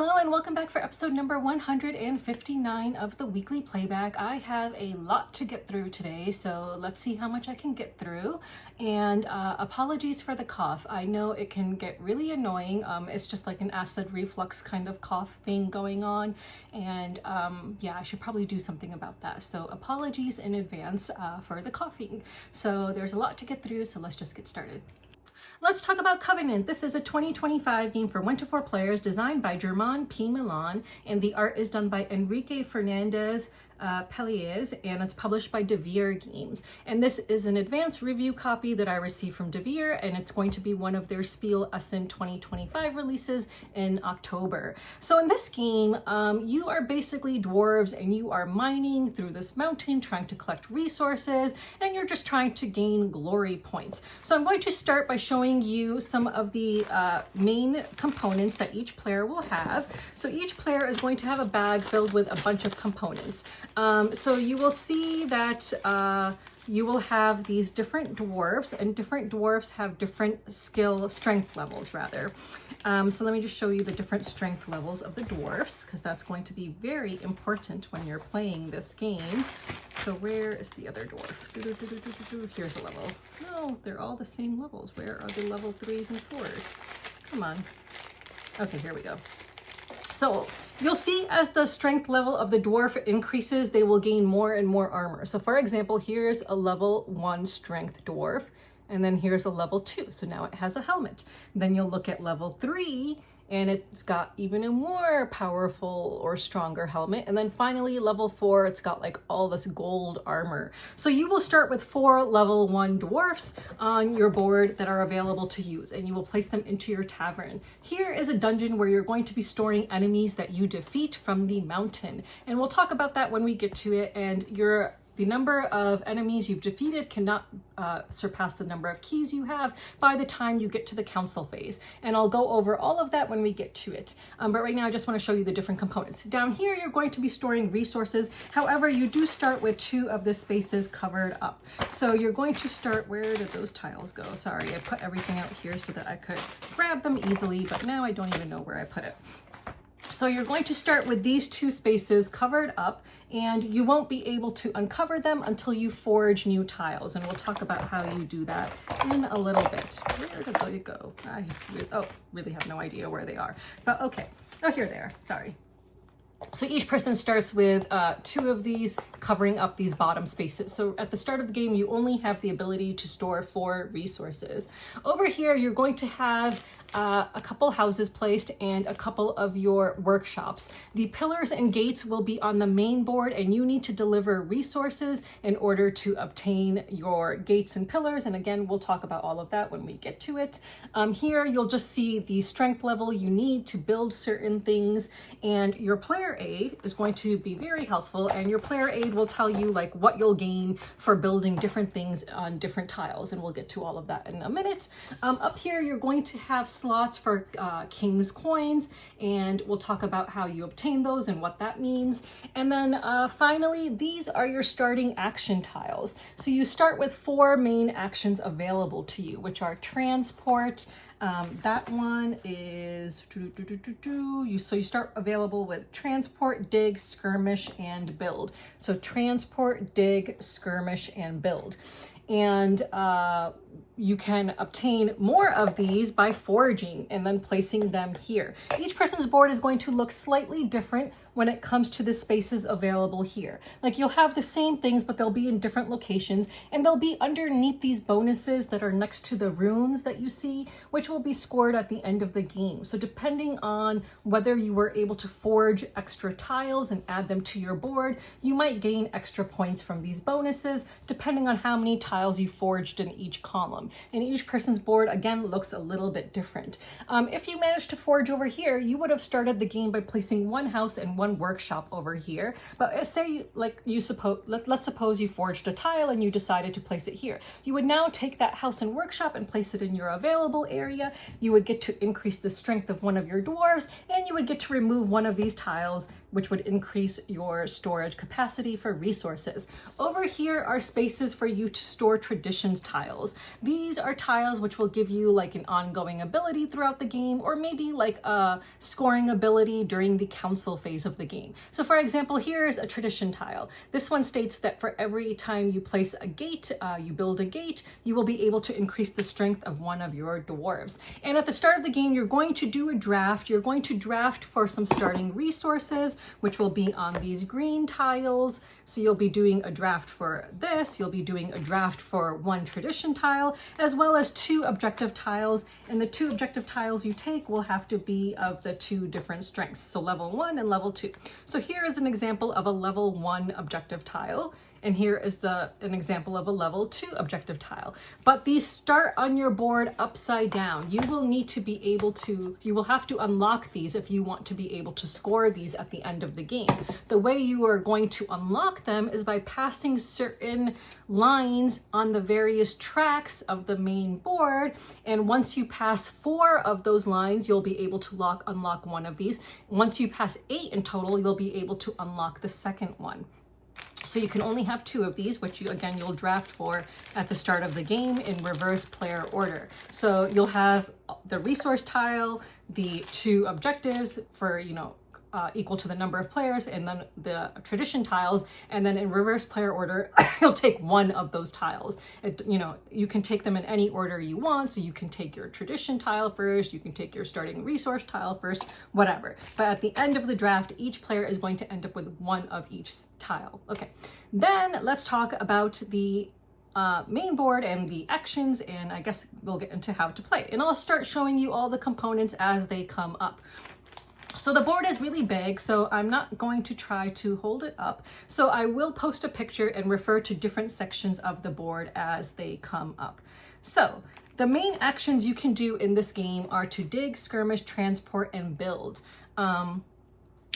Hello and welcome back for episode number 159 of the weekly playback. I have a lot to get through today, so let's see how much I can get through. And apologies for the cough. I know it can get really annoying. It's just like an acid reflux kind of cough thing going on. And yeah, I should probably do something about that. So apologies in advance for the coughing. So there's a lot to get through, so let's just get started. Let's talk about Covenant. This is a 2025 game for 1 to 4 players designed by German P. Milan, and the art is done by Enrique Fernandez Peliez, and it's published by Devir Games. And this is an advanced review copy that I received from Devir, and it's going to be one of their Spiel Essen 2025 releases in October. So in this game, you are basically dwarves and you are mining through this mountain, trying to collect resources, and you're just trying to gain glory points. So I'm going to start by showing you some of the main components that each player will have. So each player is going to have a bag filled with a bunch of components. So you will see that you will have these different dwarves, and different dwarves have different strength levels rather. So let me just show you the different strength levels of the dwarves, because that's going to be very important when you're playing this game. So where is the other dwarf? Here's a level. No, they're all the same levels. Where are the level 3s and 4s? Come on. Okay, here we go. So you'll see as the strength level of the dwarf increases, they will gain more and more armor. So for example, here's a level 1 strength dwarf, and then here's a level 2. So now it has a helmet. Then you'll look at level 3, and it's got even a more powerful or stronger helmet. And then finally, level 4, it's got like all this gold armor. So you will start with 4 level 1 dwarfs on your board that are available to use, and you will place them into your tavern. Here is a dungeon where you're going to be storing enemies that you defeat from the mountain. And we'll talk about that when we get to it. And the number of enemies you've defeated cannot surpass the number of keys you have by the time you get to the council phase. And I'll go over all of that when we get to it. But right now I just want to show you the different components. Down here, you're going to be storing resources. However, you do start with 2 of the spaces covered up. So you're going to start, where did those tiles go? Sorry, I put everything out here so that I could grab them easily, but now I don't even know where I put it. So you're going to start with these 2 spaces covered up, and you won't be able to uncover them until you forge new tiles. And we'll talk about how you do that in a little bit. Where did they go? I really have no idea where they are. But okay. Oh, here they are. Sorry. So each person starts with 2 of these covering up these bottom spaces. So at the start of the game, you only have the ability to store 4 resources. Over here, you're going to have a couple houses placed and a couple of your workshops. The pillars and gates will be on the main board, and you need to deliver resources in order to obtain your gates and pillars. And again, we'll talk about all of that when we get to it. Here, you'll just see the strength level you need to build certain things, and your player aid is going to be very helpful, and your player aid will tell you like what you'll gain for building different things on different tiles, and we'll get to all of that in a minute. Up here, you're going to have slots for king's coins, and we'll talk about how you obtain those and what that means. And then finally, these are your starting action tiles. So you start with 4 main actions available to you, which are transport. That one is so you start available with transport, dig, skirmish, and build. So transport, dig, skirmish, and build. And you can obtain more of these by foraging and then placing them here. Each person's board is going to look slightly different when it comes to the spaces available here. Like you'll have the same things, but they'll be in different locations, and they'll be underneath these bonuses that are next to the runes that you see, which will be scored at the end of the game. So depending on whether you were able to forge extra tiles and add them to your board, you might gain extra points from these bonuses, depending on how many tiles you forged in each column. And each person's board, again, looks a little bit different. If you managed to forge over here, you would have started the game by placing 1 house and 1 workshop over here. But say let's suppose you forged a tile and you decided to place it here. You would now take that house and workshop and place it in your available area. You would get to increase the strength of one of your dwarves, and you would get to remove one of these tiles which would increase your storage capacity for resources. Over here are spaces for you to store traditions tiles. These are tiles which will give you like an ongoing ability throughout the game, or maybe like a scoring ability during the council phase of the game. So for example, here is a tradition tile. This one states that for every time you place a gate, you build a gate, you will be able to increase the strength of one of your dwarves. And at the start of the game, you're going to do a draft. You're going to draft for some starting resources, which will be on these green tiles. So you'll be doing a draft for this, you'll be doing a draft for one tradition tile, as well as 2 objective tiles. And the 2 objective tiles you take will have to be of the 2 different strengths, so level 1 and level 2. So here is an example of a level 1 objective tile. And here is an example of a level 2 objective tile. But these start on your board upside down. You will need to be able to, you will have to unlock these if you want to be able to score these at the end of the game. The way you are going to unlock them is by passing certain lines on the various tracks of the main board. And once you pass 4 of those lines, you'll be able to unlock one of these. Once you pass 8 in total, you'll be able to unlock the second one. So you can only have 2 of these, which you'll draft for at the start of the game in reverse player order. So you'll have the resource tile, the 2 objectives for, equal to the number of players, and then the tradition tiles, and then in reverse player order, you'll take 1 of those tiles. You can take them in any order you want, so you can take your tradition tile first, you can take your starting resource tile first, whatever. But at the end of the draft, each player is going to end up with 1 of each tile. Okay, then let's talk about the main board and the actions, and I guess we'll get into how to play. And I'll start showing you all the components as they come up. So the board is really big, so I'm not going to try to hold it up. So I will post a picture and refer to different sections of the board as they come up. So the main actions you can do in this game are to dig, skirmish, transport, and build.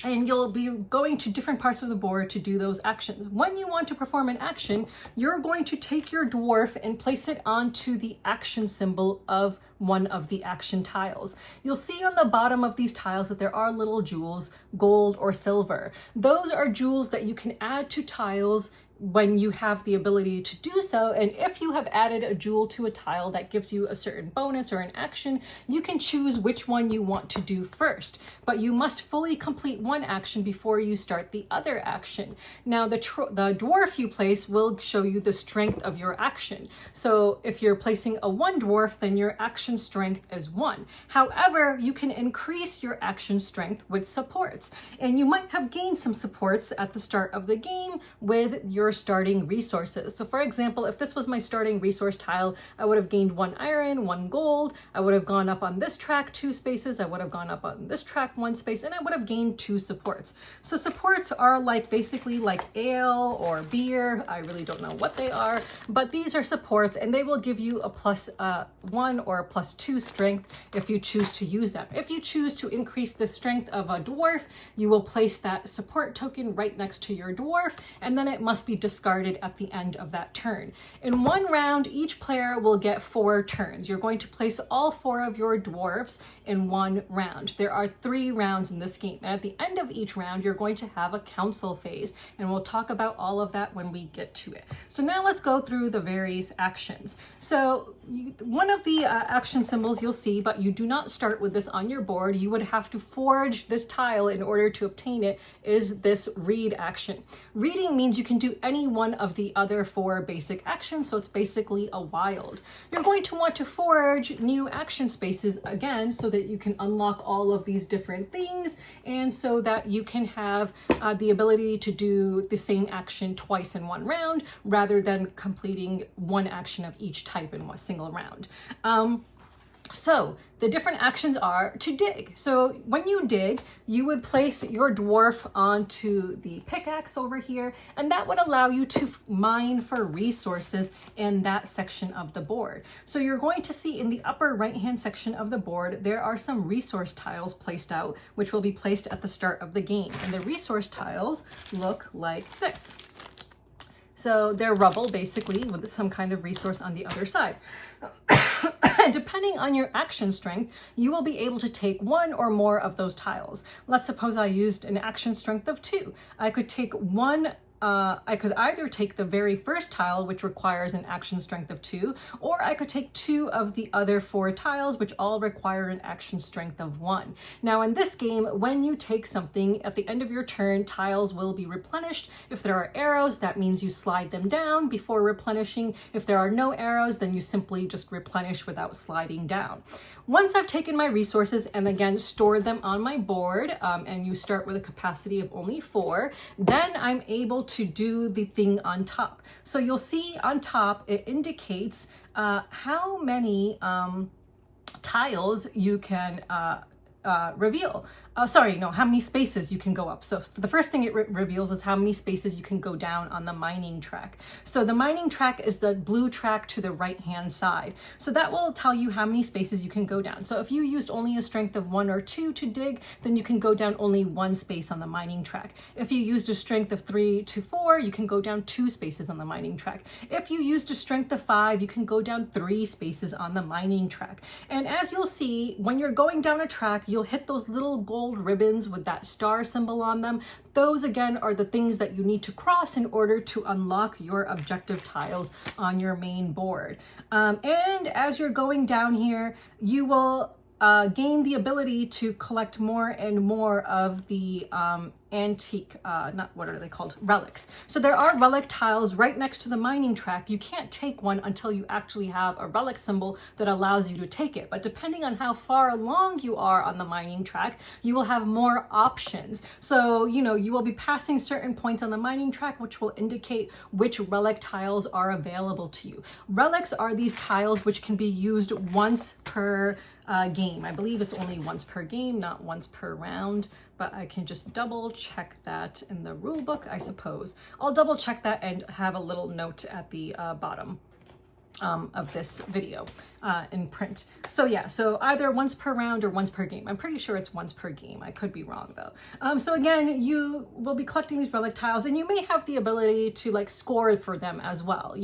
And you'll be going to different parts of the board to do those actions. When you want to perform an action, you're going to take your dwarf and place it onto the action symbol of one of the action tiles. You'll see on the bottom of these tiles that there are little jewels, gold or silver. Those are jewels that you can add to tiles when you have the ability to do so. And if you have added a jewel to a tile that gives you a certain bonus or an action, you can choose which one you want to do first. But you must fully complete one action before you start the other action. Now the dwarf you place will show you the strength of your action. So if you're placing a 1 dwarf, then your action strength is 1. However, you can increase your action strength with supports. And you might have gained some supports at the start of the game with your starting resources. So for example, if this was my starting resource tile, I would have gained 1 iron, 1 gold. I would have gone up on this track 2 spaces. I would have gone up on this track 1 space, and I would have gained 2 supports. So supports are basically like ale or beer. I really don't know what they are, but these are supports, and they will give you a +1 or a +2 strength if you choose to use them. If you choose to increase the strength of a dwarf, you will place that support token right next to your dwarf, and then it must be discarded at the end of that turn. In 1 round, each player will get 4 turns. You're going to place all 4 of your dwarves in 1 round. There are 3 rounds in this game. And at the end of each round, you're going to have a council phase, and we'll talk about all of that when we get to it. So now let's go through the various actions. So one of the action symbols you'll see, but you do not start with this on your board. You would have to forge this tile in order to obtain it, is this read action. Reading means you can do any one of the other 4 basic actions, so it's basically a wild. You're going to want to forge new action spaces again so that you can unlock all of these different things, and so that you can have the ability to do the same action twice in 1 round rather than completing 1 action of each type in 1 single round. So the different actions are to dig. So when you dig, you would place your dwarf onto the pickaxe over here, and that would allow you to mine for resources in that section of the board. So you're going to see in the upper right-hand section of the board, there are some resource tiles placed out, which will be placed at the start of the game. And the resource tiles look like this. So they're rubble, basically, with some kind of resource on the other side. And depending on your action strength, you will be able to take one or more of those tiles. Let's suppose I used an action strength of 2. I could take one. I could either take the very first tile, which requires an action strength of 2, or I could take 2 of the other 4 tiles, which all require an action strength of 1. Now in this game, when you take something, at the end of your turn, tiles will be replenished. If there are arrows, that means you slide them down before replenishing. If there are no arrows, then you simply just replenish without sliding down. Once I've taken my resources and again stored them on my board, and you start with a capacity of only 4, then I'm able to do the thing on top. So you'll see on top, it indicates how many tiles you can reveal. How many spaces you can go up. So the first thing it reveals is how many spaces you can go down on the mining track. So the mining track is the blue track to the right hand side. So that will tell you how many spaces you can go down. So if you used only a strength of 1 or 2 to dig, then you can go down only 1 space on the mining track. If you used a strength of 3 to 4, you can go down 2 spaces on the mining track. If you used a strength of 5, you can go down 3 spaces on the mining track. And as you'll see, when you're going down a track, you'll hit those little gold ribbons with that star symbol on them. Those again are the things that you need to cross in order to unlock your objective tiles on your main board. And as you're going down here, you will gain the ability to collect more and more of the antique, what are they called? Relics. So there are relic tiles right next to the mining track. You can't take one until you actually have a relic symbol that allows you to take it. But depending on how far along you are on the mining track, you will have more options. So, you will be passing certain points on the mining track, which will indicate which relic tiles are available to you. Relics are these tiles which can be used once per game. I believe it's only once per game, not once per round, but I can just double check that in the rule book, I suppose. I'll double check that and have a little note at the bottom of this video in print. So yeah, so either once per round or once per game. I'm pretty sure it's once per game. I could be wrong though. So again, you will be collecting these relic tiles and you may have the ability to like score for them as well,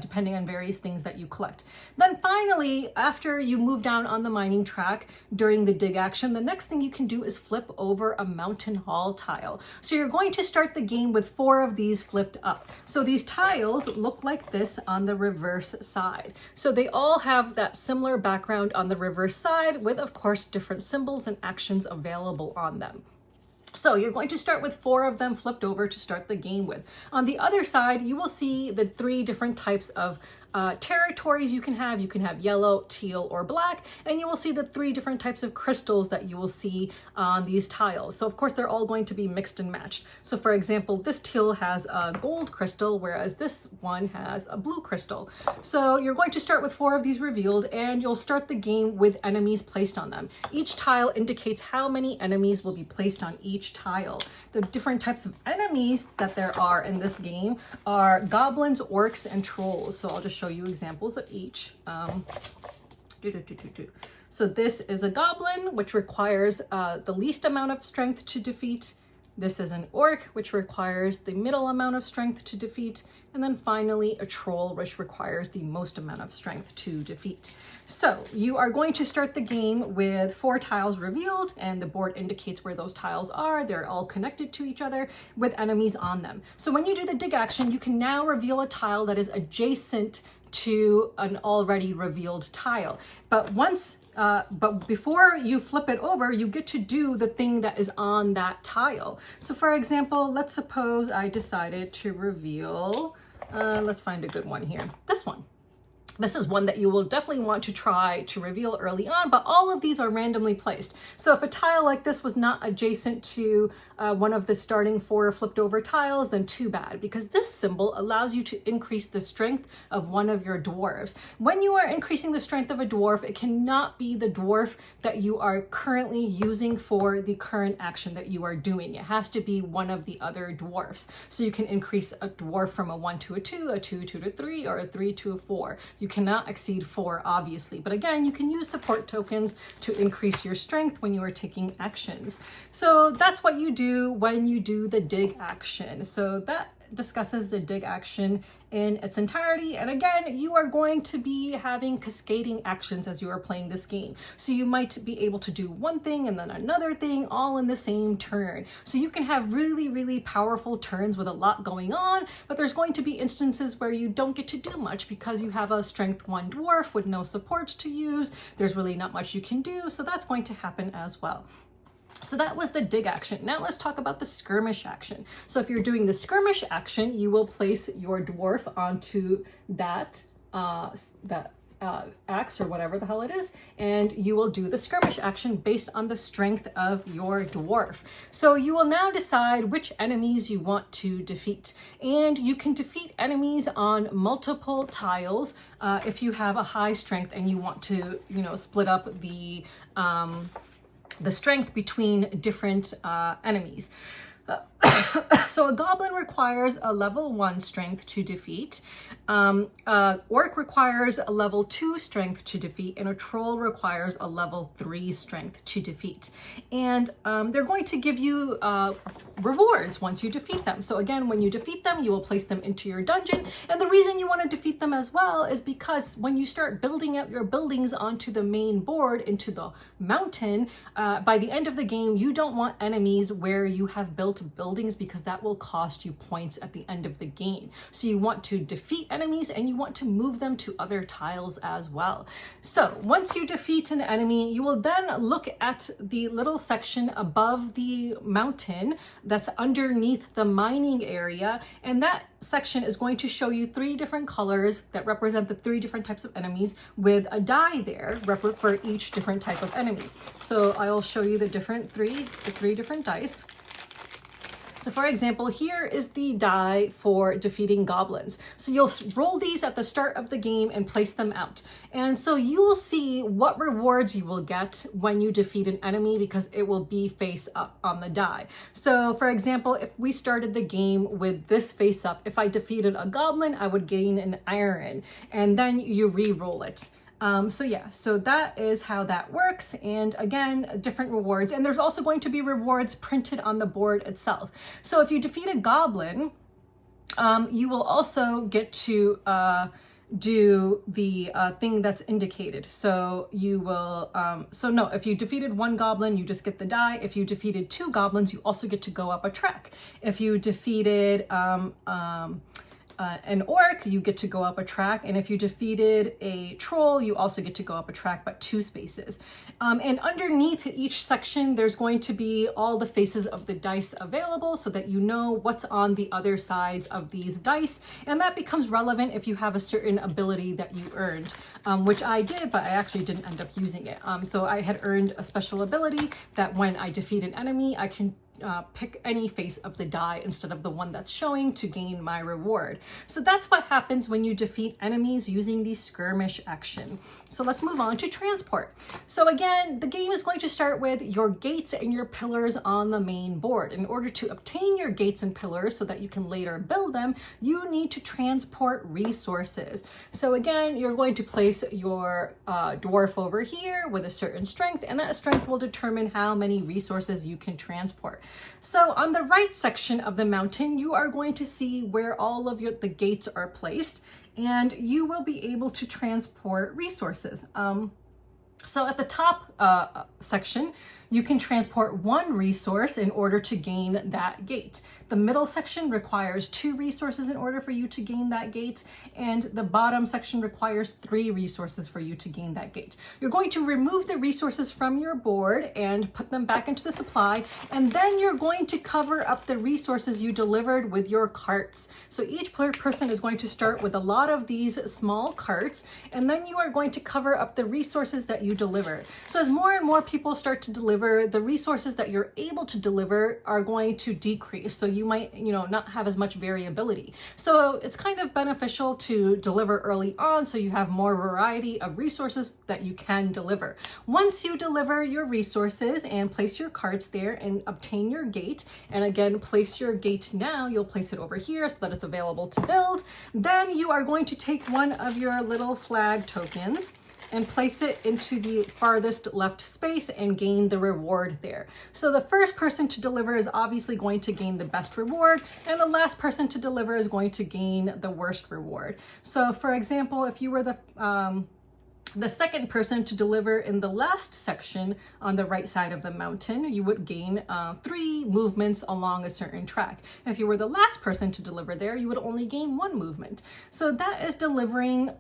depending on various things that you collect. Then finally, after you move down on the mining track during the dig action, the next thing you can do is flip over a mountain hall tile. So you're going to start the game with 4 of these flipped up. So these tiles look like this on the reverse side. So they all have that similar background on the reverse side with, of course, different symbols and actions available on them. So you're going to start with 4 of them flipped over to start the game with. On the other side, you will see the 3 different types of territories you can have. You can have yellow, teal, or black, and you will see the 3 different types of crystals that you will see on these tiles. So of course, they're all going to be mixed and matched. So for example, this teal has a gold crystal, whereas this one has a blue crystal. So you're going to start with 4 of these revealed, and you'll start the game with enemies placed on them. Each tile indicates how many enemies will be placed on each tile. The different types of enemies that there are in this game are goblins, orcs, and trolls. So I'll just show you examples of each. So this is a goblin, which requires the least amount of strength to defeat. This is an orc, which requires the middle amount of strength to defeat. And then finally, a troll, which requires the most amount of strength to defeat. So you are going to start the game with 4 tiles revealed, and the board indicates where those tiles are. They're all connected to each other with enemies on them. So when you do the dig action, you can now reveal a tile that is adjacent to an already revealed tile. But before you flip it over, you get to do the thing that is on that tile. So for example, let's suppose I decided to reveal, let's find a good one here. This one. This is one that you will definitely want to try to reveal early on, but all of these are randomly placed. So if a tile like this was not adjacent to one of the starting 4 flipped over tiles, then too bad, because this symbol allows you to increase the strength of one of your dwarves. When you are increasing the strength of a dwarf, it cannot be the dwarf that you are currently using for the current action that you are doing. It has to be one of the other dwarfs. So you can increase a dwarf from a 1 to a 2, a 2 to a 3, or a 3 to a 4. You cannot exceed 4, obviously. But again, you can use support tokens to increase your strength when you are taking actions. So that's what you do when you do the dig action. So that discusses the dig action in its entirety. And again, you are going to be having cascading actions as you are playing this game. So you might be able to do one thing and then another thing all in the same turn. So you can have really, really powerful turns with a lot going on, but there's going to be instances where you don't get to do much because you have a strength 1 dwarf with no support to use. There's really not much you can do. So that's going to happen as well. So that was the dig action. Now let's talk about the skirmish action. So if you're doing the skirmish action, you will place your dwarf onto that axe or whatever the hell it is, and you will do the skirmish action based on the strength of your dwarf. So you will now decide which enemies you want to defeat, and you can defeat enemies on multiple tiles if you have a high strength and you want to, you know, split up the strength between different enemies. So a goblin requires a level 1 strength to defeat, orc requires a level 2 strength to defeat, and a troll requires a level 3 strength to defeat. And they're going to give you rewards once you defeat them. So again, when you defeat them, you will place them into your dungeon. And the reason you want to defeat them as well is because when you start building out your buildings onto the main board, into the mountain, by the end of the game, you don't want enemies where you have built buildings, because that will cost you points at the end of the game. So you want to defeat enemies and you want to move them to other tiles as well. So once you defeat an enemy, you will then look at the little section above the mountain that's underneath the mining area, and that section is going to show you 3 different colors that represent the 3 different types of enemies with a die there for each different type of enemy. So I'll show you the three different dice. So for example, here is the die for defeating goblins. So you'll roll these at the start of the game and place them out. And so you will see what rewards you will get when you defeat an enemy, because it will be face up on the die. So for example, if we started the game with this face up, if I defeated a goblin, I would gain an iron, and then you re-roll it. So that is how that works. And again, different rewards. And there's also going to be rewards printed on the board itself. So if you defeat a goblin, you will also get to do the thing that's indicated. So you will, if you defeated 1 goblin, you just get the die. If you defeated 2 goblins, you also get to go up a track. If you defeated an orc, you get to go up a track, and if you defeated a troll, you also get to go up a track, but 2 spaces. And underneath each section, there's going to be all the faces of the dice available, so that you know what's on the other sides of these dice, and that becomes relevant if you have a certain ability that you earned, which I did, but I actually didn't end up using it. So I had earned a special ability that when I defeat an enemy, I can pick any face of the die instead of the one that's showing to gain my reward. So that's what happens when you defeat enemies using the skirmish action. So let's move on to transport. So again, the game is going to start with your gates and your pillars on the main board. In order to obtain your gates and pillars so that you can later build them, you need to transport resources. So again, you're going to place your dwarf over here with a certain strength, and that strength will determine how many resources you can transport. So on the right section of the mountain, you are going to see where all of the gates are placed, and you will be able to transport resources. So at the top section, you can transport 1 resource in order to gain that gate. The middle section requires 2 resources in order for you to gain that gate, and the bottom section requires 3 resources for you to gain that gate. You're going to remove the resources from your board and put them back into the supply, and then you're going to cover up the resources you delivered with your carts. So each person is going to start with a lot of these small carts, and then you are going to cover up the resources that you delivered. So as more and more people start to deliver, the resources that you're able to deliver are going to decrease. So you might, not have as much variability. So it's kind of beneficial to deliver early on so you have more variety of resources that you can deliver. Once you deliver your resources and place your carts there and obtain your gate, and again, place your gate now, you'll place it over here so that it's available to build, then you are going to take one of your little flag tokens, and place it into the farthest left space and gain the reward there. So the first person to deliver is obviously going to gain the best reward, and the last person to deliver is going to gain the worst reward. So for example, if you were the second person to deliver in the last section on the right side of the mountain, you would gain 3 movements along a certain track. If you were the last person to deliver there, you would only gain 1 movement. So that is delivering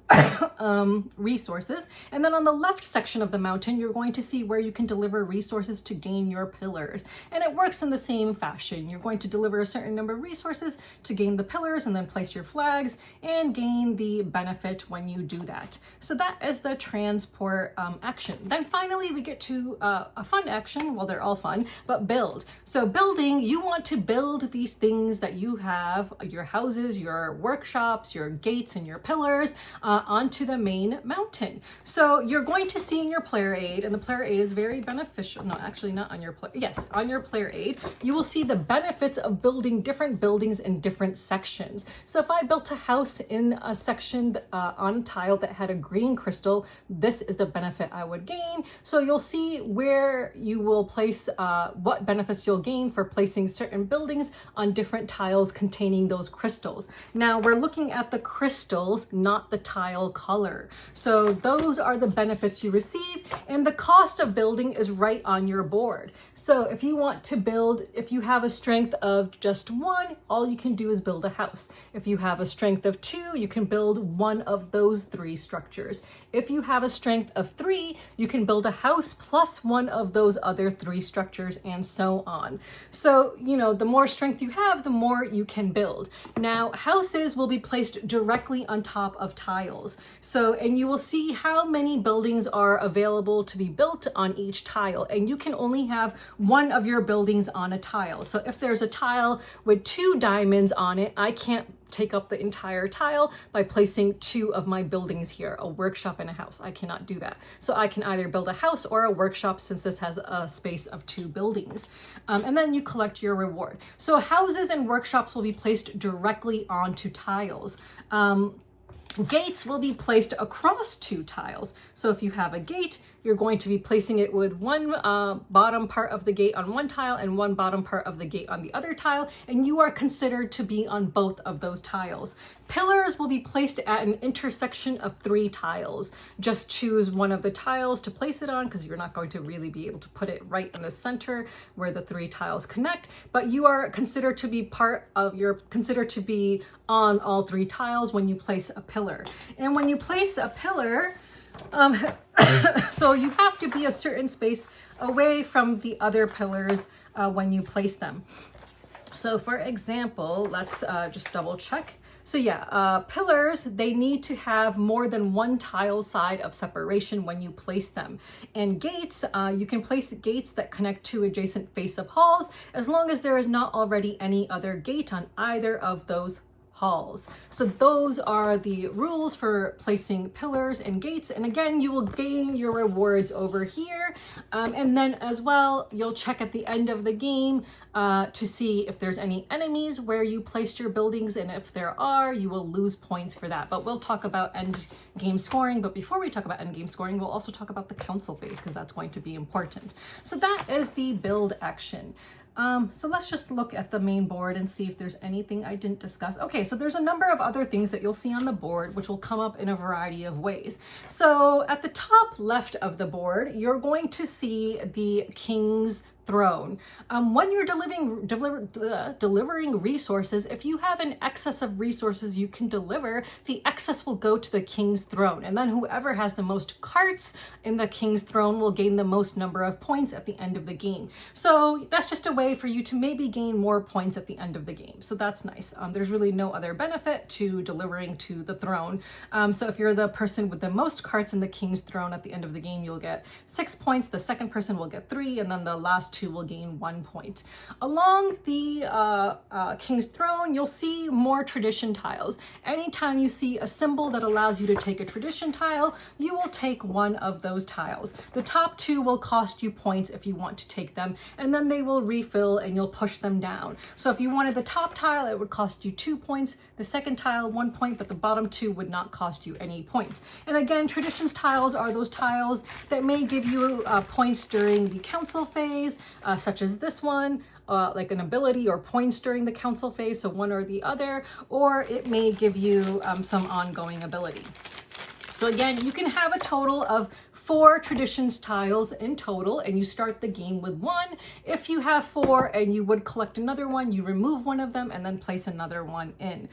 resources. And then on the left section of the mountain, you're going to see where you can deliver resources to gain your pillars. And it works in the same fashion. You're going to deliver a certain number of resources to gain the pillars and then place your flags and gain the benefit when you do that. So that is the transport action. Then finally we get to a fun action. Well, they're all fun, but build. So building, you want to build these things that you have, your houses, your workshops, your gates, and your pillars onto the main mountain. So you're going to see in your player aid, and the player aid is very beneficial. No, actually not on your player. Yes, on your player aid, you will see the benefits of building different buildings in different sections. So if I built a house in a section on tile that had a green crystal, this is the benefit I would gain. So you'll see where you will place, what benefits you'll gain for placing certain buildings on different tiles containing those crystals. Now we're looking at the crystals, not the tile color. So those are the benefits you receive, and the cost of building is right on your board. So if you want to build, if you have a strength of just 1, all you can do is build a house. If you have a strength of 2, you can build one of those 3 structures. If you have a strength of 3, you can build a house plus one of those other 3 structures, and so on. So, you know, the more strength you have, the more you can build. Now, houses will be placed directly on top of tiles. So, and you will see how many buildings are available to be built on each tile, and you can only have one of your buildings on a tile. So if there's a tile with 2 diamonds on it, I can't take up the entire tile by placing 2 of my buildings here, a workshop and a house. I cannot do that. So I can either build a house or a workshop, since this has a space of 2 buildings. And then you collect your reward. So houses and workshops will be placed directly onto tiles. Gates will be placed across 2 tiles. So if you have a gate, you're going to be placing it with one bottom part of the gate on one tile and one bottom part of the gate on the other tile, and you are considered to be on both of those tiles. Pillars will be placed at an intersection of 3 tiles. Just choose one of the tiles to place it on, because you're not going to really be able to put it right in the center where the 3 tiles connect, but you are considered to be considered to be on all 3 tiles when you place a pillar. And when you place a pillar, so you have to be a certain space away from the other pillars when you place them. So for example, let's just double check. So yeah, pillars, they need to have more than 1 tile side of separation when you place them. And gates, you can place gates that connect to adjacent face of halls as long as there is not already any other gate on either of those halls. So those are the rules for placing pillars and gates. And again, you will gain your rewards over here. And then as well, you'll check at the end of the game to see if there's any enemies where you placed your buildings. And if there are, you will lose points for that. But we'll talk about end game scoring. But before we talk about end game scoring, we'll also talk about the council phase, because that's going to be important. So that is the build action. So let's just look at the main board and see if there's anything I didn't discuss. Okay, so there's a number of other things that you'll see on the board, which will come up in a variety of ways. So at the top left of the board, you're going to see the King's Throne. When you're delivering resources, if you have an excess of resources you can deliver, the excess will go to the King's Throne, and then whoever has the most carts in the King's Throne will gain the most number of points at the end of the game. So that's just a way for you to maybe gain more points at the end of the game. So that's nice. There's really no other benefit to delivering to the throne. So if you're the person with the most carts in the King's Throne at the end of the game, you'll get 6 points. The second person will get 3, and then the last two will gain 1 point. Along the King's Throne, you'll see more tradition tiles. Anytime you see a symbol that allows you to take a tradition tile, you will take one of those tiles. The top two will cost you points if you want to take them, and then they will refill and you'll push them down. So if you wanted the top tile, it would cost you 2 points, the second tile 1 point, but the bottom two would not cost you any points. And again, traditions tiles are those tiles that may give you points during the council phase, such as this one, like an ability or points during the council phase, so one or the other, or it may give you some ongoing ability. So again, you can have a total of 4 traditions tiles in total, and you start the game with 1. If you have 4 and you would collect another one, you remove one of them and then place another one in.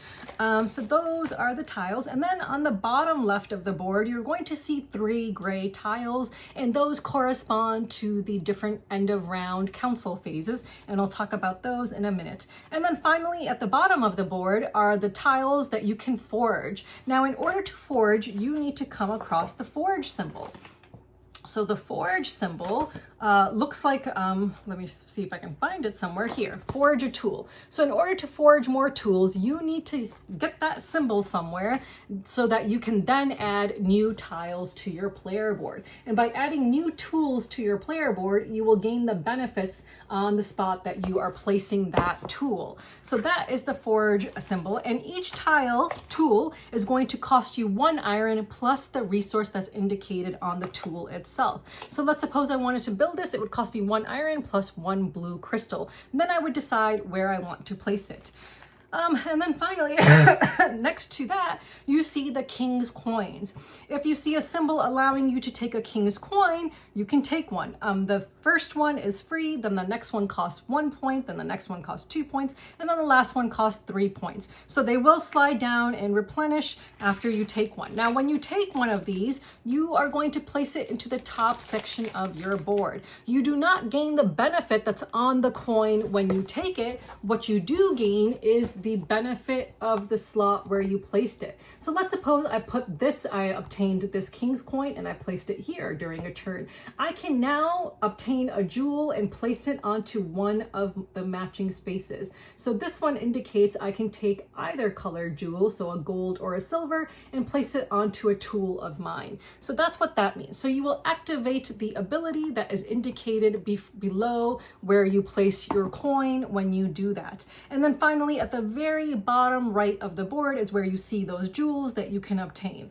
So those are the tiles. And then on the bottom left of the board, you're going to see 3 gray tiles, and those correspond to the different end of round council phases. And I'll talk about those in a minute. And then finally, at the bottom of the board are the tiles that you can forge. Now, in order to forge, you need to come across the forge symbol. So the forge symbol looks like, let me see if I can find it somewhere here, forge a tool. So in order to forge more tools, you need to get that symbol somewhere so that you can then add new tiles to your player board. And by adding new tools to your player board, you will gain the benefits on the spot that you are placing that tool. So that is the forge symbol, and each tool is going to cost you 1 iron plus the resource that's indicated on the tool itself. So let's suppose I wanted to build this, it would cost me 1 iron plus 1 blue crystal. And then I would decide where I want to place it. And then finally, next to that, you see the king's coins. If you see a symbol allowing you to take a king's coin, you can take one. The first one is free, then the next one costs 1 point, then the next one costs 2 points, and then the last one costs 3 points. So they will slide down and replenish after you take one. Now, when you take one of these, you are going to place it into the top section of your board. You do not gain the benefit that's on the coin when you take it. What you do gain is the benefit of the slot where you placed it. So let's suppose I obtained this king's coin and I placed it here during a turn. I can now obtain a jewel and place it onto one of the matching spaces. So this one indicates I can take either color jewel, so a gold or a silver, and place it onto a tool of mine. So that's what that means. So you will activate the ability that is indicated below where you place your coin when you do that. And then finally, at the very bottom right of the board is where you see those jewels that you can obtain.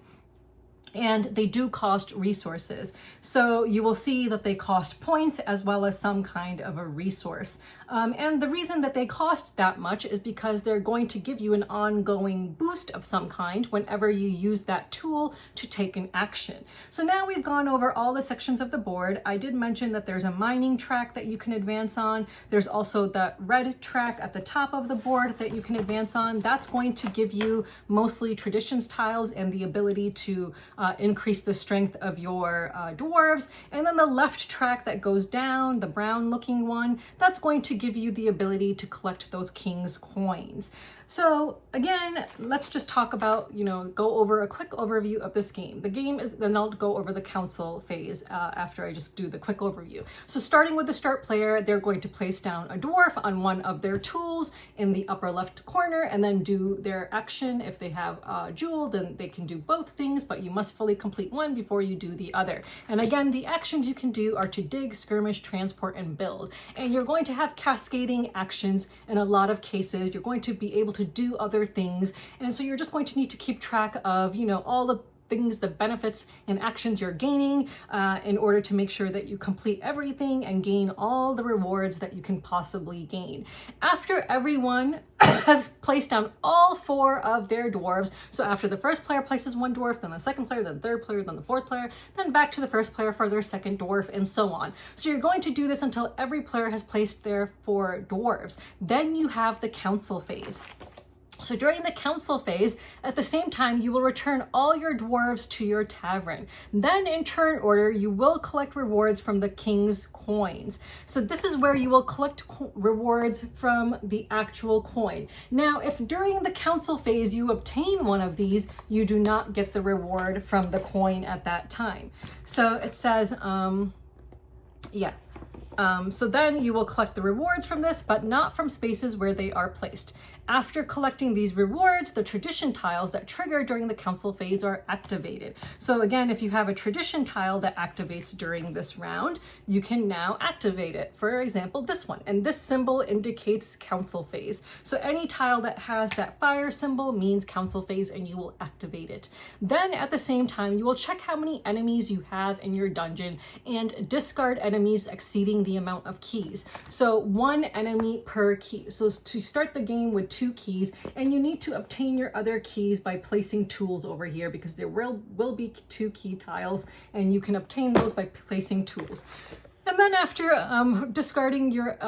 And they do cost resources. So you will see that they cost points as well as some kind of a resource. And the reason that they cost that much is because they're going to give you an ongoing boost of some kind whenever you use that tool to take an action. So now we've gone over all the sections of the board. I did mention that there's a mining track that you can advance on. There's also the red track at the top of the board that you can advance on. That's going to give you mostly traditions tiles and the ability to increase the strength of your dwarves. And then the left track that goes down, the brown looking one, that's going to give you the ability to collect those king's coins. So again, let's just talk about, go over a quick overview of this game. The game is, then I'll go over the council phase after I just do the quick overview. So starting with the start player, they're going to place down a dwarf on one of their tools in the upper left corner and then do their action. If they have a jewel, then they can do both things, but you must fully complete one before you do the other. And again, the actions you can do are to dig, skirmish, transport, and build. And you're going to have cascading actions in a lot of cases. You're going to be able to do other things, and so you're just going to need to keep track of all the things, the benefits and actions you're gaining in order to make sure that you complete everything and gain all the rewards that you can possibly gain. After everyone has placed down all 4 of their dwarves, so after the first player places 1 dwarf, then the second player, then the third player, then the fourth player, then back to the first player for their second dwarf, and so on. So you're going to do this until every player has placed their 4 dwarves. Then you have the council phase. So during the council phase, at the same time, you will return all your dwarves to your tavern. Then in turn order, you will collect rewards from the king's coins. So this is where you will collect rewards from the actual coin. Now, if during the council phase you obtain one of these, you do not get the reward from the coin at that time. So it says, So then you will collect the rewards from this, but not from spaces where they are placed. After collecting these rewards, the tradition tiles that trigger during the council phase are activated. So again, if you have a tradition tile that activates during this round, you can now activate it. For example, this one, and this symbol indicates council phase. So any tile that has that fire symbol means council phase, and you will activate it. Then at the same time, you will check how many enemies you have in your dungeon and discard enemies exceeding the amount of keys. So 1 enemy per key. So to start the game with 2 keys, and you need to obtain your other keys by placing tools over here, because there will be 2 key tiles, and you can obtain those by placing tools. And then after discarding your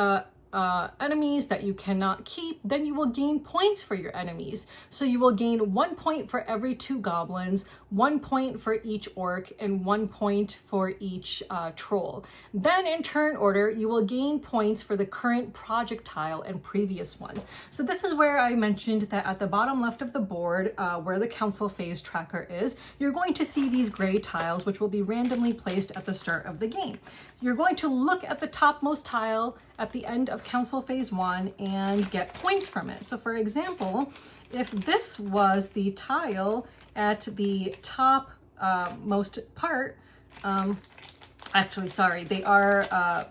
enemies that you cannot keep, then you will gain points for your enemies. So you will gain 1 point for every 2 goblins, 1 point for each orc, and 1 point for each troll. Then in turn order, you will gain points for the current project tile and previous ones. So this is where I mentioned that at the bottom left of the board, where the council phase tracker is, you're going to see these gray tiles, which will be randomly placed at the start of the game. You're going to look at the topmost tile at the end of council phase 1 and get points from it. So for example, if this was the tile at the top most part, actually, sorry, they are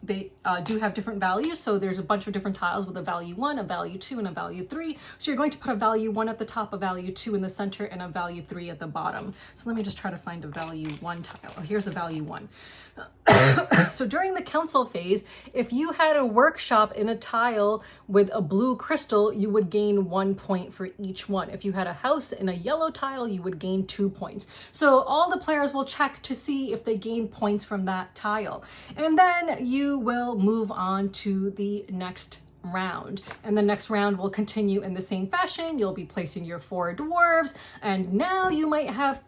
they do have different values. So there's a bunch of different tiles with a value 1, a value 2, and a value 3. So you're going to put a value 1 at the top, a value 2 in the center, and a value 3 at the bottom. So let me just try to find a value 1 tile. Oh, here's a value 1. So during the council phase, if you had a workshop in a tile with a blue crystal, you would gain 1 point for each one. If you had a house in a yellow tile, you would gain 2 points. So all the players will check to see if they gain points from that tile. And then you will move on to the next round, and the next round will continue in the same fashion. You'll be placing your 4 dwarves, and now you might have,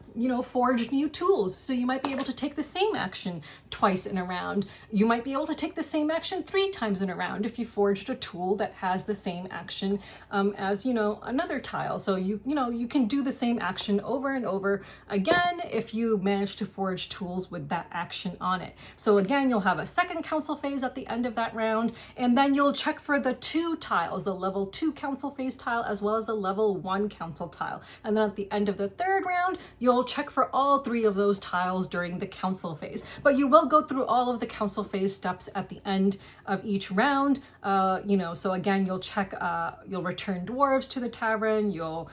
forged new tools. So you might be able to take the same action twice in a round. You might be able to take the same action 3 times in a round if you forged a tool that has the same action as, another tile. So you can do the same action over and over again if you manage to forge tools with that action on it. So again, you'll have a second council phase at the end of that round, and then you'll check for the 2 tiles, the level 2 council phase tile as well as the level 1 council tile. And then at the end of the third round, you'll check for all 3 of those tiles during the council phase. But you will go through all of the council phase steps at the end of each round. So again, you'll check, you'll return dwarves to the tavern, you'll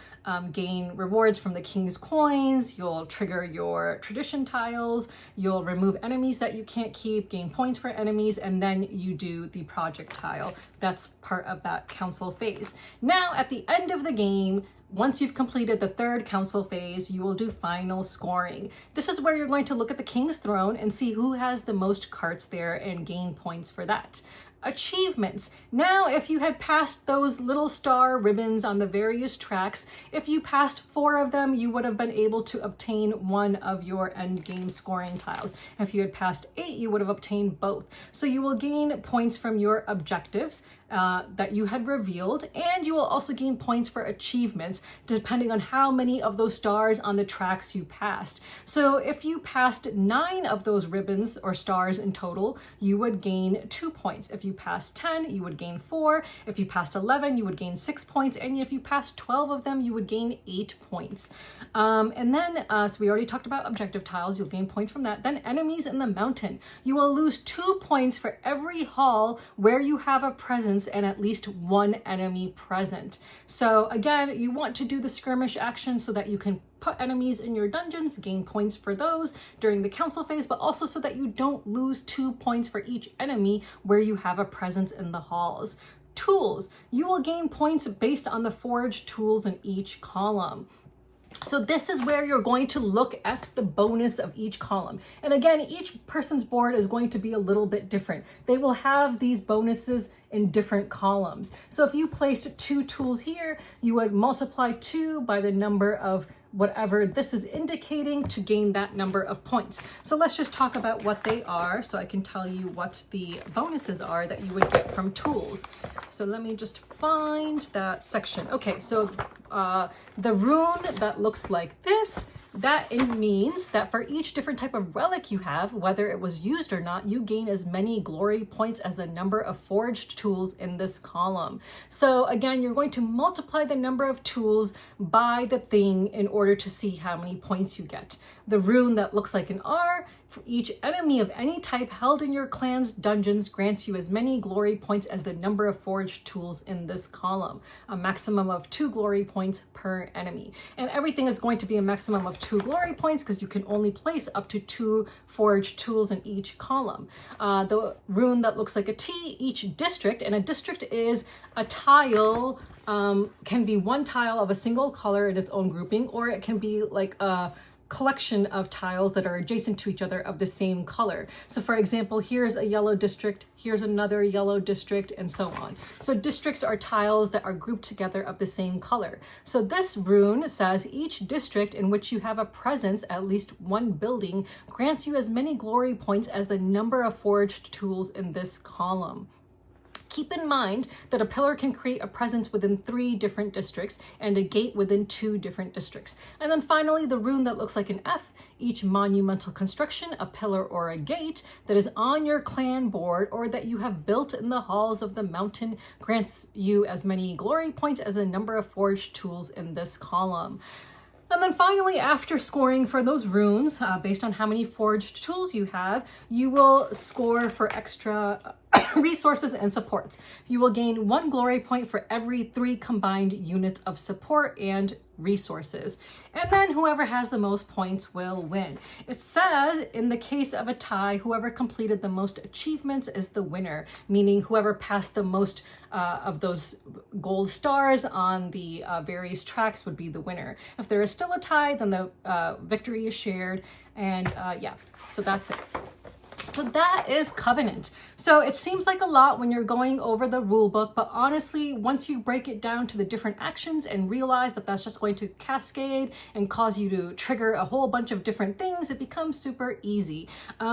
gain rewards from the king's coins, you'll trigger your tradition tiles, you'll remove enemies that you can't keep, gain points for enemies, and then you do the project tile. That's part of that council phase. Now, at the end of the game, once you've completed the 3rd council phase, you will do final scoring. This is where you're going to look at the king's throne and see who has the most carts there and gain points for that. Achievements. Now, if you had passed those little star ribbons on the various tracks, if you passed 4 of them, you would have been able to obtain 1 of your end game scoring tiles. If you had passed 8, you would have obtained both. So you will gain points from your objectives that you had revealed, and you will also gain points for achievements depending on how many of those stars on the tracks you passed. So if you passed 9 of those ribbons or stars in total, you would gain 2 points. If you passed 10, you would gain 4. If you passed 11, you would gain 6 points. And if you passed 12 of them, you would gain 8 points. And then, so we already talked about objective tiles. You'll gain points from that. Then enemies in the mountain. You will lose 2 points for every hall where you have a presence and at least 1 enemy present. So again, you want to do the skirmish action so that you can put enemies in your dungeons, gain points for those during the council phase, but also so that you don't lose 2 points for each enemy where you have a presence in the halls. Tools. You will gain points based on the forged tools in each column. So this is where you're going to look at the bonus of each column. And again, each person's board is going to be a little bit different. They will have these bonuses in different columns. So if you placed 2 tools here, you would multiply 2 by the number of whatever this is indicating to gain that number of points. So let's just talk about what they are so I can tell you what the bonuses are that you would get from tools. So let me just find that section. Okay, so the rune that looks like this, that it means that for each different type of relic you have, whether it was used or not, you gain as many glory points as the number of forged tools in this column. So again, you're going to multiply the number of tools by the thing in order to see how many points you get. The rune that looks like an R for each enemy of any type held in your clan's dungeons grants you as many glory points as the number of forged tools in this column, a maximum of 2 glory points per enemy. And everything is going to be a maximum of 2 glory points because you can only place up to 2 forged tools in each column. The rune that looks like a T, each district, and a district is a tile, can be one tile of a single color in its own grouping, or it can be like a collection of tiles that are adjacent to each other of the same color. So for example, here's a yellow district, here's another yellow district, and so on. So districts are tiles that are grouped together of the same color. So this rune says each district in which you have a presence, at least one building, grants you as many glory points as the number of forged tools in this column. Keep in mind that a pillar can create a presence within 3 different districts and a gate within 2 different districts. And then finally, the rune that looks like an F, each monumental construction, a pillar or a gate that is on your clan board or that you have built in the halls of the mountain grants you as many glory points as the number of forged tools in this column. And then finally, after scoring for those runes, based on how many forged tools you have, you will score for extra resources and supports. You will gain 1 glory point for every 3 combined units of support and resources. And then whoever has the most points will win. It says in the case of a tie, whoever completed the most achievements is the winner, meaning whoever passed the most of those gold stars on the various tracks would be the winner. If there is still a tie, then the victory is shared. And yeah, so that's it. So that is Covenant. So it seems like a lot when you're going over the rule book, but honestly, once you break it down to the different actions and realize that that's just going to cascade and cause you to trigger a whole bunch of different things, it becomes super easy.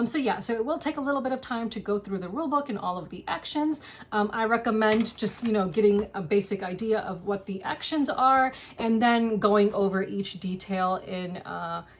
So yeah, so it will take a little bit of time to go through the rule book and all of the actions. I recommend just, getting a basic idea of what the actions are and then going over each detail in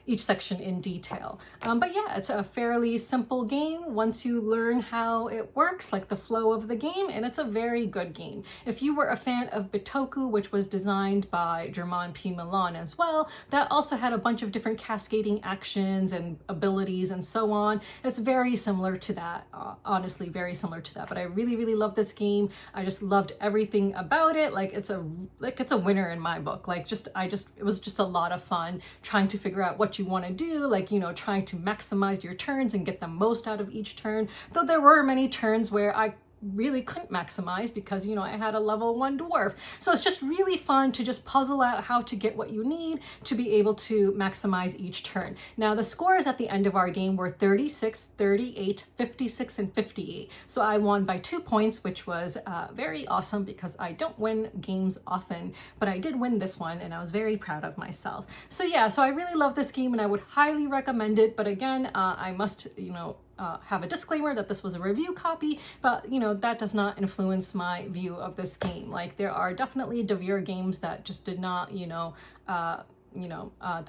each section in detail. But yeah, it's a fairly simple game once you learn how it works, like the flow of the game, and it's a very good game. If you were a fan of Bitoku, which was designed by Germain P. Milan as well, that also had a bunch of different cascading actions and abilities and so on. It's very similar to that, honestly, very similar to that. But I really, really love this game. I just loved everything about it. It's a winner in my book. It was just a lot of fun trying to figure out what you want to do, trying to maximize your turns and get the most out of each turn. Though there were many turns where I really couldn't maximize because I had a level 1 dwarf. So it's just really fun to just puzzle out how to get what you need to be able to maximize each turn. Now the scores at the end of our game were 36, 38, 56, and 58. So I won by 2 points, which was very awesome because I don't win games often, but I did win this one and I was very proud of myself. So yeah, so I really love this game and I would highly recommend it. But again, I must, have a disclaimer that this was a review copy, but that does not influence my view of this game. There are definitely Devir games that just did not, that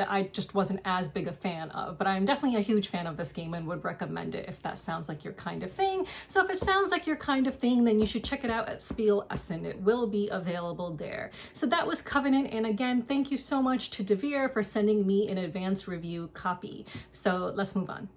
I just wasn't as big a fan of, but I'm definitely a huge fan of this game and would recommend it if that sounds like your kind of thing. So if it sounds like your kind of thing, then you should check it out at Spiel Essen. It will be available there. So that was Covenant, and again, thank you so much to Devir for sending me an advanced review copy. So let's move on.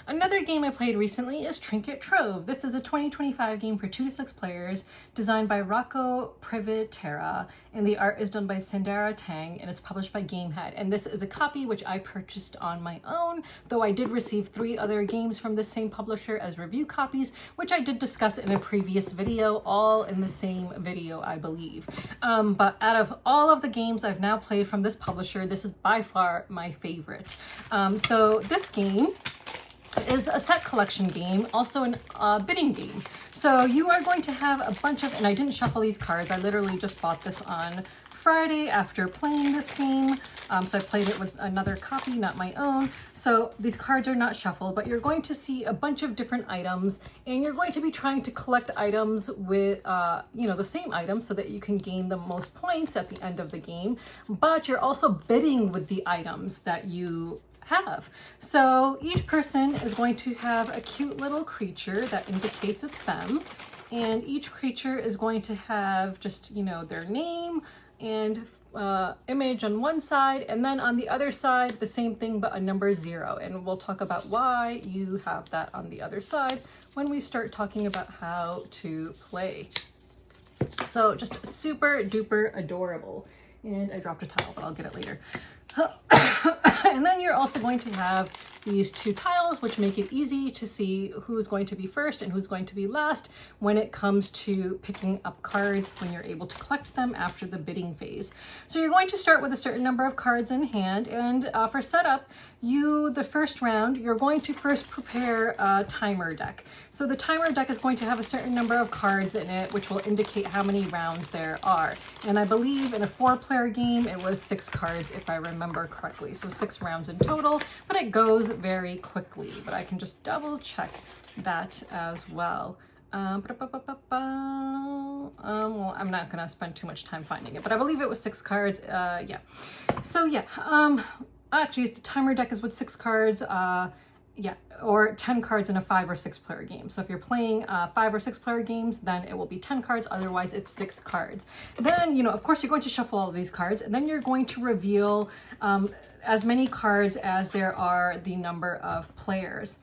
Another game I played recently is Trinket Trove. This is a 2025 game for 2 to 6 players, designed by Rocco Privitera, and the art is done by Sandara Tang, and it's published by Gamehead. And this is a copy which I purchased on my own, though I did receive 3 other games from the same publisher as review copies, which I did discuss in a previous video, all in the same video, I believe. But out of all of the games I've now played from this publisher, this is by far my favorite. So this game is a set collection game, also a bidding game. So you are going to have a bunch of, and I didn't shuffle these cards, I literally just bought this on Friday after playing this game. So I played it with another copy, not my own. So these cards are not shuffled, but you're going to see a bunch of different items, and you're going to be trying to collect items with, you know, the same items so that you can gain the most points at the end of the game. But you're also bidding with the items that you have. So each person is going to have a cute little creature that indicates it's them. And each creature is going to have just, you know, their name and image on one side, and then on the other side, the same thing, but a number 0. And we'll talk about why you have that on the other side when we start talking about how to play. So just super duper adorable. And I dropped a tile, but I'll get it later. And then you're also going to have these 2 tiles, which make it easy to see who's going to be first and who's going to be last when it comes to picking up cards when you're able to collect them after the bidding phase. So you're going to start with a certain number of cards in hand, and for setup, the first round, you're going to first prepare a timer deck. So the timer deck is going to have a certain number of cards in it, which will indicate how many rounds there are. And I believe in a 4-player game, it was 6 cards, if I remember correctly. So 6 rounds in total, but it goes very quickly. But I can just double check that as well. Well, I'm not gonna spend too much time finding it, but I believe it was 6 cards. Yeah. So yeah. Actually, the timer deck is with 6 cards. Yeah, or 10 cards in a 5 or 6 player game. So if you're playing 5 or 6 player games, then it will be 10 cards. Otherwise, it's 6 cards. Then, you know, of course, you're going to shuffle all of these cards, and then you're going to reveal as many cards as there are the number of players.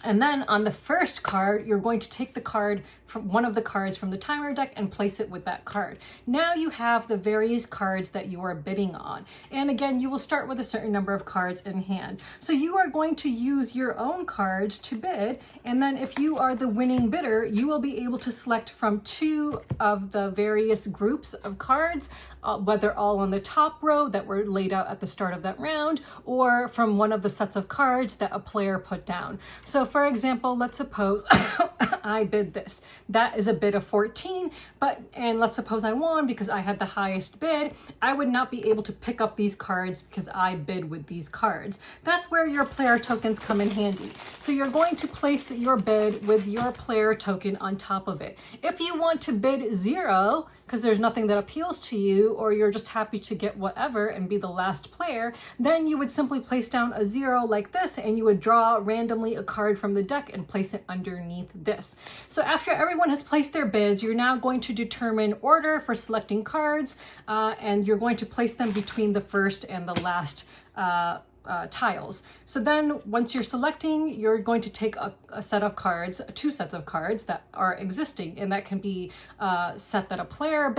And then on the first card, you're going to take the card from one of the cards from the timer deck and place it with that card. Now you have the various cards that you are bidding on. And again, you will start with a certain number of cards in hand. So you are going to use your own cards to bid. And then if you are the winning bidder, you will be able to select from 2 of the various groups of cards, whether all on the top row that were laid out at the start of that round, or from one of the sets of cards that a player put down. So for example, let's suppose I bid this. That is a bid of 14, and let's suppose I won because I had the highest bid. I would not be able to pick up these cards because I bid with these cards. That's where your player tokens come in handy. So you're going to place your bid with your player token on top of it. If you want to bid 0, because there's nothing that appeals to you, or you're just happy to get whatever and be the last player, then you would simply place down a 0 like this, and you would draw randomly a card from the deck and place it underneath this. So after everyone has placed their bids, you're now going to determine order for selecting cards, and you're going to place them between the first and the last tiles. So then once you're selecting, you're going to take a set of cards, 2 sets of cards that are existing, and that can be a set that a player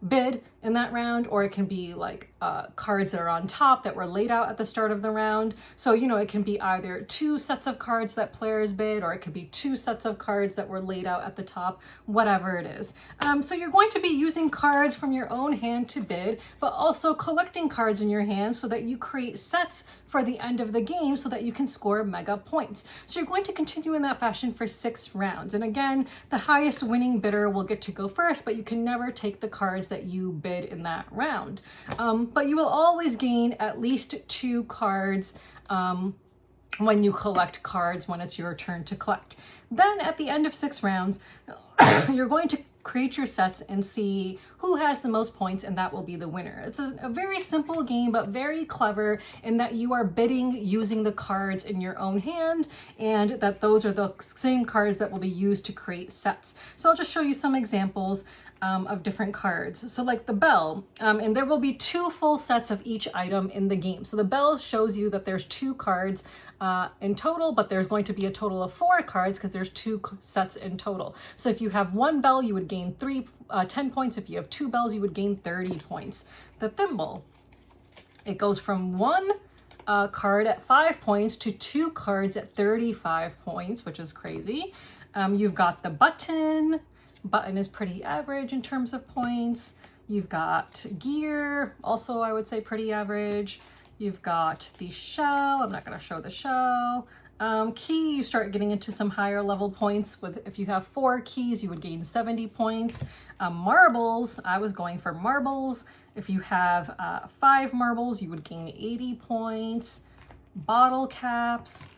bid in that round, or it can be like cards that are on top that were laid out at the start of the round. So, you know, it can be either 2 sets of cards that players bid, or it could be 2 sets of cards that were laid out at the top, whatever it is. So you're going to be using cards from your own hand to bid, but also collecting cards in your hand so that you create sets for the end of the game so that you can score mega points. So you're going to continue in that fashion for 6 rounds. And again, the highest winning bidder will get to go first, but you can never take the cards that you bid in that round. But you will always gain at least 2 cards when you collect cards when it's your turn to collect. Then at the end of 6 rounds, you're going to create your sets and see who has the most points, and that will be the winner. It's a very simple game, but very clever in that you are bidding using the cards in your own hand, and that those are the same cards that will be used to create sets. So I'll just show you some examples of different cards. So like the bell, and there will be 2 full sets of each item in the game. So the bell shows you that there's 2 cards in total, but there's going to be a total of 4 cards because there's 2 sets in total. So if you have 1 bell, you would gain 10 points. If you have 2 bells, you would gain 30 points. The thimble, it goes from 1 card at 5 points to 2 cards at 35 points, which is crazy. You've got the button. Button is pretty average in terms of points. You've got gear, also I would say pretty average. You've got the shell. I'm not going to show the shell. Key, you start getting into some higher level points. If you have 4 keys, you would gain 70 points. Marbles, I was going for marbles. If you have 5 marbles, you would gain 80 points. Bottle caps,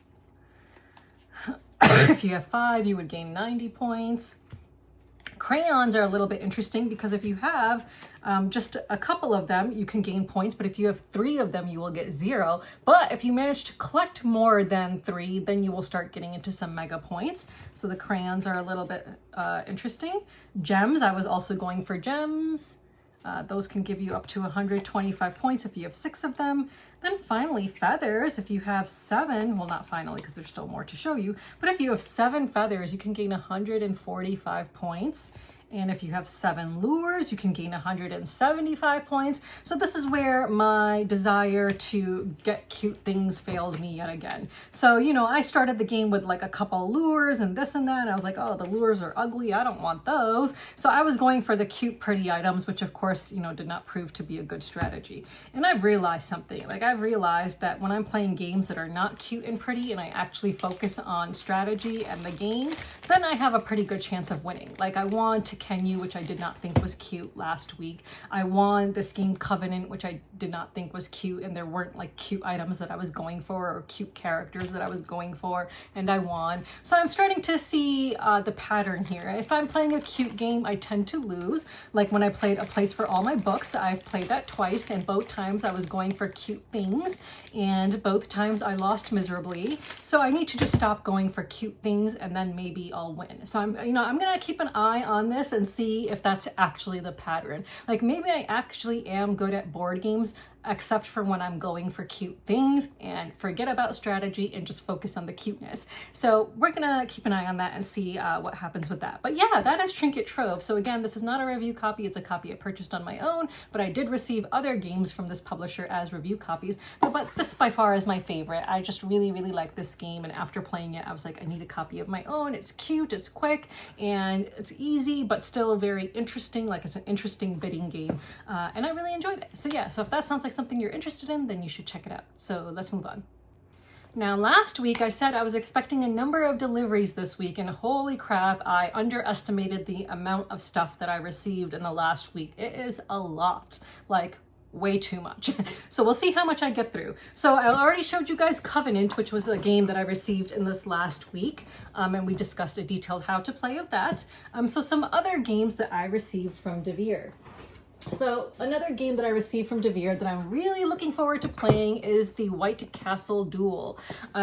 if you have 5, you would gain 90 points. Crayons are a little bit interesting because if you have just a couple of them, you can gain points, but if you have 3 of them, you will get 0. But if you manage to collect more than 3, then you will start getting into some mega points. So the crayons are a little bit interesting. Gems, I was also going for gems. Those can give you up to 125 points if you have 6 of them. Then finally, feathers, if you have 7, well, not finally because there's still more to show you, but if you have 7 feathers, you can gain 145 points. And if you have 7 lures, you can gain 175 points. So this is where my desire to get cute things failed me yet again. So, you know, I started the game with like a couple lures and this and that. And I was like, oh, the lures are ugly. I don't want those. So I was going for the cute, pretty items, which of course, you know, did not prove to be a good strategy. And I've realized something. Like I've realized that when I'm playing games that are not cute and pretty and I actually focus on strategy and the game, then I have a pretty good chance of winning. Like I won to Kenu, which I did not think was cute last week. I won this game Covenant, which I did not think was cute, and there weren't like cute items that I was going for or cute characters that I was going for, and I won. So I'm starting to see the pattern here. If I'm playing a cute game, I tend to lose. Like when I played A Place for All My Books, I've played that twice, and both times I was going for cute things, and both times I lost miserably. So I need to just stop going for cute things, and then maybe I'll win. So I'm gonna keep an eye on this and see if that's actually the pattern. Like maybe I actually am good at board games, except for when I'm going for cute things and forget about strategy and just focus on the cuteness. So we're gonna keep an eye on that and see what happens with that. But yeah, that is Trinket Trove. So again, this is not a review copy, it's a copy I purchased on my own, but I did receive other games from this publisher as review copies. But this by far is my favorite. I just really, really like this game, and after playing it, I was like, I need a copy of my own. It's cute, it's quick, and it's easy, but still very interesting. Like it's an interesting bidding game, and I really enjoyed it. So yeah, so if that sounds like something you're interested in, then you should check it out. So let's move on. Now, last week I said I was expecting a number of deliveries this week, and holy crap, I underestimated the amount of stuff that I received in the last week. It is a lot, like way too much. So we'll see how much I get through. So I already showed you guys Covenant, which was a game that I received in this last week, and we discussed a detailed how to play of that. So some other games that I received from Devir. So another game that I received from Devir that I'm really looking forward to playing is the White Castle Duel.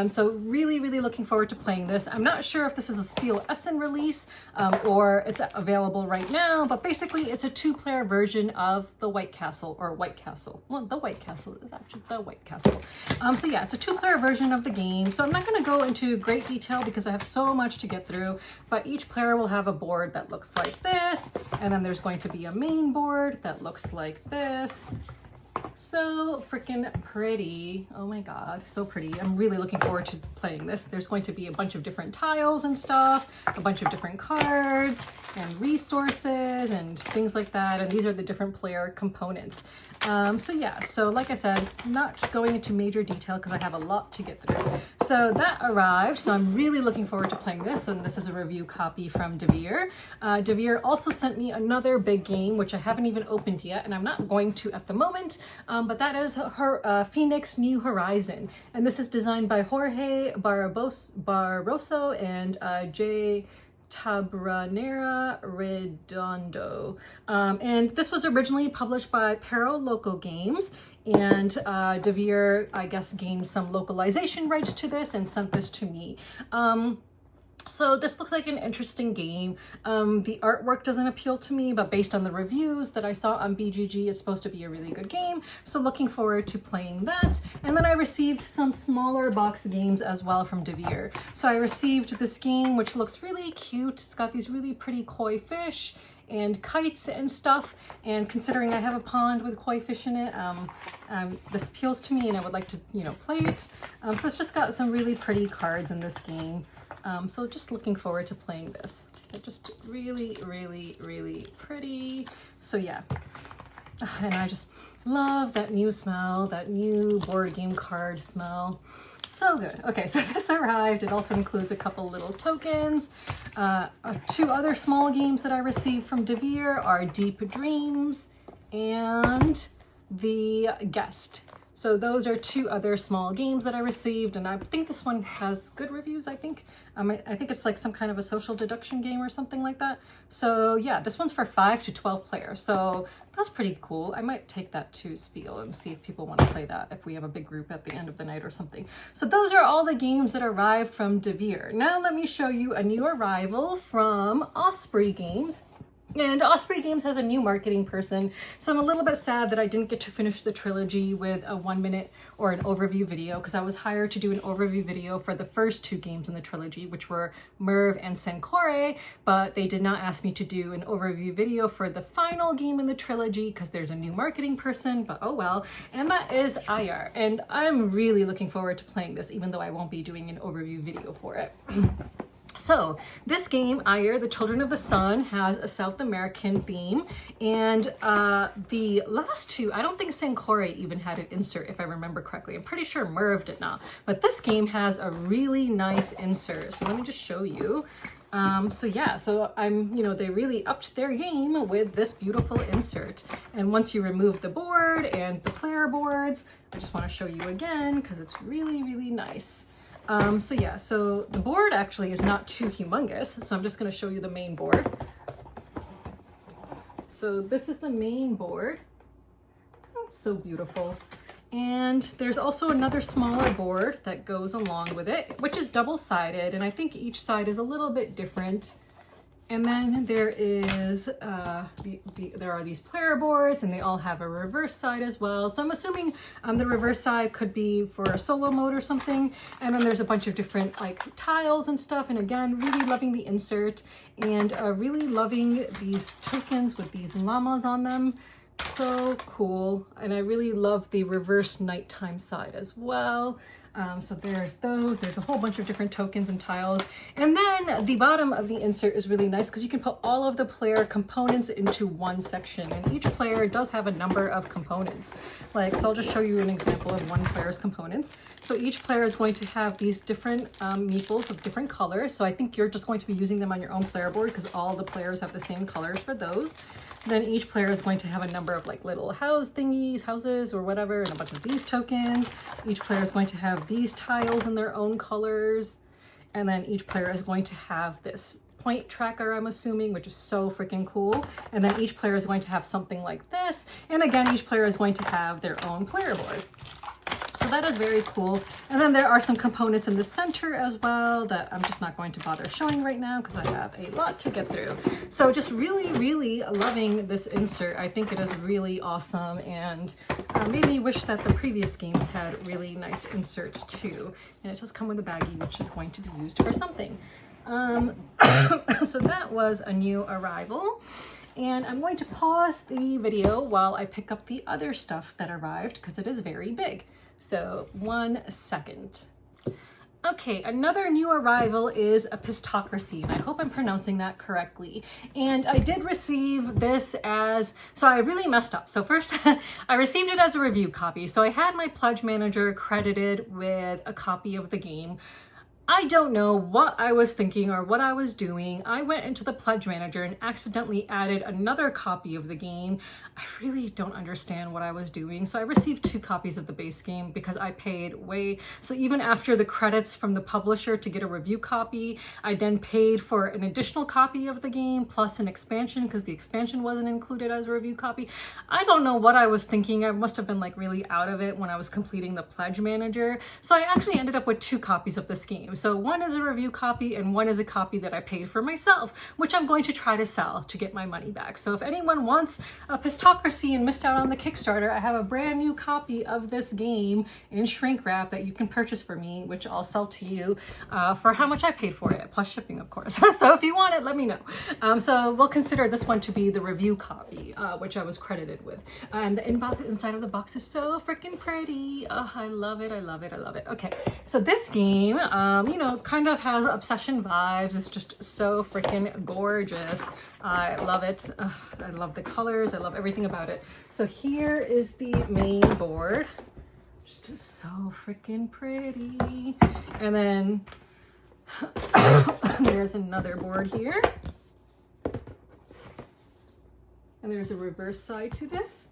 So really, really looking forward to playing this. I'm not sure if this is a Spiel Essen release or it's available right now, but basically it's a 2-player version of the White Castle, or White Castle. Well, the White Castle is actually the White Castle. So yeah, it's a 2-player version of the game. So I'm not going to go into great detail because I have so much to get through, but each player will have a board that looks like this, and then there's going to be a main board that looks like this. So freaking pretty. Oh my god, so pretty. I'm really looking forward to playing this. There's going to be a bunch of different tiles and stuff, a bunch of different cards and resources and things like that, and these are the different player components. So yeah, so like I said, not going into major detail because I have a lot to get through. So that arrived, so I'm really looking forward to playing this, and this is a review copy from Devir. Devir also sent me another big game, which I haven't even opened yet, and I'm not going to at the moment, but that is her Phoenix New Horizon, and this is designed by Jorge Barroso and J. Tabranera Redondo. And this was originally published by Pero Loco Games, and Devir, I guess, gained some localization rights to this and sent this to me. So this looks like an interesting game. The artwork doesn't appeal to me, but based on the reviews that I saw on BGG, it's supposed to be a really good game. So looking forward to playing that. And then I received some smaller box games as well from Devir. So I received this game, which looks really cute. It's got these really pretty koi fish and kites and stuff, and considering I have a pond with koi fish in it, this appeals to me and I would like to, play it. So it's just got some really pretty cards in this game. So just looking forward to playing this. They're just really, really, really pretty. So yeah, and Love that new smell, that new board game card smell. So good. Okay, so this arrived. It also includes a couple little tokens. Two other small games that I received from Devir are Deep Dreams and The Guest. So those are two other small games that I received, and I think this one has good reviews, I think. I think it's like some kind of a social deduction game or something like that. So yeah, this one's for 5 to 12 players, so that's pretty cool. I might take that to Spiel and see if people want to play that, if we have a big group at the end of the night or something. So those are all the games that arrived from Devir. Now let me show you a new arrival from Osprey Games. And Osprey Games has a new marketing person, so I'm a little bit sad that I didn't get to finish the trilogy with a 1 minute or an overview video, because I was hired to do an overview video for the first 2 games in the trilogy, which were Merv and Sencore, but they did not ask me to do an overview video for the final game in the trilogy because there's a new marketing person, but oh well. And that is Ayar, and I'm really looking forward to playing this, even though I won't be doing an overview video for it. So this game, Ayar, the Children of the Sun, has a South American theme, and the last 2, I don't think Sencore even had an insert, if I remember correctly. I'm pretty sure Merv did not, but this game has a really nice insert. So let me just show you. So yeah, so they really upped their game with this beautiful insert. And once you remove the board and the player boards, I just want to show you again because it's really, really nice. So yeah, so the board actually is not too humongous, so I'm just going to show you the main board. So this is the main board. It's so beautiful. And there's also another smaller board that goes along with it, which is double-sided, and I think each side is a little bit different. And then there is, there are these player boards, and they all have a reverse side as well. So I'm assuming the reverse side could be for a solo mode or something. And then there's a bunch of different like tiles and stuff. And again, really loving the insert, and really loving these tokens with these llamas on them. So cool. And I really love the reverse nighttime side as well. So there's those. There's a whole bunch of different tokens and tiles. And then the bottom of the insert is really nice because you can put all of the player components into one section. And each player does have a number of components. So I'll just show you an example of one player's components. So each player is going to have these different meeples of different colors. So I think you're just going to be using them on your own player board because all the players have the same colors for those. Then each player is going to have a number of like little houses or whatever, and a bunch of these tokens. Each player is going to have these tiles in their own colors. And then each player is going to have this point tracker, I'm assuming, which is so freaking cool. And then each player is going to have something like this. And again, each player is going to have their own player board. So that is very cool. And then there are some components in the center as well that I'm just not going to bother showing right now because I have a lot to get through. So just really, really loving this insert. I think it is really awesome, and made me wish that the previous games had really nice inserts too. And it does come with a baggie, which is going to be used for something. So that was a new arrival. And I'm going to pause the video while I pick up the other stuff that arrived because it is very big. So 1 second. Okay, another new arrival is Apistocracy, and I hope I'm pronouncing that correctly. And I did receive this as, so I really messed up. So first, I received it as a review copy. So I had my pledge manager credited with a copy of the game. I don't know what I was thinking or what I was doing. I went into the pledge manager and accidentally added another copy of the game. I really don't understand what I was doing. So I received 2 copies of the base game because I paid way. So even after the credits from the publisher to get a review copy, I then paid for an additional copy of the game plus an expansion because the expansion wasn't included as a review copy. I don't know what I was thinking. I must have been like really out of it when I was completing the pledge manager. So I actually ended up with 2 copies of this game. So one is a review copy and one is a copy that I paid for myself, which I'm going to try to sell to get my money back. So if anyone wants Apistocracy and missed out on the Kickstarter, I have a brand new copy of this game in shrink wrap that you can purchase for me, which I'll sell to you for how much I paid for it, plus shipping, of course. So if you want it, let me know. So we'll consider this one to be the review copy, which I was credited with. And the inside of the box is so freaking pretty. Oh, I love it. I love it. I love it. Okay, so this game, You know, kind of has obsession vibes. It's just so freaking gorgeous. I love it. Ugh, I love the colors. I love everything about it. So here is the main board. Just so freaking pretty. And then there's another board here. And there's a reverse side to this.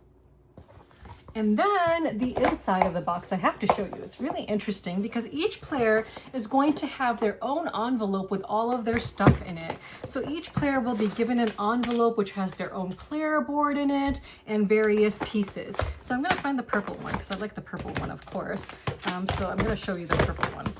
And then the inside of the box, I have to show you. It's really interesting because each player is going to have their own envelope with all of their stuff in it. So each player will be given an envelope which has their own player board in it and various pieces. So I'm going to find the purple one because I like the purple one, of course. So I'm going to show you the purple one.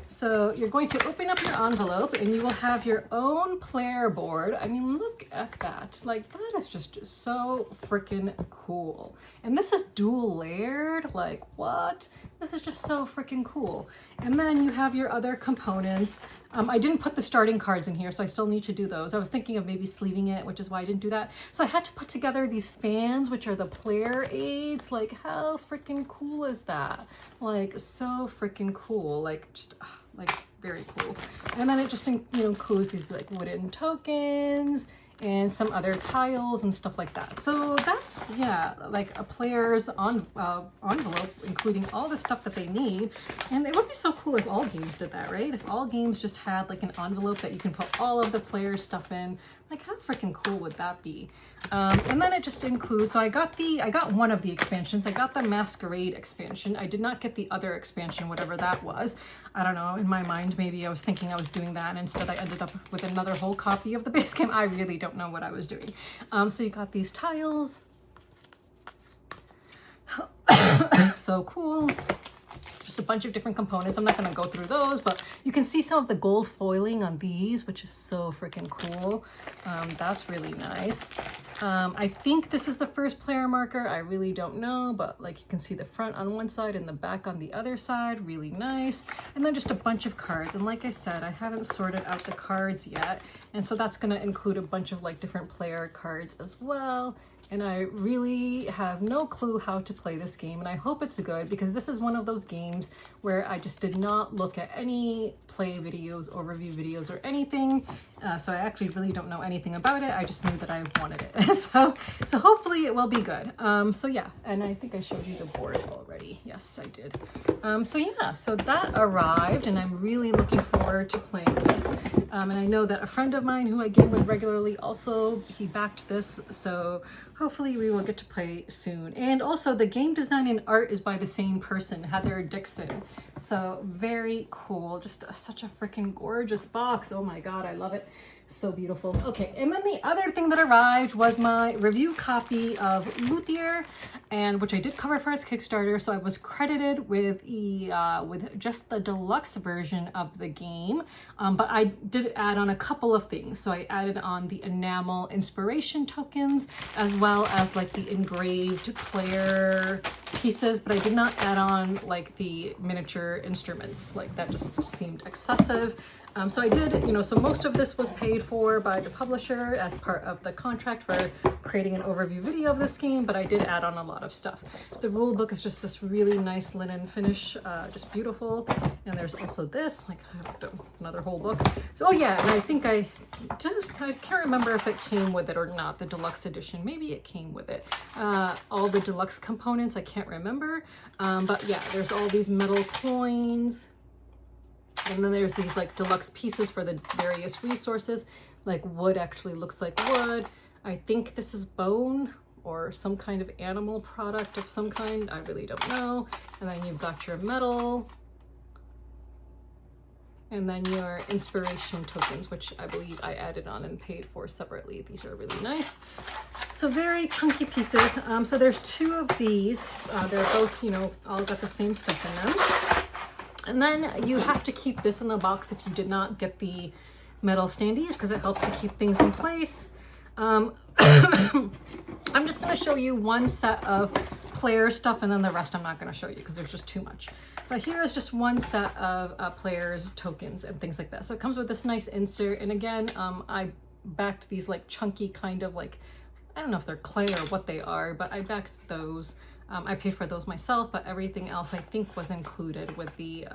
So you're going to open up your envelope and you will have your own player board. I mean, look at that. Like, that is just so freaking cool. And this is dual layered. Like, what? This is just so freaking cool. And then you have your other components. I didn't put the starting cards in here, so I still need to do those. I was thinking of maybe sleeving it, which is why I didn't do that. So I had to put together these fans, which are the player aids. Like, how freaking cool is that? Like, so freaking cool. Like, just, like, very cool. And then it just, you know, includes these like wooden tokens and some other tiles and stuff like that. So that's, yeah, like a player's envelope, including all the stuff that they need. And it would be so cool if all games did that, right? If all games just had like an envelope that you can put all of the players' stuff in. Like, how freaking cool would that be? And then it just includes, so I got one of the expansions. I got the Masquerade expansion. I did not get the other expansion, whatever that was. I don't know, in my mind, maybe I was thinking I was doing that, and instead I ended up with another whole copy of the base game. I really don't know what I was doing. So you got these tiles. So cool. Just a bunch of different components. I'm not going to go through those, but you can see some of the gold foiling on these, which is so freaking cool. That's really nice. I think this is the first player marker. I really don't know, but like you can see the front on one side and the back on the other side. Really nice. And then just a bunch of cards. And like I said, I haven't sorted out the cards yet. And so that's going to include a bunch of like different player cards as well. And I really have no clue how to play this game, and I hope it's good because this is one of those games where I just did not look at any play videos, overview videos, or anything. So I actually really don't know anything about it. I just knew that I wanted it. So hopefully it will be good. So yeah, and I think I showed you the boards already. Yes, I did. So yeah, so that arrived, and I'm really looking forward to playing this. And I know that a friend of mine who I game with regularly also, he backed this. So hopefully we will get to play soon. And also the game design and art is by the same person, Heather Dixon. So very cool. Just such a freaking gorgeous box. Oh my God, I love it. So beautiful. Okay, and then the other thing that arrived was my review copy of Luthier, and which I did cover for its Kickstarter. So I was credited with just the deluxe version of the game, but I did add on a couple of things. So I added on the enamel inspiration tokens as well as like the engraved player pieces, but I did not add on like the miniature instruments. Like that just seemed excessive. So I did, so most of this was paid for by the publisher as part of the contract for creating an overview video of this game, but I did add on a lot of stuff. The rule book is just this really nice linen finish, just beautiful. And there's also this, like I have another whole book. So, oh yeah, and I think I can't remember if it came with it or not, the deluxe edition. Maybe it came with it. All the deluxe components, I can't remember. But yeah, there's all these metal coins. And then there's these like deluxe pieces for the various resources. Like wood actually looks like wood. I think this is bone or some kind of animal product of some kind. I really don't know. And then you've got your metal. And then your inspiration tokens, which I believe I added on and paid for separately. These are really nice. So very chunky pieces. So there's two of these. They're both, all got the same stuff in them. And then you have to keep this in the box if you did not get the metal standees because it helps to keep things in place. I'm just going to show you one set of player stuff, and then the rest I'm not going to show you because there's just too much. But here is just one set of players tokens and things like that. So it comes with this nice insert. And again, I backed these like chunky kind of like, I don't know if they're clay or what they are, but I backed those. I paid for those myself, but everything else I think was included with the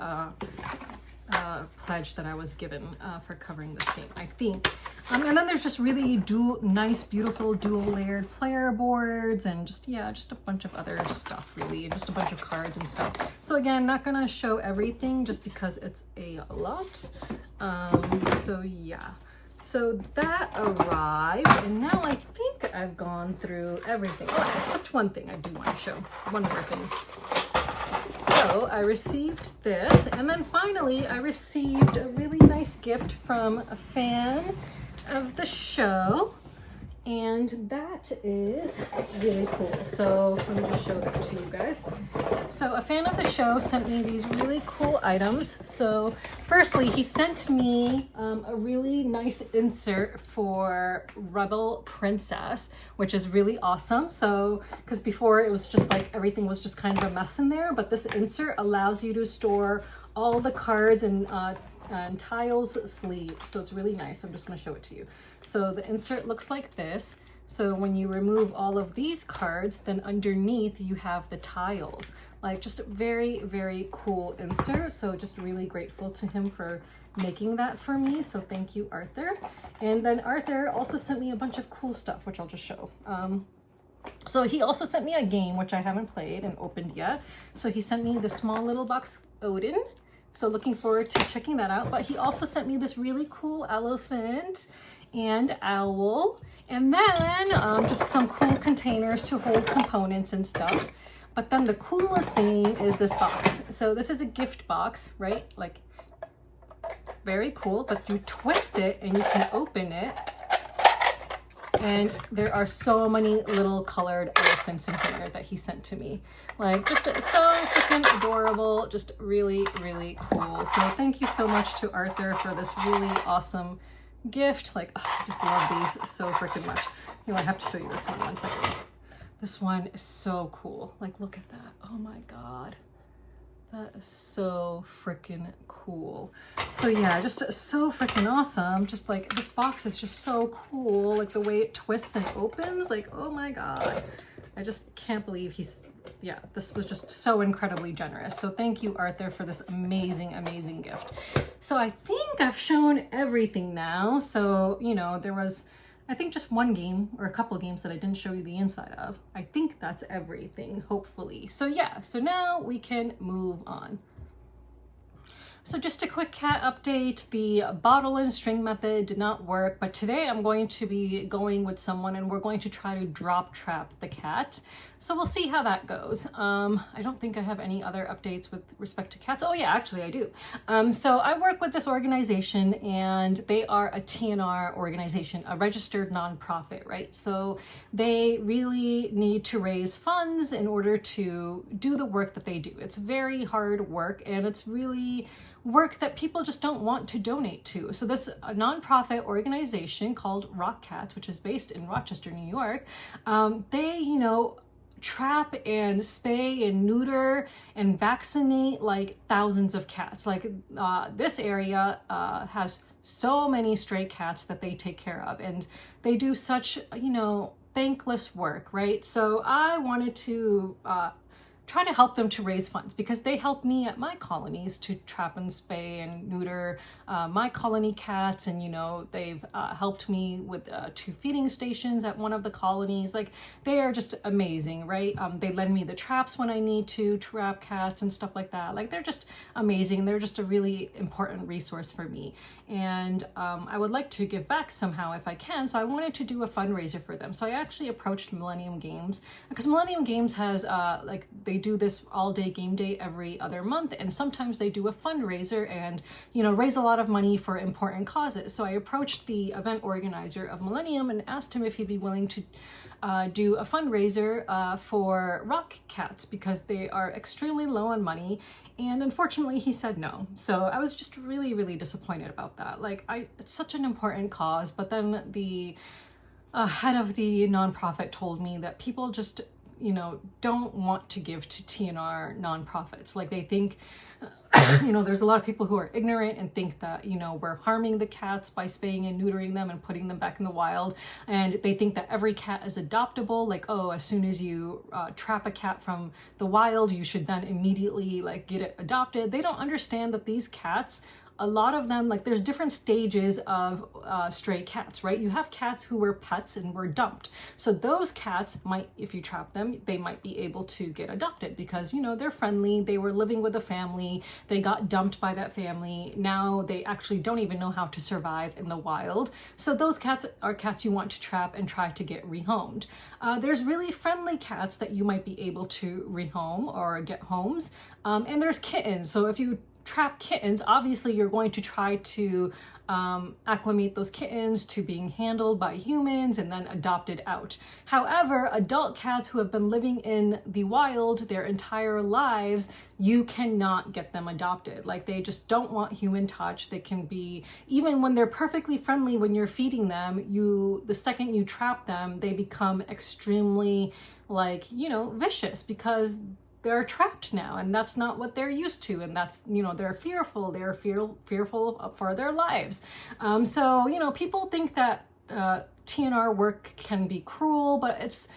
pledge that I was given for covering this game, I think. And then there's just really nice, beautiful dual layered player boards and just, yeah, just a bunch of other stuff really, and just a bunch of cards and stuff. So again, not gonna show everything just because it's a lot. So yeah, so that arrived, and now I think I've gone through everything. Oh, except one thing I do want to show, one more thing. So I received this, and then finally I received a really nice gift from a fan of the show, and that is really cool. So let me just show that to you guys. So a fan of the show sent me these really cool items. So firstly, he sent me a really nice insert for Rebel Princess, which is really awesome. So, because before it was just like everything was just kind of a mess in there, but this insert allows you to store all the cards and tiles sleeve. So it's really nice. So I'm just going to show it to you. So the insert looks like this. So when you remove all of these cards, then underneath you have the tiles. Like, just a very, very cool insert. So just really grateful to him for making that for me. So thank you, Arthur. And then Arthur also sent me a bunch of cool stuff, which I'll just show. So he also sent me a game, which I haven't played and opened yet. So he sent me the small little box Odin. So looking forward to checking that out. But he also sent me this really cool elephant and owl. And then just some cool containers to hold components and stuff. But then the coolest thing is this box. So this is a gift box, right? Like, very cool, but you twist it and you can open it. And there are so many little colored elephants in here that he sent to me. Like, just so freaking adorable, just really, really cool. So thank you so much to Arthur for this really awesome gift. Like, oh, I just love these so freaking much. You know, I have to show you this one second. This one is so cool. Like, look at that. Oh my God. That is so freaking cool. So yeah, just so freaking awesome. Just like, this box is just so cool. Like the way it twists and opens, like, oh my God. I just can't believe yeah, this was just so incredibly generous. So thank you, Arthur, for this amazing, amazing gift. So I think I've shown everything now. So, you know, there was, I think, just one game or a couple games that I didn't show you the inside of. I think that's everything, hopefully. So yeah, so now we can move on. So just a quick cat update. The bottle and string method did not work, but today I'm going to be going with someone and we're going to try to drop trap the cat. So we'll see how that goes. I don't think I have any other updates with respect to cats. Oh yeah, actually I do. So I work with this organization and they are a TNR organization, a registered nonprofit, right? So they really need to raise funds in order to do the work that they do. It's very hard work and it's really work that people just don't want to donate to. So this nonprofit organization called Rock Cats, which is based in Rochester, New York, they, you know, trap and spay and neuter and vaccinate like thousands of cats. Like this area has so many stray cats that they take care of, and they do such, you know, thankless work, right? So I wanted to try to help them to raise funds because they help me at my colonies to trap and spay and neuter my colony cats. And, you know, they've helped me with 2 feeding stations at one of the colonies. Like, they are just amazing, right? They lend me the traps when I need to trap cats and stuff like that. Like, they're just amazing. They're just a really important resource for me. And I would like to give back somehow if I can. So I wanted to do a fundraiser for them. So I actually approached Millennium Games because Millennium Games has like, they do this all-day game day every other month, and sometimes they do a fundraiser and, you know, raise a lot of money for important causes. So I approached the event organizer of Millennium and asked him if he'd be willing to do a fundraiser for Rock Cats because they are extremely low on money. And unfortunately, he said no. So I was just really, really disappointed about that. Like, it's such an important cause, but then the head of the nonprofit told me that people just, you know, don't want to give to TNR nonprofits. Like, they think You know, there's a lot of people who are ignorant and think that, you know, we're harming the cats by spaying and neutering them and putting them back in the wild. And they think that every cat is adoptable. Like, oh, as soon as you trap a cat from the wild, you should then immediately like get it adopted. They don't understand that these cats, a lot of them, like there's different stages of stray cats, right? You have cats who were pets and were dumped. So those cats might, if you trap them, they might be able to get adopted because, you know, they're friendly. They were living with a family. They got dumped by that family. Now they actually don't even know how to survive in the wild. So those cats are cats you want to trap and try to get rehomed. There's really friendly cats that you might be able to rehome or get homes. And there's kittens. So if you trap kittens, obviously you're going to try to acclimate those kittens to being handled by humans and then adopted out. However, adult cats who have been living in the wild their entire lives, you cannot get them adopted. Like they just don't want human touch. They can be, even when they're perfectly friendly when you're feeding them, the second you trap them, they become extremely like, you know, vicious because they're trapped now and that's not what they're used to, and that's, you know, they're fearful fearful for their lives. So, you know, people think that TNR work can be cruel, but it's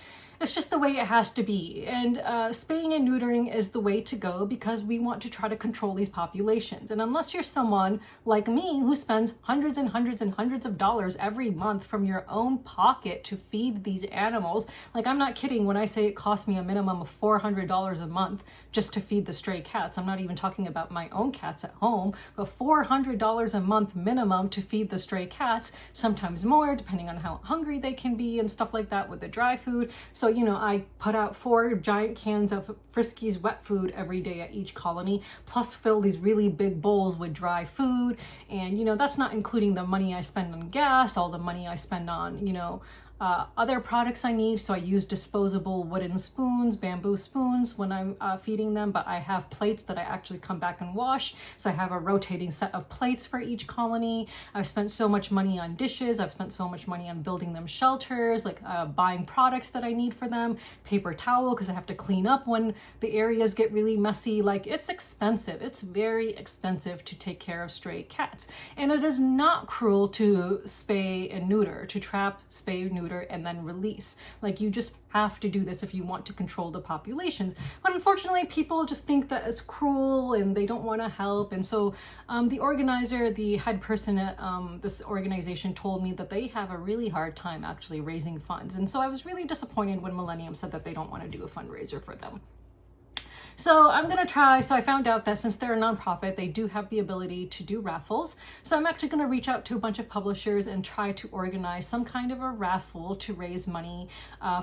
just the way it has to be. And spaying and neutering is the way to go because we want to try to control these populations. And unless you're someone like me who spends hundreds and hundreds and hundreds of dollars every month from your own pocket to feed these animals, like I'm not kidding when I say it costs me a minimum of $400 a month just to feed the stray cats. I'm not even talking about my own cats at home, but $400 a month minimum to feed the stray cats, sometimes more depending on how hungry they can be and stuff like that with the dry food. So, you know, I put out 4 giant cans of Friskies wet food every day at each colony, plus fill these really big bowls with dry food. And, you know, that's not including the money I spend on gas, all the money I spend on, you know, other products I need. So I use disposable wooden spoons, bamboo spoons when I'm feeding them, but I have plates that I actually come back and wash. So I have a rotating set of plates for each colony. I've spent so much money on dishes. I've spent so much money on building them shelters, like buying products that I need for them, paper towel, because I have to clean up when the areas get really messy. Like it's expensive. It's very expensive to take care of stray cats. And it is not cruel to spay and neuter, to trap, spay, neuter, and then release. Like you just have to do this if you want to control the populations. But unfortunately, people just think that it's cruel and they don't want to help. And so the organizer, the head person at this organization told me that they have a really hard time actually raising funds. And so I was really disappointed when Millennium said that they don't want to do a fundraiser for them. So I'm gonna try, so I found out that since they're a nonprofit, they do have the ability to do raffles. So I'm actually gonna reach out to a bunch of publishers and try to organize some kind of a raffle to raise money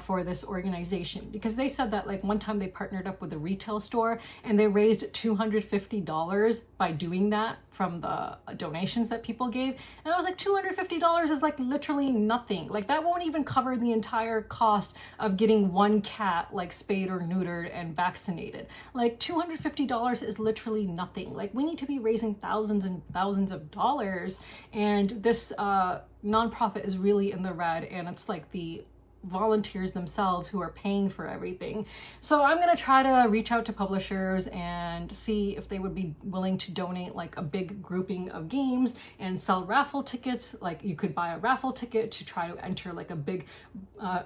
for this organization. Because they said that like one time they partnered up with a retail store and they raised $250 by doing that from the donations that people gave. And I was like, $250 is like literally nothing. Like that won't even cover the entire cost of getting one cat like spayed or neutered and vaccinated. Like $250 is literally nothing. Like we need to be raising thousands and thousands of dollars. And this nonprofit is really in the red, and it's like the volunteers themselves who are paying for everything. So I'm going to try to reach out to publishers and see if they would be willing to donate like a big grouping of games and sell raffle tickets. Like you could buy a raffle ticket to try to enter like a big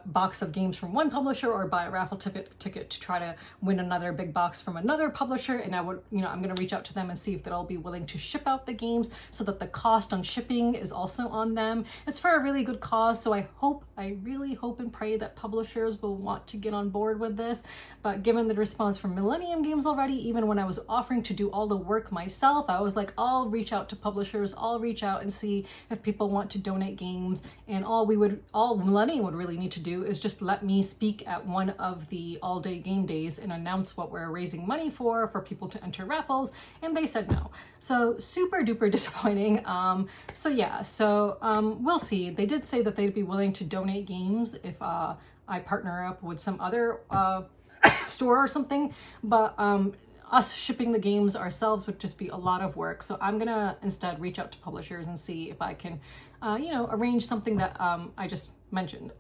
box of games from one publisher, or buy a raffle ticket to try to win another big box from another publisher. And I would, you know, I'm going to reach out to them and see if they'll be willing to ship out the games so that the cost on shipping is also on them. It's for a really good cause. So I really hope and pray that publishers will want to get on board with this. But given the response from Millennium Games already, even when I was offering to do all the work myself, I was like, I'll reach out to publishers, I'll reach out and see if people want to donate games. And all Millennium would really need to do is just let me speak at one of the all-day game days and announce what we're raising money for people to enter raffles, and they said no. So super duper disappointing. We'll see. They did say that they'd be willing to donate games if I partner up with some other store or something, but us shipping the games ourselves would just be a lot of work. So I'm gonna instead reach out to publishers and see if I can, arrange something that I just mentioned.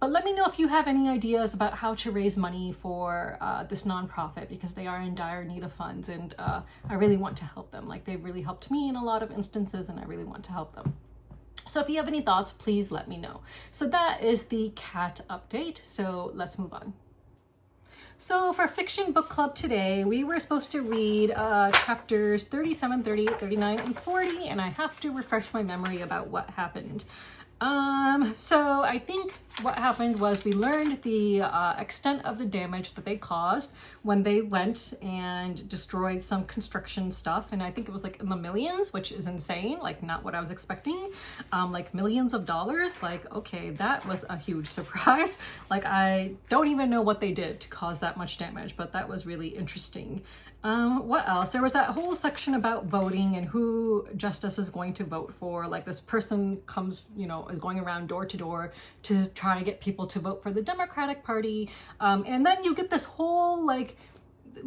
But let me know if you have any ideas about how to raise money for this nonprofit, because they are in dire need of funds, and I really want to help them. Like, they've really helped me in a lot of instances, and I really want to help them. So if you have any thoughts, please let me know. So that is the cat update. So let's move on. So for Fiction Book Club today, we were supposed to read chapters 37, 38, 39, and 40, and I have to refresh my memory about what happened. So I think what happened was we learned the extent of the damage that they caused when they went and destroyed some construction stuff. And I think it was like in the millions, which is insane, like not what I was expecting. Like millions of dollars. Like, okay, that was a huge surprise. Like, I don't even know what they did to cause that much damage, but that was really interesting. What else? There was that whole section about voting and who Justice is going to vote for. Like, this person comes, you know, is going around door to door to try to get people to vote for the Democratic Party. And then you get this whole like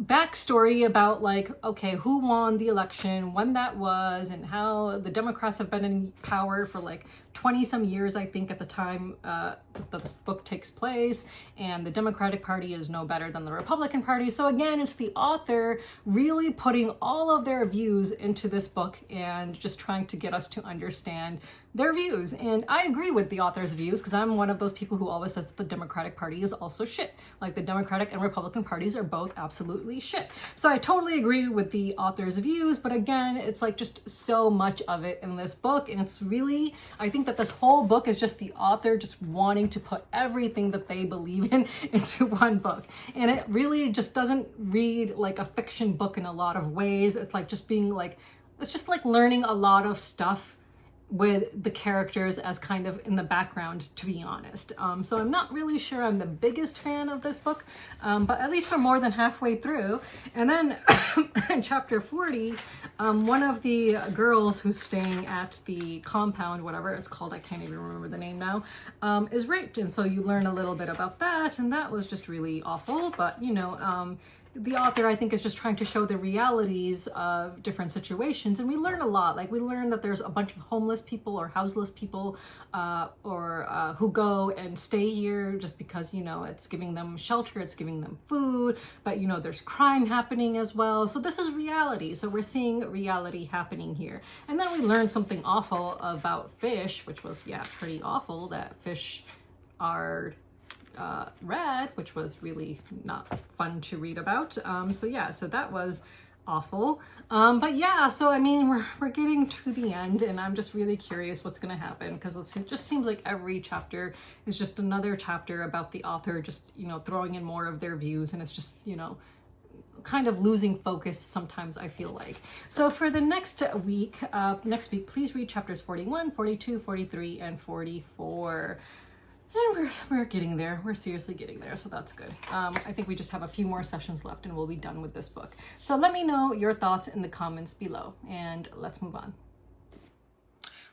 backstory about like, okay, who won the election, when that was, and how the Democrats have been in power for like 20 some years, I think, at the time that this book takes place, and the Democratic Party is no better than the Republican Party. So again, it's the author really putting all of their views into this book and just trying to get us to understand their views. And I agree with the author's views, because I'm one of those people who always says that the Democratic Party is also shit. Like, the Democratic and Republican parties are both absolutely shit. So I totally agree with the author's views, but again, it's like just so much of it in this book, and it's really, I think that this whole book is just the author just wanting to put everything that they believe in into one book. And it really just doesn't read like a fiction book in a lot of ways. It's like just being like, it's just like learning a lot of stuff with the characters as kind of in the background, to be honest. So I'm not really sure I'm the biggest fan of this book, but at least we're more than halfway through. And then in chapter 40, one of the girls who's staying at the compound, whatever it's called, I can't even remember the name now, is raped. And so you learn a little bit about that, and that was just really awful. But, you know, the author, I think, is just trying to show the realities of different situations, and we learn a lot. Like, we learn that there's a bunch of homeless people or houseless people who go and stay here just because, you know, it's giving them shelter, it's giving them food, but, you know, there's crime happening as well. So this is reality. So we're seeing reality happening here. And then we learn something awful about fish, which was, yeah, pretty awful, that fish are red, which was really not fun to read about. So yeah, so that was awful. But yeah, so I mean, we're getting to the end, and I'm just really curious what's going to happen, because it just seems like every chapter is just another chapter about the author just, you know, throwing in more of their views, and it's just, you know, kind of losing focus sometimes, I feel like. So for the next week, please read chapters 41, 42, 43, and 44. And we're getting there. We're seriously getting there, so that's good. I think we just have a few more sessions left and we'll be done with this book. So let me know your thoughts in the comments below, and let's move on.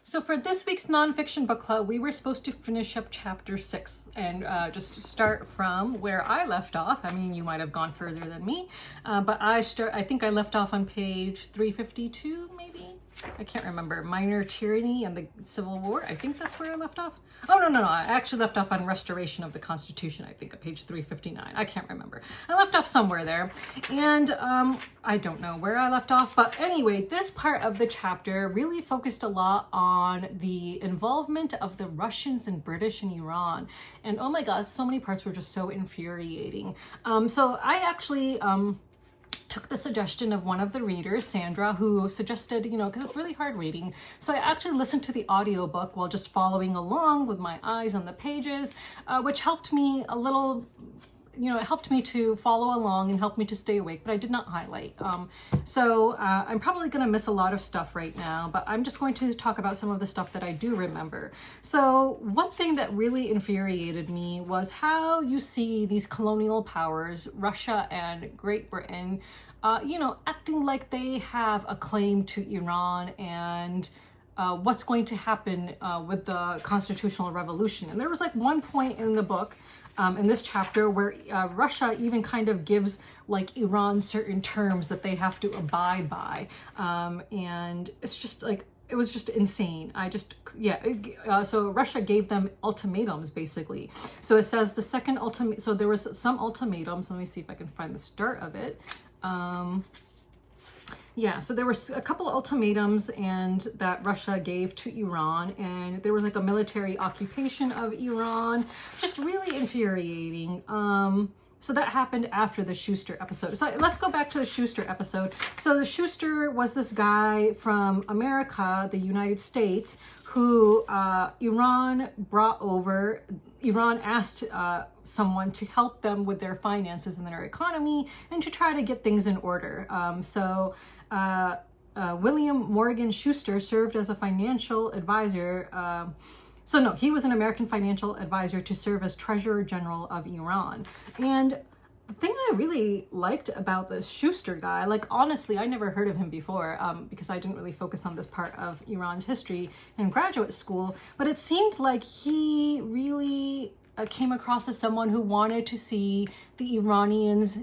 So for this week's nonfiction book club, we were supposed to finish up chapter 6 and just start from where I left off. I mean, you might have gone further than me, but I think I left off on page 352, maybe? I can't remember. Minor Tyranny and the Civil War. I think that's where I left off. Oh, no. I actually left off on Restoration of the Constitution, I think, at page 359. I can't remember. I left off somewhere there. And I don't know where I left off. But anyway, this part of the chapter really focused a lot on the involvement of the Russians and British in Iran. And oh my God, so many parts were just so infuriating. So I actually took the suggestion of one of the readers, Sandra, who suggested, you know, because it's really hard reading. So I actually listened to the audiobook while just following along with my eyes on the pages, which helped me a little, you know, it helped me to follow along and helped me to stay awake, but I did not highlight. So I'm probably going to miss a lot of stuff right now, but I'm just going to talk about some of the stuff that I do remember. So one thing that really infuriated me was how you see these colonial powers, Russia and Great Britain, you know, acting like they have a claim to Iran and what's going to happen with the constitutional revolution. And there was like one point in the book, in this chapter, where Russia even kind of gives like Iran certain terms that they have to abide by. And it's just like, it was just insane. So Russia gave them ultimatums, basically. So it says the second ultimatum, so there was some ultimatums. Let me see if I can find the start of it. So there were a couple of ultimatums and that Russia gave to Iran, and there was like a military occupation of Iran, just really infuriating. So that happened after the Schuster episode. So let's go back to the Schuster episode. So the Schuster was this guy from America, the United States, who Iran brought over. Iran asked someone to help them with their finances and their economy and to try to get things in order. William Morgan Schuster served as a financial advisor. He was an American financial advisor to serve as Treasurer General of Iran. And the thing I really liked about this Schuster guy, like honestly, I never heard of him before because I didn't really focus on this part of Iran's history in graduate school, but it seemed like he really came across as someone who wanted to see the Iranians,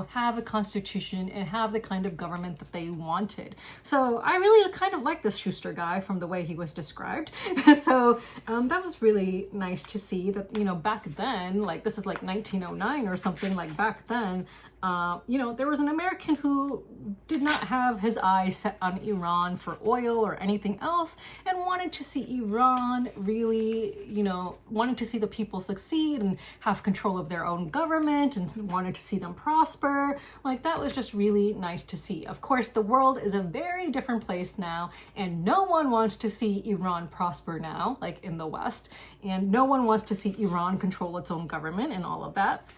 have a constitution and have the kind of government that they wanted. So I really kind of like this Schuster guy from the way he was described. So that was really nice to see that, back then, like this is like 1909 or something, like back then, there was an American who did not have his eyes set on Iran for oil or anything else and wanted to see Iran really, wanted to see the people succeed and have control of their own government and wanted to see them prosper. Like that was just really nice to see. Of course, the world is a very different place now, and no one wants to see Iran prosper now, like in the West, and no one wants to see Iran control its own government and all of that.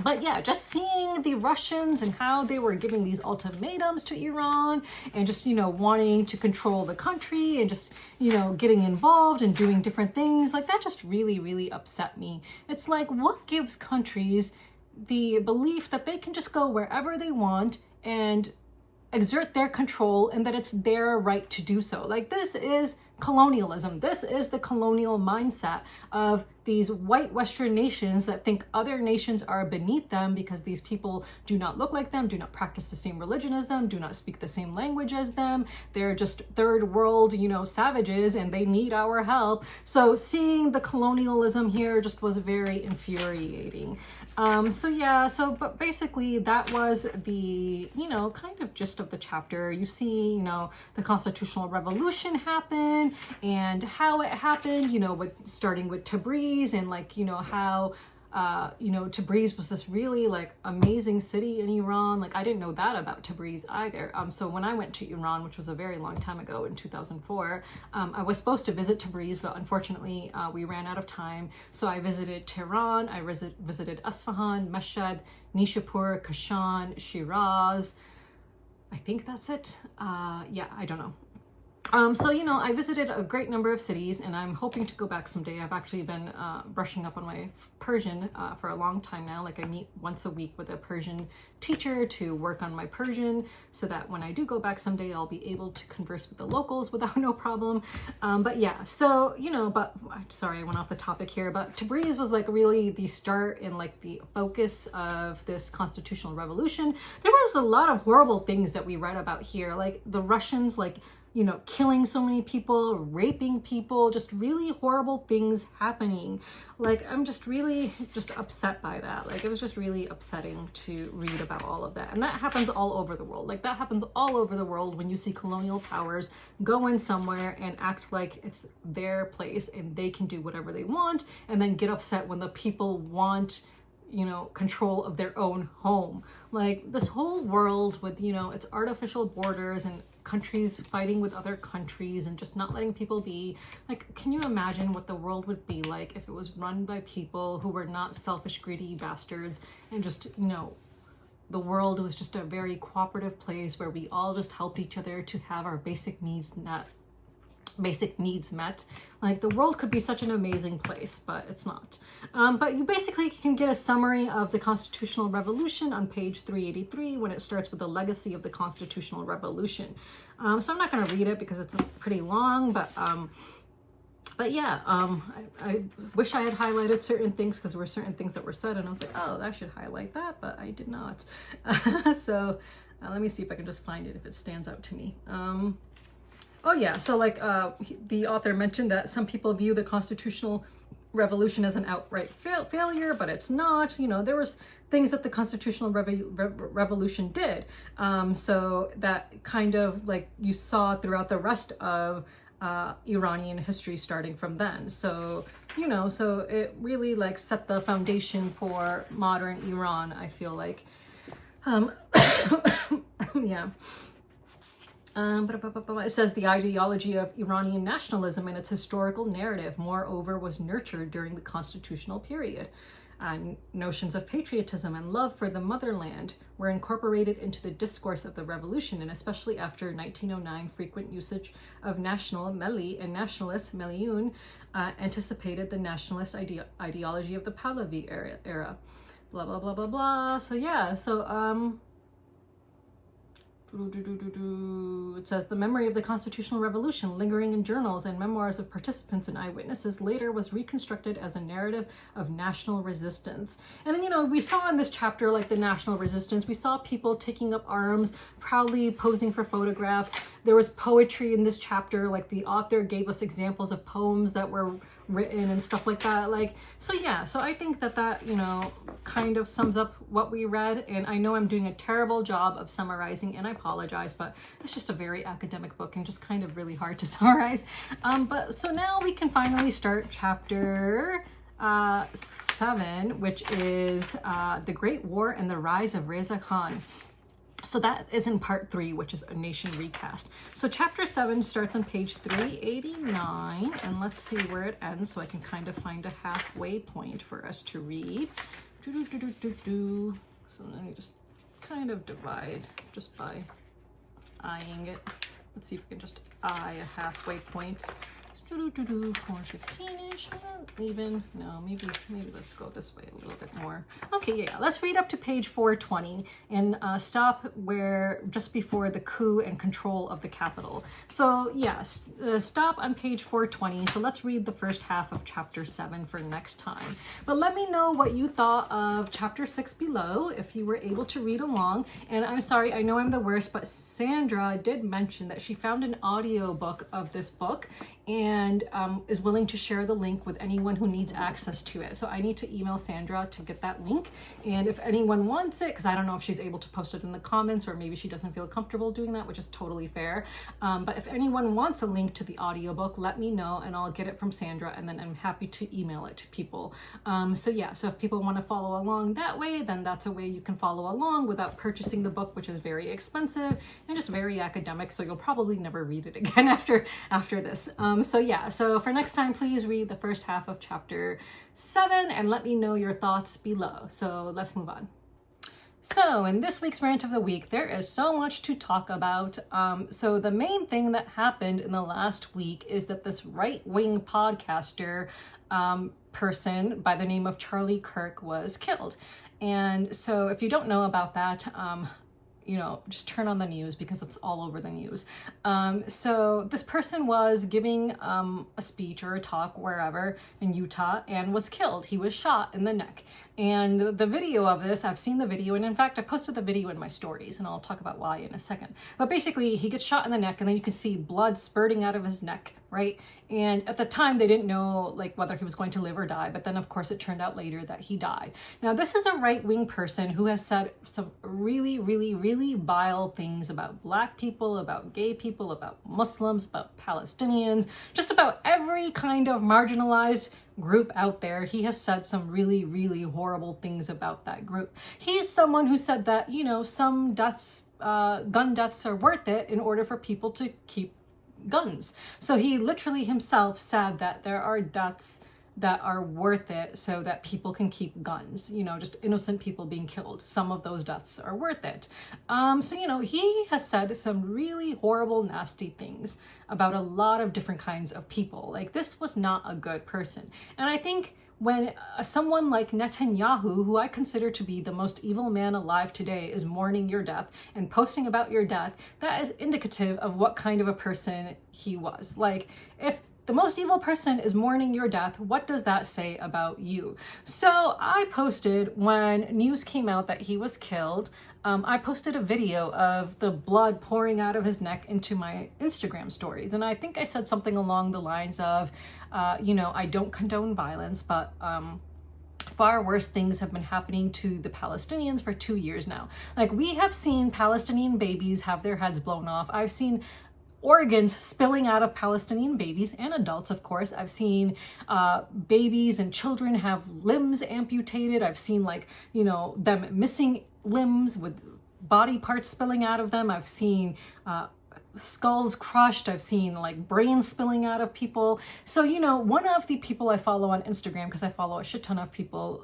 But yeah, just seeing the Russians and how they were giving these ultimatums to Iran and just, wanting to control the country and just, getting involved and doing different things, like that just really, really upset me. It's like, what gives countries the belief that they can just go wherever they want and exert their control and that it's their right to do so? Like, this is colonialism. This is the colonial mindset of these white Western nations that think other nations are beneath them because these people do not look like them, do not practice the same religion as them, do not speak the same language as them. They're just third world, savages, and they need our help. So seeing the colonialism here just was very infuriating. But basically that was the, kind of gist of the chapter. You see, the constitutional revolution happen and how it happened, starting with Tabriz and how Tabriz was this really amazing city in Iran. Like, I didn't know that about Tabriz either. So when I went to Iran, which was a very long time ago in 2004, I was supposed to visit Tabriz, but unfortunately we ran out of time. So I visited Tehran, I visited Isfahan, Mashhad, Nishapur, Kashan, Shiraz. I think that's it. I don't know. I visited a great number of cities and I'm hoping to go back someday. I've actually been brushing up on my Persian for a long time now. Like, I meet once a week with a Persian teacher to work on my Persian so that when I do go back someday, I'll be able to converse with the locals without no problem. Sorry, I went off the topic here, but Tabriz was really the start and the focus of this constitutional revolution. There was a lot of horrible things that we read about here, like the Russians, killing so many people, raping people, just really horrible things happening. I'm just really upset by that. It was just really upsetting to read about all of that. And that happens all over the world. That happens all over the world when you see colonial powers go in somewhere and act like it's their place and they can do whatever they want, and then get upset when the people want control of their own home. This whole world with, its artificial borders and countries fighting with other countries and just not letting people be. Can you imagine what the world would be like if it was run by people who were not selfish, greedy bastards, and just, the world was just a very cooperative place where we all just helped each other to have our basic needs met. The world could be such an amazing place, but it's not. But you basically can get a summary of the Constitutional Revolution on page 383 when it starts with the legacy of the Constitutional Revolution. So I'm not going to read it because it's pretty long, but yeah, I wish I had highlighted certain things because there were certain things that were said and I was like, oh, I should highlight that, but I did not. Let me see if I can just find it if it stands out to me. Oh yeah, so like the author mentioned that some people view the constitutional revolution as an outright failure, but it's not. You know, there was things that the constitutional revolution did. So that kind of like you saw throughout the rest of Iranian history starting from then. So, you know, so it really like set the foundation for modern Iran, I feel like. Yeah. It says the ideology of Iranian nationalism and its historical narrative, moreover, was nurtured during the constitutional period. Notions of patriotism and love for the motherland were incorporated into the discourse of the revolution, and especially after 1909, frequent usage of national meli and nationalist meliyun anticipated the nationalist ideology of the Pahlavi era. Blah, blah, blah, blah, blah. So yeah, so it says the memory of the constitutional revolution lingering in journals and memoirs of participants and eyewitnesses later was reconstructed as a narrative of national resistance. And then, you know, we saw in this chapter like the national resistance, we saw people taking up arms, proudly posing for photographs. There was poetry in this chapter, like the author gave us examples of poems that were written and stuff like that. Like, so yeah, so I think that you know, kind of sums up what we read. And I know I'm doing a terrible job of summarizing, and I apologize, but it's just a very academic book and just kind of really hard to summarize. But so now we can finally start chapter 7, which is the Great War and the Rise of Reza Khan. So that is in part 3, which is a nation recast. So chapter 7 starts on page 389, and let's see where it ends so I can kind of find a halfway point for us to read. So let me just kind of divide just by eyeing it. Let's see if we can just eye a halfway point. 415-ish, even, no, maybe let's go this way a little bit more. Okay, yeah, let's read up to page 420 and stop where just before the coup and control of the capital. So yeah, stop on page 420. So let's read the first half of chapter 7 for next time. But let me know what you thought of chapter 6 below, if you were able to read along. And I'm sorry, I know I'm the worst, but Sandra did mention that she found an audio book of this book and is willing to share the link with anyone who needs access to it. So I need to email Sandra to get that link. And if anyone wants it, because I don't know if she's able to post it in the comments, or maybe she doesn't feel comfortable doing that, which is totally fair. But if anyone wants a link to the audiobook, let me know and I'll get it from Sandra, and then I'm happy to email it to people. So yeah, so if people want to follow along that way, then that's a way you can follow along without purchasing the book, which is very expensive and just very academic. So you'll probably never read it again after this. So yeah, so for next time, please read the first half of chapter 7 and let me know your thoughts below. So let's move on. So in this week's Rant of the Week, there is so much to talk about. So the main thing that happened in the last week is that this right-wing podcaster person by the name of Charlie Kirk was killed. And so if you don't know about that, you know, just turn on the news because it's all over the news. So this person was giving a speech or a talk wherever in Utah and was killed. He was shot in the neck. And the video of this, I've seen the video, and in fact, I posted the video in my stories, and I'll talk about why in a second. But basically, he gets shot in the neck, and then you can see blood spurting out of his neck, right? And at the time, they didn't know like whether he was going to live or die, but then of course it turned out later that he died. Now, this is a right-wing person who has said some really, really, really vile things about Black people, about gay people, about Muslims, about Palestinians, just about every kind of marginalized group out there. He has said some really, really horrible things about that group. He's someone who said that, you know, some deaths, gun deaths are worth it in order for people to keep guns. So he literally himself said that there are deaths that are worth it so that people can keep guns, you know, just innocent people being killed. Some of those deaths are worth it. So, you know, he has said some really horrible, nasty things about a lot of different kinds of people. Like, this was not a good person. And I think when someone like Netanyahu, who I consider to be the most evil man alive today, is mourning your death and posting about your death, that is indicative of what kind of a person he was. Like, if the most evil person is mourning your death. What does that say about you? So I posted, when news came out that he was killed, I posted a video of the blood pouring out of his neck into my Instagram stories. And I think I said something along the lines of, I don't condone violence, but far worse things have been happening to the Palestinians for 2 years now. Like, we have seen Palestinian babies have their heads blown off. I've seen organs spilling out of Palestinian babies and adults, of course. I've seen babies and children have limbs amputated. I've seen them missing limbs with body parts spilling out of them. I've seen skulls crushed. I've seen brains spilling out of people. So, one of the people I follow on Instagram, because I follow a shit ton of people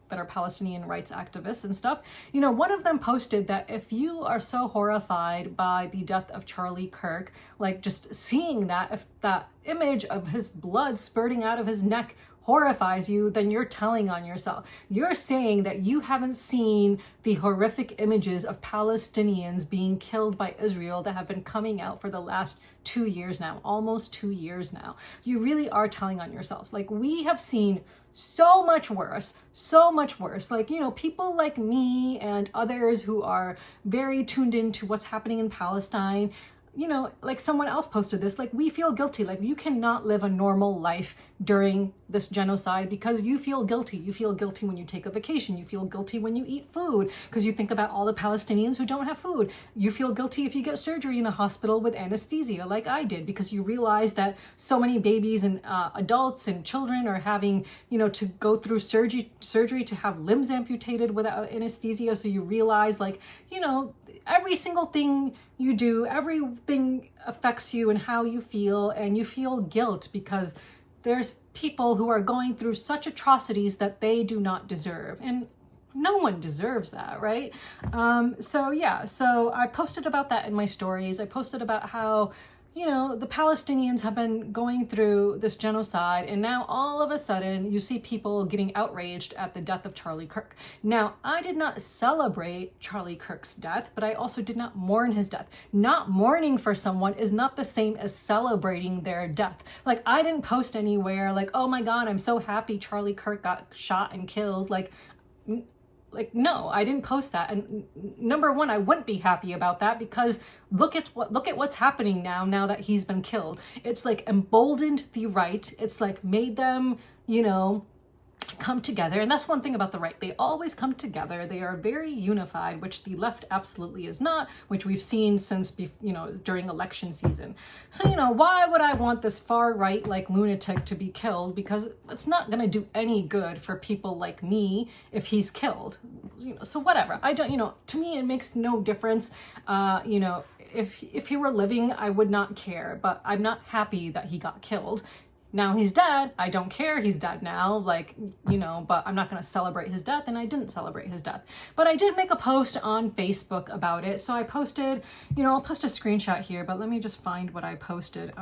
that are Palestinian rights activists and stuff, one of them posted that if you are so horrified by the death of Charlie Kirk, just seeing that, if that image of his blood spurting out of his neck horrifies you, then you're telling on yourself. You're saying that you haven't seen the horrific images of Palestinians being killed by Israel that have been coming out for the last 2 years now, almost 2 years now. You really are telling on yourself. We have seen so much worse, so much worse. People like me and others who are very tuned into what's happening in Palestine, someone else posted this, we feel guilty. You cannot live a normal life during this genocide because you feel guilty. You feel guilty when you take a vacation. You feel guilty when you eat food because you think about all the Palestinians who don't have food. You feel guilty if you get surgery in a hospital with anesthesia, like I did, because you realize that so many babies and adults and children are having, to go through surgery to have limbs amputated without anesthesia. So you realize, every single thing you do, everything affects you and how you feel, and you feel guilt because there's people who are going through such atrocities that they do not deserve. And no one deserves that, right? So I posted about that in my stories. I posted about how, the Palestinians have been going through this genocide, and now all of a sudden you see people getting outraged at the death of Charlie Kirk. Now, I did not celebrate Charlie Kirk's death, but I also did not mourn his death. Not mourning for someone is not the same as celebrating their death. I didn't post anywhere oh my God, I'm so happy Charlie Kirk got shot and killed. No, I didn't post that. And number one, I wouldn't be happy about that because look at what's happening now that he's been killed. It's emboldened the right. It's made them, come together. And that's one thing about the right. They always come together. They are very unified, which the left absolutely is not, which we've seen since, during election season. So, why would I want this far right, lunatic to be killed? Because it's not going to do any good for people like me if he's killed. So whatever. I don't, to me, it makes no difference. If he were living, I would not care, but I'm not happy that he got killed. Now he's dead. I don't care. He's dead now. But I'm not going to celebrate his death, and I didn't celebrate his death. But I did make a post on Facebook about it. So I posted, I'll post a screenshot here, but let me just find what I posted.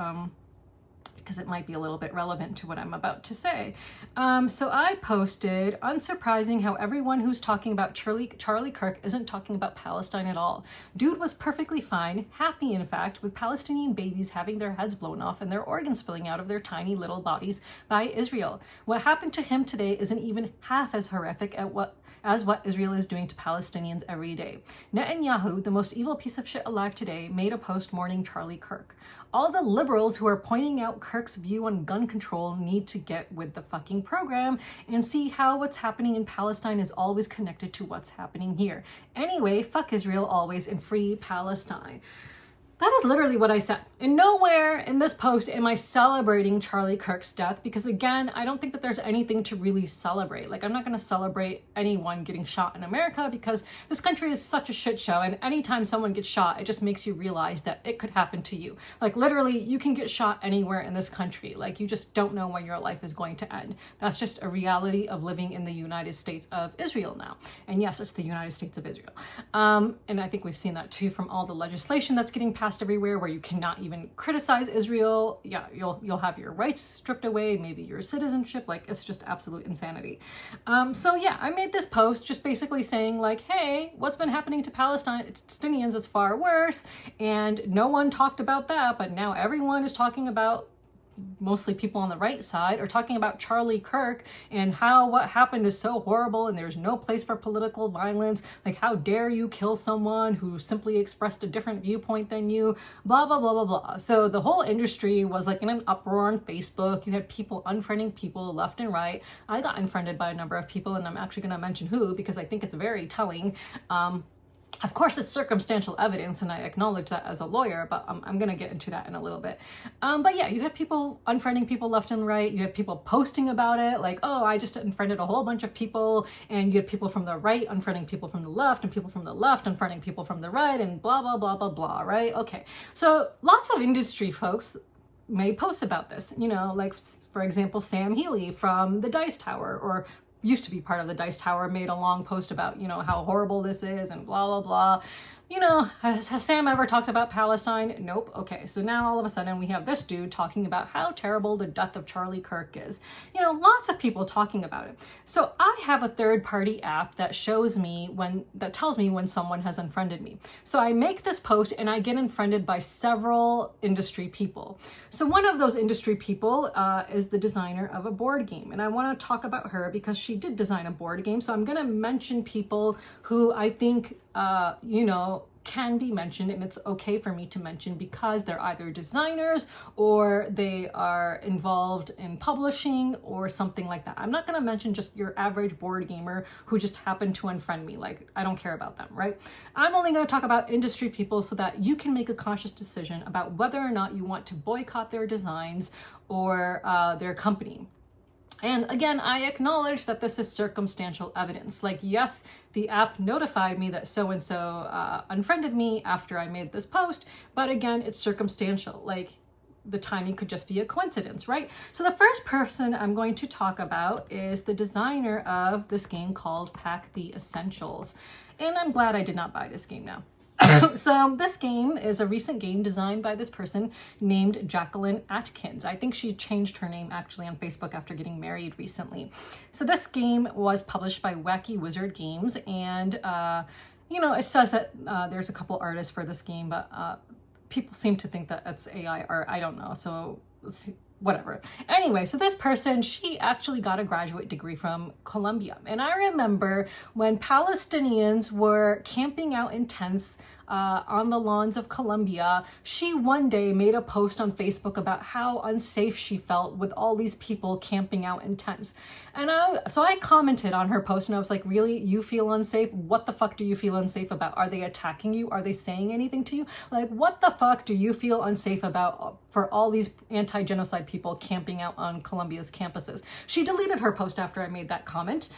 Because it might be a little bit relevant to what I'm about to say. So I posted, unsurprising how everyone who's talking about Charlie Kirk isn't talking about Palestine at all. Dude was perfectly fine, happy in fact, with Palestinian babies having their heads blown off and their organs spilling out of their tiny little bodies by Israel. What happened to him today isn't even half as horrific as what Israel is doing to Palestinians every day. Netanyahu, the most evil piece of shit alive today, made a post mourning Charlie Kirk. All the liberals who are pointing out Kirk's view on gun control need to get with the fucking program and see how what's happening in Palestine is always connected to what's happening here. Anyway, fuck Israel always and free Palestine. That is literally what I said. And nowhere in this post am I celebrating Charlie Kirk's death because, again, I don't think that there's anything to really celebrate. I'm not going to celebrate anyone getting shot in America because this country is such a shit show, and anytime someone gets shot, it just makes you realize that it could happen to you. Literally, you can get shot anywhere in this country. You just don't know when your life is going to end. That's just a reality of living in the United States of Israel now. And yes, it's the United States of Israel. And I think we've seen that too from all the legislation that's getting passed everywhere where you cannot even criticize Israel. Yeah, you'll have your rights stripped away, maybe your citizenship. It's just absolute insanity. So yeah, I made this post just basically saying hey, what's been happening to Palestinians is far worse, and no one talked about that, but now everyone is talking about mostly people on the right side, are talking about Charlie Kirk and how what happened is so horrible and there's no place for political violence. Like, how dare you kill someone who simply expressed a different viewpoint than you, blah, blah, blah, blah, blah. So the whole industry was like in an uproar on Facebook. You had people unfriending people left and right. I got unfriended by a number of people, and I'm actually going to mention who because I think it's very telling. Of course, it's circumstantial evidence, and I acknowledge that as a lawyer, but I'm going to get into that in a little bit. But yeah, you had people unfriending people left and right. You had people posting about it, like, oh, I just unfriended a whole bunch of people. And you had people from the right unfriending people from the left, and people from the left unfriending people from the right, and blah, blah, blah, blah, blah, right? Okay, so lots of industry folks made posts about this, you know, like, for example, Sam Healy from the Dice Tower, or used to be part of the Dice Tower, made a long post about, you know, how horrible this is and blah, blah, blah. You know, has Sam ever talked about Palestine? Nope. Okay, so now all of a sudden we have this dude talking about how terrible the death of Charlie Kirk is. You know, lots of people talking about it. So I have a third-party app that shows me that tells me when someone has unfriended me. So I make this post and I get unfriended by several industry people. So one of those industry people is the designer of a board game. And I want to talk about her because she did design a board game. So I'm going to mention people who I think you know, can be mentioned, and it's okay for me to mention because they're either designers or they are involved in publishing or something like that. I'm not going to mention just your average board gamer who just happened to unfriend me. Like, I don't care about them, right? I'm only going to talk about industry people so that you can make a conscious decision about whether or not you want to boycott their designs or their company. And again, I acknowledge that this is circumstantial evidence. Like, yes, the app notified me that so-and-so unfriended me after I made this post, but again, it's circumstantial. Like, the timing could just be a coincidence, right? So the first person I'm going to talk about is the designer of this game called Pack the Essentials. And I'm glad I did not buy this game now. So this game is a recent game designed by this person named Jacqueline Atkins. I think she changed her name actually on Facebook after getting married recently. So this game was published by Wacky Wizard Games, and you know, it says that there's a couple artists for this game, but people seem to think that it's AI art. I don't know. So let's see. Whatever. Anyway, so this person, she actually got a graduate degree from Columbia. And I remember when Palestinians were camping out in tents on the lawns of Columbia, she one day made a post on Facebook about how unsafe she felt with all these people camping out in tents. And so I commented on her post and I was like, really? You feel unsafe? What the fuck do you feel unsafe about? Are they attacking you? Are they saying anything to you? Like, what the fuck do you feel unsafe about for all these anti-genocide people camping out on Columbia's campuses? She deleted her post after I made that comment.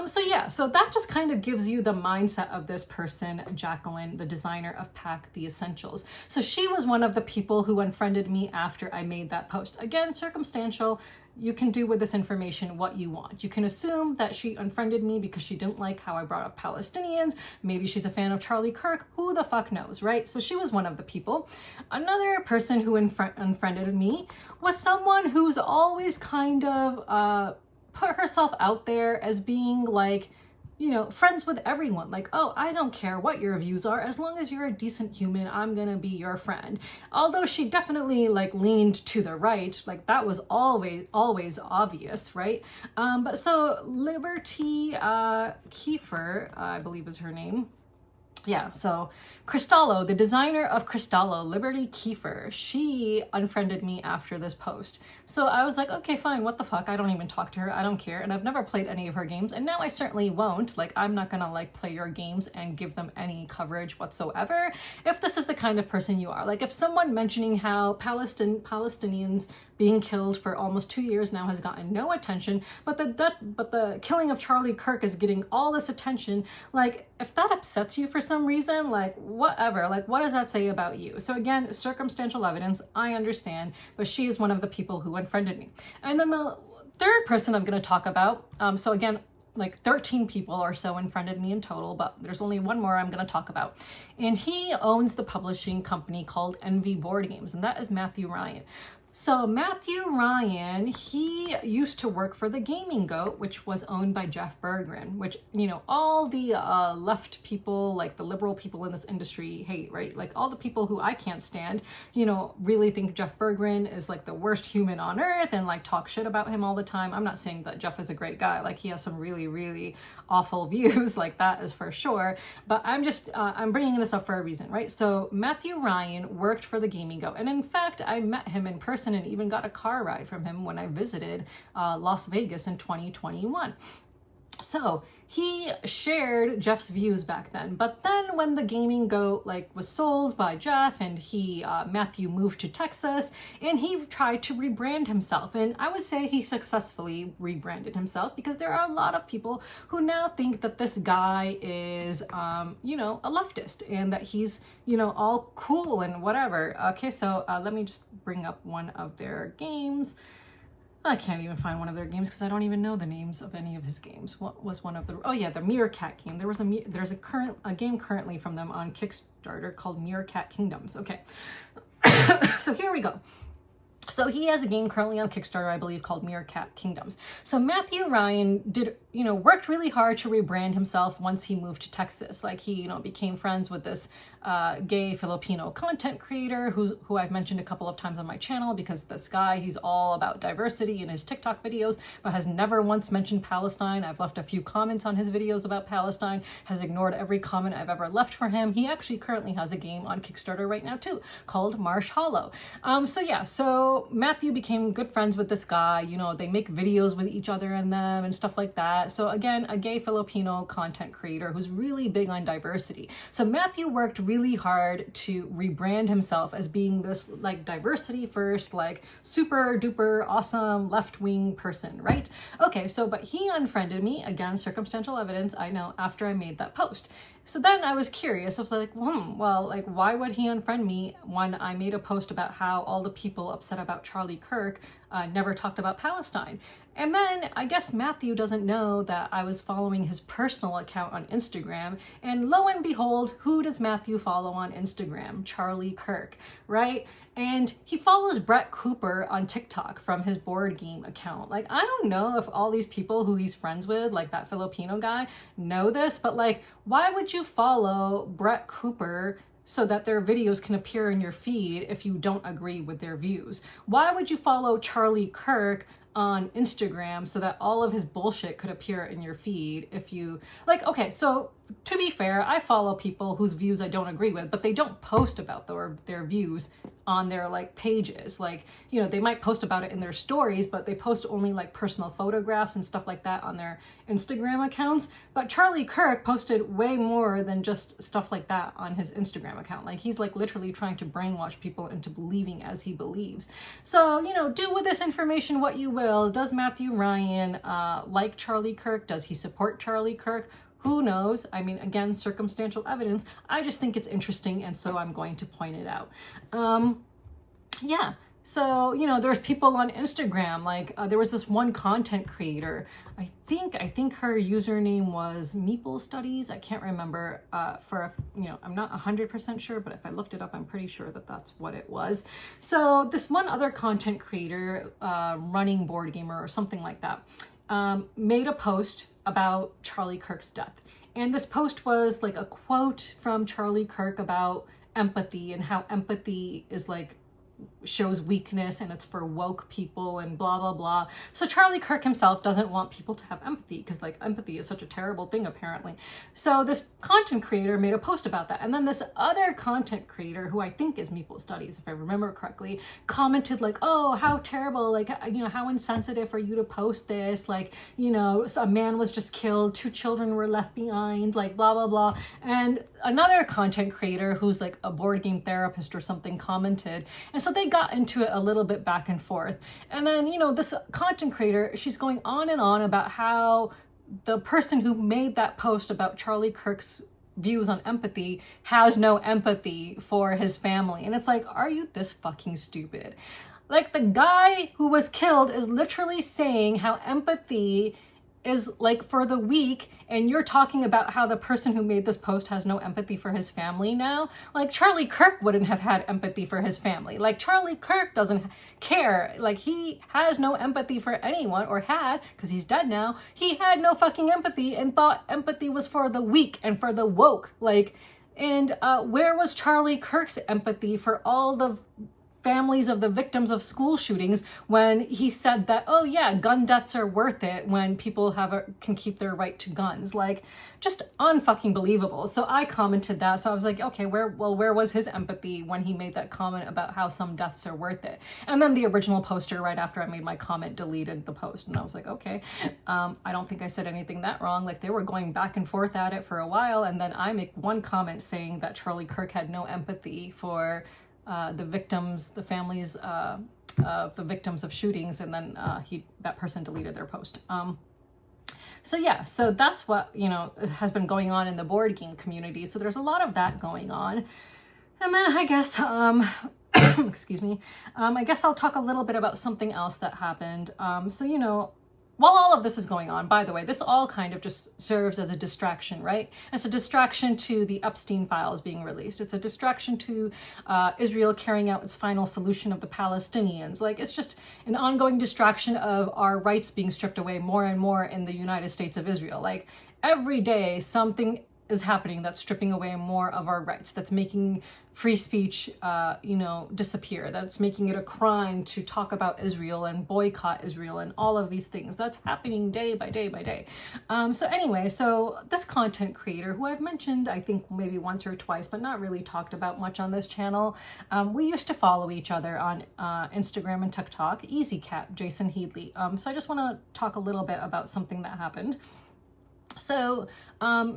So yeah, so that just kind of gives you the mindset of this person, Jacqueline, the designer of Pack the Essentials. So she was one of the people who unfriended me after I made that post. Again, circumstantial. You can do with this information what you want. You can assume that she unfriended me because she didn't like how I brought up Palestinians. Maybe she's a fan of Charlie Kirk. Who the fuck knows, right? So she was one of the people. Another person who unfriended me was someone who's always kind of put herself out there as being like, you know, friends with everyone. Like, oh, I don't care what your views are. As long as you're a decent human, I'm gonna be your friend. Although she definitely like leaned to the right, like that was always obvious, right? But so Liberty Kiefer, I believe is her name. Yeah, so Cristallo, the designer of Cristallo, Liberty Kiefer, she unfriended me after this post. So I was like, okay, fine, what the fuck? I don't even talk to her. I don't care. And I've never played any of her games. And now I certainly won't. Like, I'm not gonna like play your games and give them any coverage whatsoever if this is the kind of person you are. Like, if someone mentioning how Palestinians being killed for almost 2 years now has gotten no attention, but the killing of Charlie Kirk is getting all this attention, like, if that upsets you for some reason, like, whatever, like, what does that say about you? So again, circumstantial evidence, I understand, but she is one of the people who unfriended me. And then the third person I'm going to talk about, so again, like 13 people or so unfriended me in total, but there's only one more I'm going to talk about. And he owns the publishing company called Envy Board Games, and that is Matthew Ryan. So Matthew Ryan, he used to work for the Gaming Goat, which was owned by Jeff Berggren, which, you know, all the left people, like the liberal people in this industry hate, right? Like all the people who I can't stand, you know, really think Jeff Berggren is like the worst human on earth and like talk shit about him all the time. I'm not saying that Jeff is a great guy. Like he has some really, really awful views, like that is for sure. But I'm bringing this up for a reason, right? So Matthew Ryan worked for the Gaming Goat. And in fact, I met him in person and even got a car ride from him when I visited Las Vegas in 2021. So he shared Jeff's views back then, but then when the Gaming Goat like was sold by Jeff and Matthew moved to Texas and he tried to rebrand himself, and I would say he successfully rebranded himself because there are a lot of people who now think that this guy is you know, a leftist and that he's, you know, all cool and whatever. Okay, so let me just bring up one of their games. I can't even find one of their games because I don't even know the names of any of his games. What was one of the? Oh yeah, the Meerkat game. There's a game currently from them on Kickstarter called Meerkat Kingdoms. Okay, so here we go. So he has a game currently on Kickstarter, I believe, called Meerkat Kingdoms. So Matthew Ryan worked really hard to rebrand himself once he moved to Texas. Like he, became friends with this gay Filipino content creator who I've mentioned a couple of times on my channel because this guy, he's all about diversity in his TikTok videos, but has never once mentioned Palestine. I've left a few comments on his videos about Palestine, has ignored every comment I've ever left for him. He actually currently has a game on Kickstarter right now too, called Marsh Hollow. So Matthew became good friends with this guy. They make videos with each other in them and stuff like that. So again, a gay Filipino content creator who's really big on diversity. So Matthew worked really hard to rebrand himself as being this like diversity first, like super duper awesome left-wing person, right? Okay, but he unfriended me, again, circumstantial evidence, I know, after I made that post. So then I was curious. I was like, why would he unfriend me when I made a post about how all the people upset about Charlie Kirk never talked about Palestine? And then I guess Matthew doesn't know that I was following his personal account on Instagram. And lo and behold, who does Matthew follow on Instagram? Charlie Kirk, right? And he follows Brett Cooper on TikTok from his board game account. Like, I don't know if all these people who he's friends with, like that Filipino guy, know this, but like, why would you follow Brett Cooper so that their videos can appear in your feed if you don't agree with their views? Why would you follow Charlie Kirk on Instagram so that all of his bullshit could appear in your feed if you okay, so to be fair, I follow people whose views I don't agree with, but they don't post about their views on their pages. They might post about it in their stories, but they post only personal photographs and stuff like that on their Instagram accounts. But Charlie Kirk posted way more than just stuff like that on his Instagram account. He's literally trying to brainwash people into believing as he believes. So, do with this information what you will. Does Matthew Ryan like Charlie Kirk? Does he support Charlie Kirk? Who knows? I mean, again, circumstantial evidence. I just think it's interesting, and so I'm going to point it out. So, there's people on Instagram, there was this one content creator. I think her username was Meeple Studies. I can't remember I'm not 100% sure, but if I looked it up, I'm pretty sure that that's what it was. So this one other content creator, running board gamer or something like that, made a post about Charlie Kirk's death. And this post was a quote from Charlie Kirk about empathy and how empathy is shows weakness and it's for woke people and blah blah blah. So Charlie Kirk himself doesn't want people to have empathy because empathy is such a terrible thing apparently. So this content creator made a post about that, and then this other content creator, who I think is Meeple Studies if I remember correctly, commented oh, how terrible, how insensitive for you to post this, a man was just killed, 2 children were left behind, blah blah blah. And another content creator who's a board game therapist or something commented, and so they got into it a little bit back and forth. And then, this content creator, she's going on and on about how the person who made that post about Charlie Kirk's views on empathy has no empathy for his family. And it's are you this fucking stupid? The guy who was killed is literally saying how empathy is like for the weak, and you're talking about how the person who made this post has no empathy for his family now. Like, Charlie Kirk wouldn't have had empathy for his family. Like, Charlie Kirk doesn't care. Like, he has no empathy for anyone, or had, because he's dead now. He had no fucking empathy and thought empathy was for the weak and for the woke. Like, and where was Charlie Kirk's empathy for all the families of the victims of school shootings when he said that, oh yeah, gun deaths are worth it when people can keep their right to guns? Like, just unfucking believable. So I commented that. So I was like, okay, where was his empathy when he made that comment about how some deaths are worth it? And then the original poster, right after I made my comment, deleted the post. And I was like, okay, I don't think I said anything that wrong. Like, they were going back and forth at it for a while. And then I make one comment saying that Charlie Kirk had no empathy for the victims, the families of the victims of shootings, and then that person deleted their post. So yeah, so that's what, you know, has been going on in the board game community. So there's a lot of that going on. And then I guess, excuse me, I guess I'll talk a little bit about something else that happened. So, you know, while all of this is going on, by the way, this all kind of just serves as a distraction, right? It's a distraction to the Epstein files being released. It's a distraction to Israel carrying out its final solution of the Palestinians. Like, it's just an ongoing distraction of our rights being stripped away more and more in the United States of Israel. Like, every day something is happening that's stripping away more of our rights, that's making free speech, you know, disappear, that's making it a crime to talk about Israel and boycott Israel and all of these things. That's happening day by day by day. So anyway, so this content creator, who I've mentioned, I think maybe once or twice, but not really talked about much on this channel. We used to follow each other on Instagram and TikTok, Easy Cat, Jason Headley. So I just want to talk a little bit about something that happened. So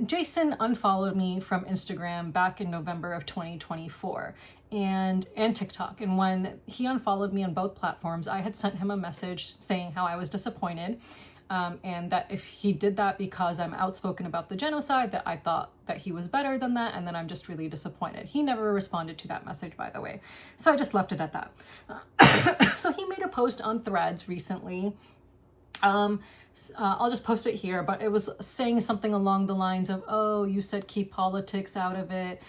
Jason unfollowed me from Instagram back in November of 2024 and TikTok. And when he unfollowed me on both platforms, I had sent him a message saying how I was disappointed, and that if he did that because I'm outspoken about the genocide, that I thought that he was better than that, and then I'm just really disappointed. He never responded to that message, by the way. So I just left it at that. So he made a post on Threads recently. I'll just post it here, but it was saying something along the lines of, oh, you said keep politics out of it,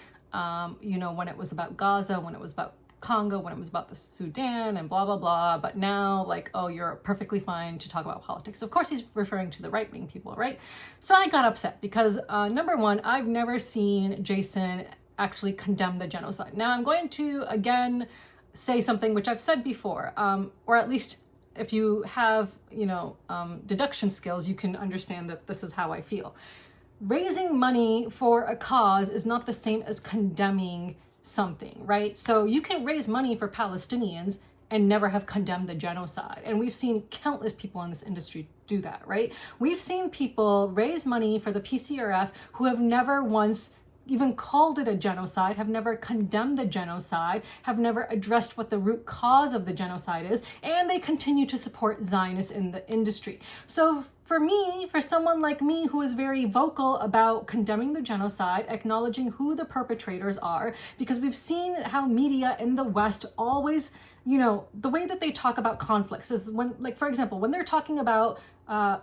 you know, when it was about Gaza, when it was about Congo, when it was about the Sudan and blah, blah, blah. But now, like, oh, you're perfectly fine to talk about politics. Of course, he's referring to the right-wing people, right? So I got upset because, number one, I've never seen Jason actually condemn the genocide. Now, I'm going to, again, say something which I've said before, or at least if you have, you know, deduction skills, you can understand that this is how I feel. Raising money for a cause is not the same as condemning something, right? So you can raise money for Palestinians and never have condemned the genocide. And we've seen countless people in this industry do that, right? We've seen people raise money for the PCRF who have never once even called it a genocide, have never condemned the genocide, have never addressed what the root cause of the genocide is, and they continue to support Zionists in the industry. So for me, for someone like me who is very vocal about condemning the genocide, acknowledging who the perpetrators are, because we've seen how media in the West always, you know, the way that they talk about conflicts is when, like, for example, when they're talking about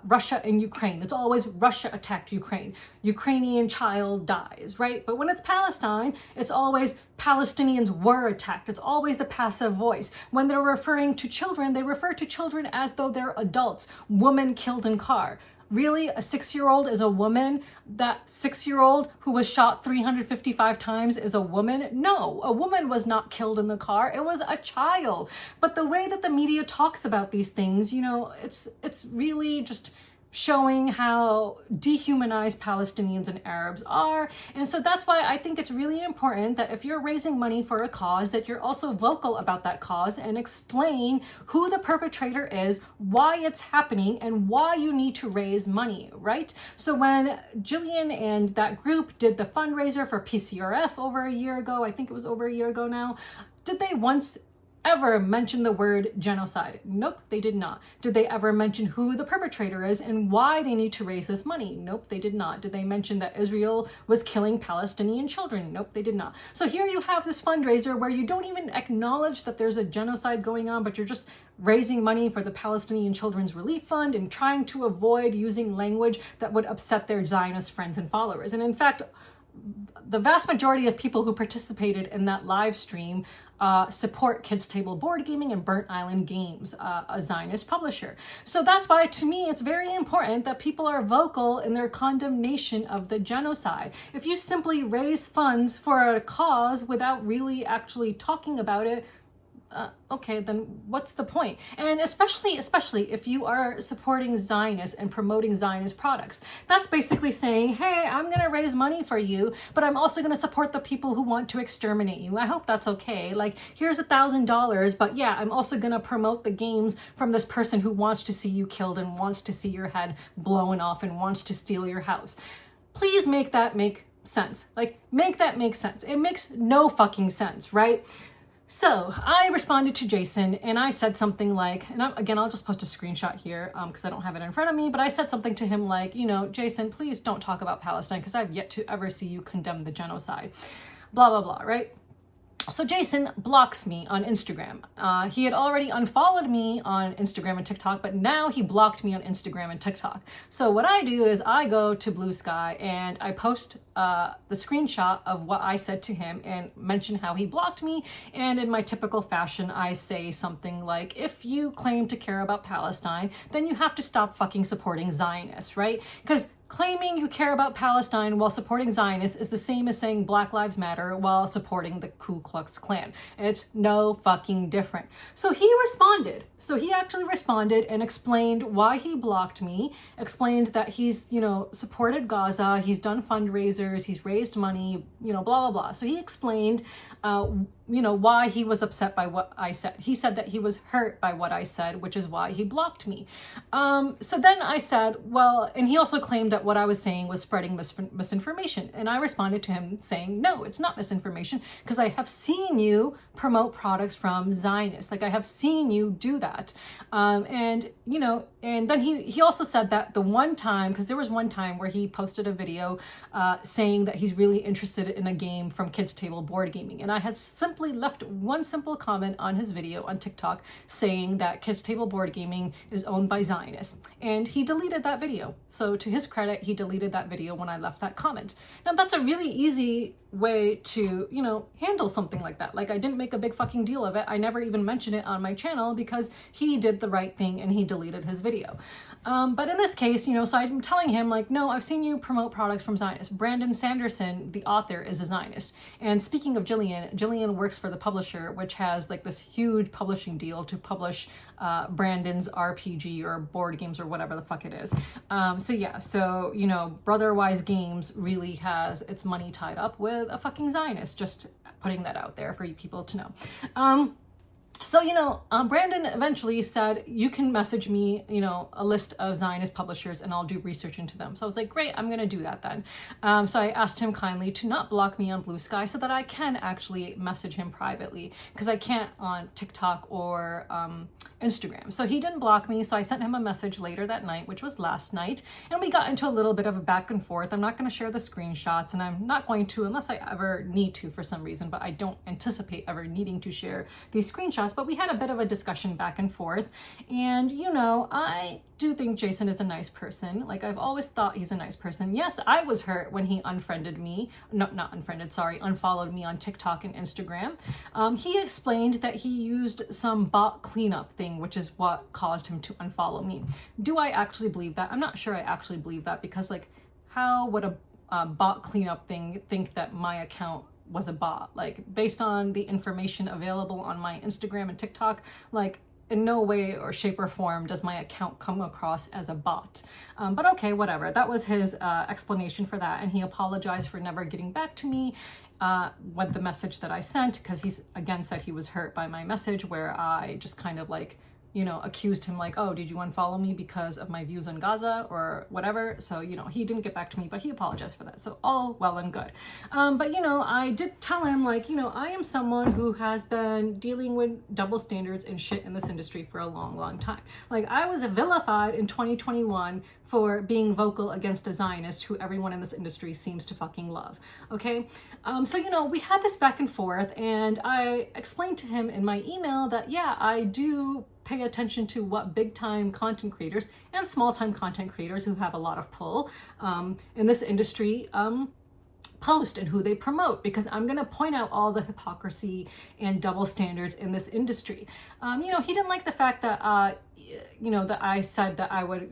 Russia and Ukraine, it's always Russia attacked Ukraine, Ukrainian child dies, right? But when it's Palestine, it's always Palestinians were attacked. It's always the passive voice. When they're referring to children, they refer to children as though they're adults. Woman killed in car. Really, a 6-year-old is a woman? That 6-year-old who was shot 355 times is a woman? No, a woman was not killed in the car. It was a child. But the way that the media talks about these things, you know, it's really just showing how dehumanized Palestinians and Arabs are. And so that's why I think it's really important that if you're raising money for a cause, that you're also vocal about that cause and explain who the perpetrator is, why it's happening, and why you need to raise money, right? So when Jillian and that group did the fundraiser for PCRF over a year ago, I think it was over a year ago now, did they once ever mention the word genocide? Nope, they did not. Did they ever mention who the perpetrator is and why they need to raise this money? Nope, they did not. Did they mention that Israel was killing Palestinian children? Nope, they did not. So here you have this fundraiser where you don't even acknowledge that there's a genocide going on, but you're just raising money for the Palestinian Children's Relief Fund and trying to avoid using language that would upset their Zionist friends and followers. And in fact, the vast majority of people who participated in that live stream support Kids Table Board Gaming and Burnt Island Games, a Zionist publisher. So that's why, to me, it's very important that people are vocal in their condemnation of the genocide. If you simply raise funds for a cause without really actually talking about it, okay, then what's the point? And especially if you are supporting Zionists and promoting Zionist products, that's basically saying, hey, I'm going to raise money for you, but I'm also going to support the people who want to exterminate you. I hope that's okay. Like, here's $1,000, but yeah, I'm also going to promote the games from this person who wants to see you killed and wants to see your head blown off and wants to steal your house. Please make that make sense. Like, make that make sense. It makes no fucking sense, right? So I responded to Jason and I said something like, and again, I'll just post a screenshot here because I don't have it in front of me, but I said something to him like, you know, Jason, please don't talk about Palestine because I've yet to ever see you condemn the genocide, blah, blah, blah, right? So Jason blocks me on Instagram. He had already unfollowed me on Instagram and TikTok, but now he blocked me on Instagram and TikTok. So what I do is I go to Blue Sky and I post the screenshot of what I said to him and mention how he blocked me. And in my typical fashion, I say something like, if you claim to care about Palestine, then you have to stop fucking supporting Zionists, right? Because claiming you care about Palestine while supporting Zionists is the same as saying Black Lives Matter while supporting the Ku Klux Klan. It's no fucking different. So he responded. So he actually responded and explained why he blocked me, explained that he's, you know, supported Gaza, he's done fundraisers, he's raised money, you know, blah, blah, blah. So he explained, you know, why he was upset by what I said. He said that he was hurt by what I said, which is why he blocked me. So then I said, well, and he also claimed that what I was saying was spreading misinformation. And I responded to him saying, no, it's not misinformation because I have seen you promote products from Zionists. Like, I have seen you do that. And, you know, and then he also said that the one time, because there was one time where he posted a video saying that he's really interested in a game from Kids Table Board Gaming. And I had simply left one simple comment on his video on TikTok saying that Kids Table Board Gaming is owned by Zionists. And he deleted that video. So to his credit, he deleted that video when I left that comment. Now that's a really easy way to, you know, handle something like that. Like, I didn't make a big fucking deal of it. I never even mentioned it on my channel because he did the right thing and he deleted his video. But in this case, you know, so I'm telling him like, no, I've seen you promote products from Zionists. Brandon Sanderson, the author, is a Zionist. And speaking of Jillian works for the publisher, which has like this huge publishing deal to publish Brandon's RPG or board games or whatever the fuck it is. So yeah, so, you know, Brotherwise Games really has its money tied up with a fucking Zionist, just putting that out there for you people to know. So, you know, Brandon eventually said, you can message me, you know, a list of Zionist publishers and I'll do research into them. So I was like, great, I'm going to do that then. So I asked him kindly to not block me on Blue Sky so that I can actually message him privately because I can't on TikTok or Instagram. So he didn't block me. So I sent him a message later that night, which was last night. And we got into a little bit of a back and forth. I'm not going to share the screenshots and I'm not going to unless I ever need to for some reason, but I don't anticipate ever needing to share these screenshots. But we had a bit of a discussion back and forth. And, you know, I do think Jason is a nice person. Like, I've always thought he's a nice person. Yes, I was hurt when he unfollowed me on TikTok and Instagram. He explained that he used some bot cleanup thing, which is what caused him to unfollow me. Do I actually believe that? I'm not sure I actually believe that because, like, how would a bot cleanup thing think that my account was a bot? Like, based on the information available on my Instagram and TikTok, like, in no way or shape or form does my account come across as a bot. But okay, whatever. That was his explanation for that. And he apologized for never getting back to me with the message that I sent because he's again said he was hurt by my message where I just kind of like accused him like, oh, did you unfollow me because of my views on Gaza or whatever? So, he didn't get back to me, but he apologized for that. So all well and good. But, I did tell him like, I am someone who has been dealing with double standards and shit in this industry for a long, long time. Like I was vilified in 2021 for being vocal against a Zionist who everyone in this industry seems to fucking love. Okay. So, we had this back and forth, and I explained to him in my email that, yeah, I do pay attention to what big time content creators and small time content creators who have a lot of pull in this industry post and who they promote, because I'm going to point out all the hypocrisy and double standards in this industry. He didn't like the fact that, that I said that I would,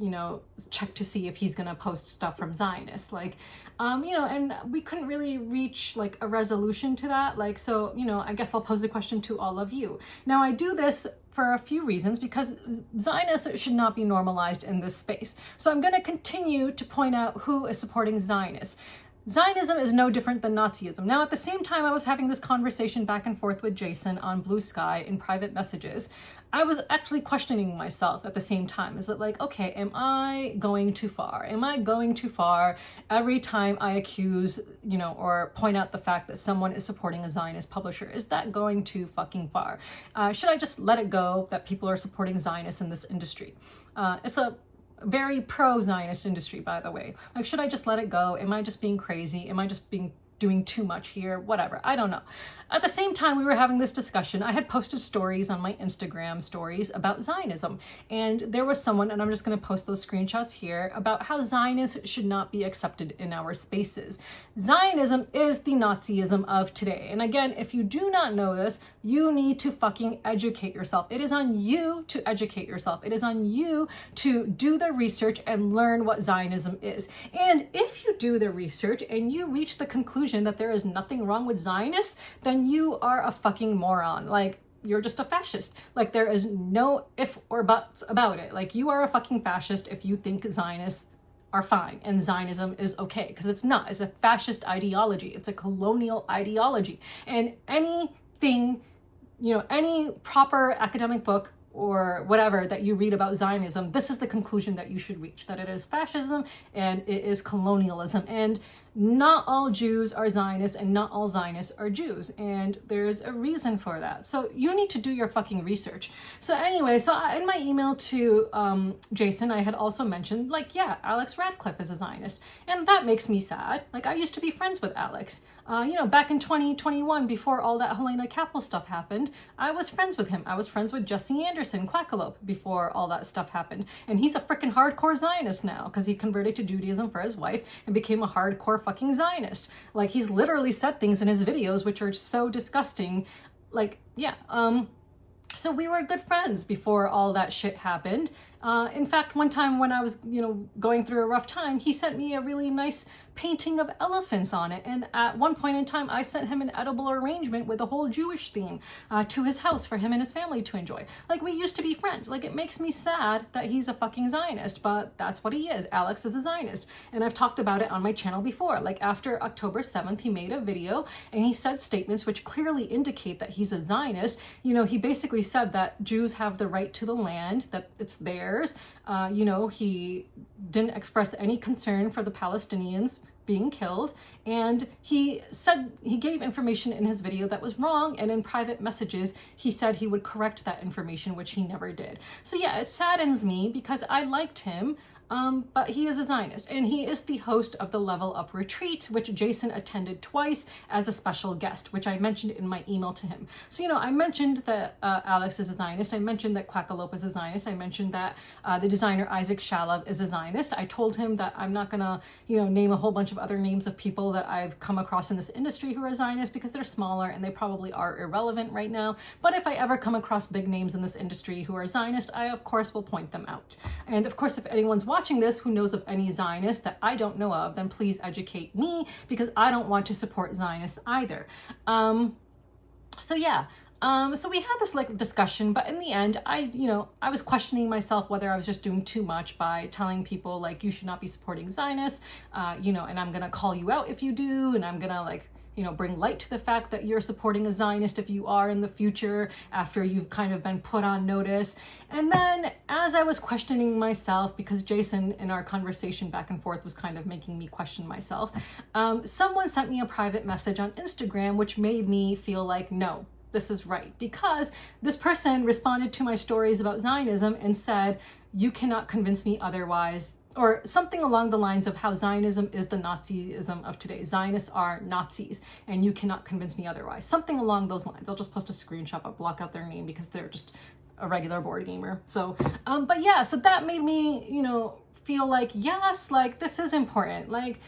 check to see if he's going to post stuff from Zionists. Like, and we couldn't really reach like a resolution to that. Like, so, I guess I'll pose the question to all of you. Now, I do this for a few reasons, because Zionists should not be normalized in this space. So I'm going to continue to point out who is supporting Zionists. Zionism is no different than Nazism. Now, at the same time I was having this conversation back and forth with Jason on Blue Sky in private messages, I was actually questioning myself at the same time. Is it like, okay, am I going too far? Am I going too far every time I accuse, or point out the fact that someone is supporting a Zionist publisher? Is that going too fucking far? Should I just let it go that people are supporting Zionists in this industry? It's a very pro-Zionist industry, by the way. Like, should I just let it go? Am I just being crazy? Am I just doing too much here? Whatever. I don't know. At the same time we were having this discussion, I had posted stories on my Instagram stories about Zionism. And there was someone, and I'm just going to post those screenshots here, about how Zionists should not be accepted in our spaces. Zionism is the Nazism of today. And again, if you do not know this, you need to fucking educate yourself. It is on you to educate yourself. It is on you to do the research and learn what Zionism is. And if you do the research and you reach the conclusion that there is nothing wrong with Zionists, then you are a fucking moron. Like, you're just a fascist. Like, there is no if or buts about it. Like, you are a fucking fascist if you think Zionists are fine and Zionism is okay, because it's not. It's a fascist ideology. It's a colonial ideology. And anything, any proper academic book or whatever that you read about Zionism, this is the conclusion that you should reach, that it is fascism and it is colonialism. And not all Jews are Zionists and not all Zionists are Jews. And there's a reason for that. So you need to do your fucking research. So anyway, in my email to Jason, I had also mentioned, like, yeah, Alex Radcliffe is a Zionist. And that makes me sad. Like, I used to be friends with Alex. Back in 2021, before all that Helena Cappel stuff happened, I was friends with him. I was friends with Jesse Anderson, Quackalope, before all that stuff happened. And he's a freaking hardcore Zionist now, because he converted to Judaism for his wife and became a hardcore fucking Zionist. Like, he's literally said things in his videos which are so disgusting. Like, yeah, so we were good friends before all that shit happened. In fact, one time when I was, going through a rough time, he sent me a really nice painting of elephants on it. And at one point in time, I sent him an edible arrangement with a whole Jewish theme to his house for him and his family to enjoy. Like, we used to be friends. Like, it makes me sad that he's a fucking Zionist, but that's what he is. Alex is a Zionist. And I've talked about it on my channel before. Like, after October 7th, he made a video and he said statements which clearly indicate that he's a Zionist. He basically said that Jews have the right to the land, that it's theirs. He didn't express any concern for the Palestinians being killed, and he said he gave information in his video that was wrong, and in private messages he said he would correct that information, which he never did. So yeah, it saddens me because I liked him, but he is a Zionist, and he is the host of the Level Up Retreat, which Jason attended twice as a special guest, which I mentioned in my email to him. So, I mentioned that Alex is a Zionist. I mentioned that Quackalope is a Zionist. I mentioned that the designer Isaac Shalev is a Zionist. I told him that I'm not gonna, name a whole bunch of other names of people that I've come across in this industry who are Zionists, because they're smaller and they probably are irrelevant right now. But if I ever come across big names in this industry who are Zionist, I of course will point them out. And of course, if anyone's watching this who knows of any Zionists that I don't know of, then please educate me, because I don't want to support Zionists either. So we had this discussion, but in the end, I was questioning myself whether I was just doing too much by telling people, like, you should not be supporting Zionists, and I'm gonna call you out if you do, and I'm gonna bring light to the fact that you're supporting a Zionist if you are in the future after you've kind of been put on notice. And then as I was questioning myself, because Jason in our conversation back and forth was kind of making me question myself, someone sent me a private message on Instagram, which made me feel like, no, this is right. Because this person responded to my stories about Zionism and said, you cannot convince me otherwise, or something along the lines of how Zionism is the Nazism of today. Zionists are Nazis, and you cannot convince me otherwise. Something along those lines. I'll just post a screenshot, I'll block out their name because they're just a regular board gamer. So, but yeah, so that made me, feel like, yes, like this is important. Like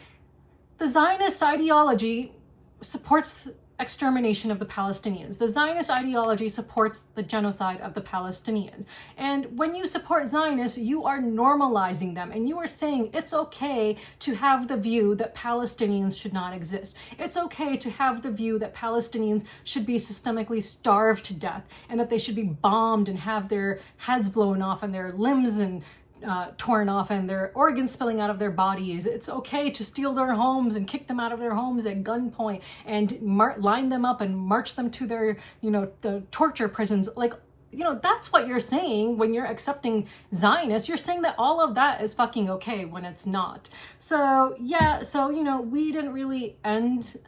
the Zionist ideology supports extermination of the Palestinians. The Zionist ideology supports the genocide of the Palestinians. And when you support Zionists, you are normalizing them, and you are saying it's okay to have the view that Palestinians should not exist. It's okay to have the view that Palestinians should be systemically starved to death, and that they should be bombed and have their heads blown off and their limbs and torn off and their organs spilling out of their bodies. It's okay to steal their homes and kick them out of their homes at gunpoint and line them up and march them to their, the torture prisons. Like, that's what you're saying when you're accepting Zionists. You're saying that all of that is fucking okay when it's not. So, yeah, so, we didn't really end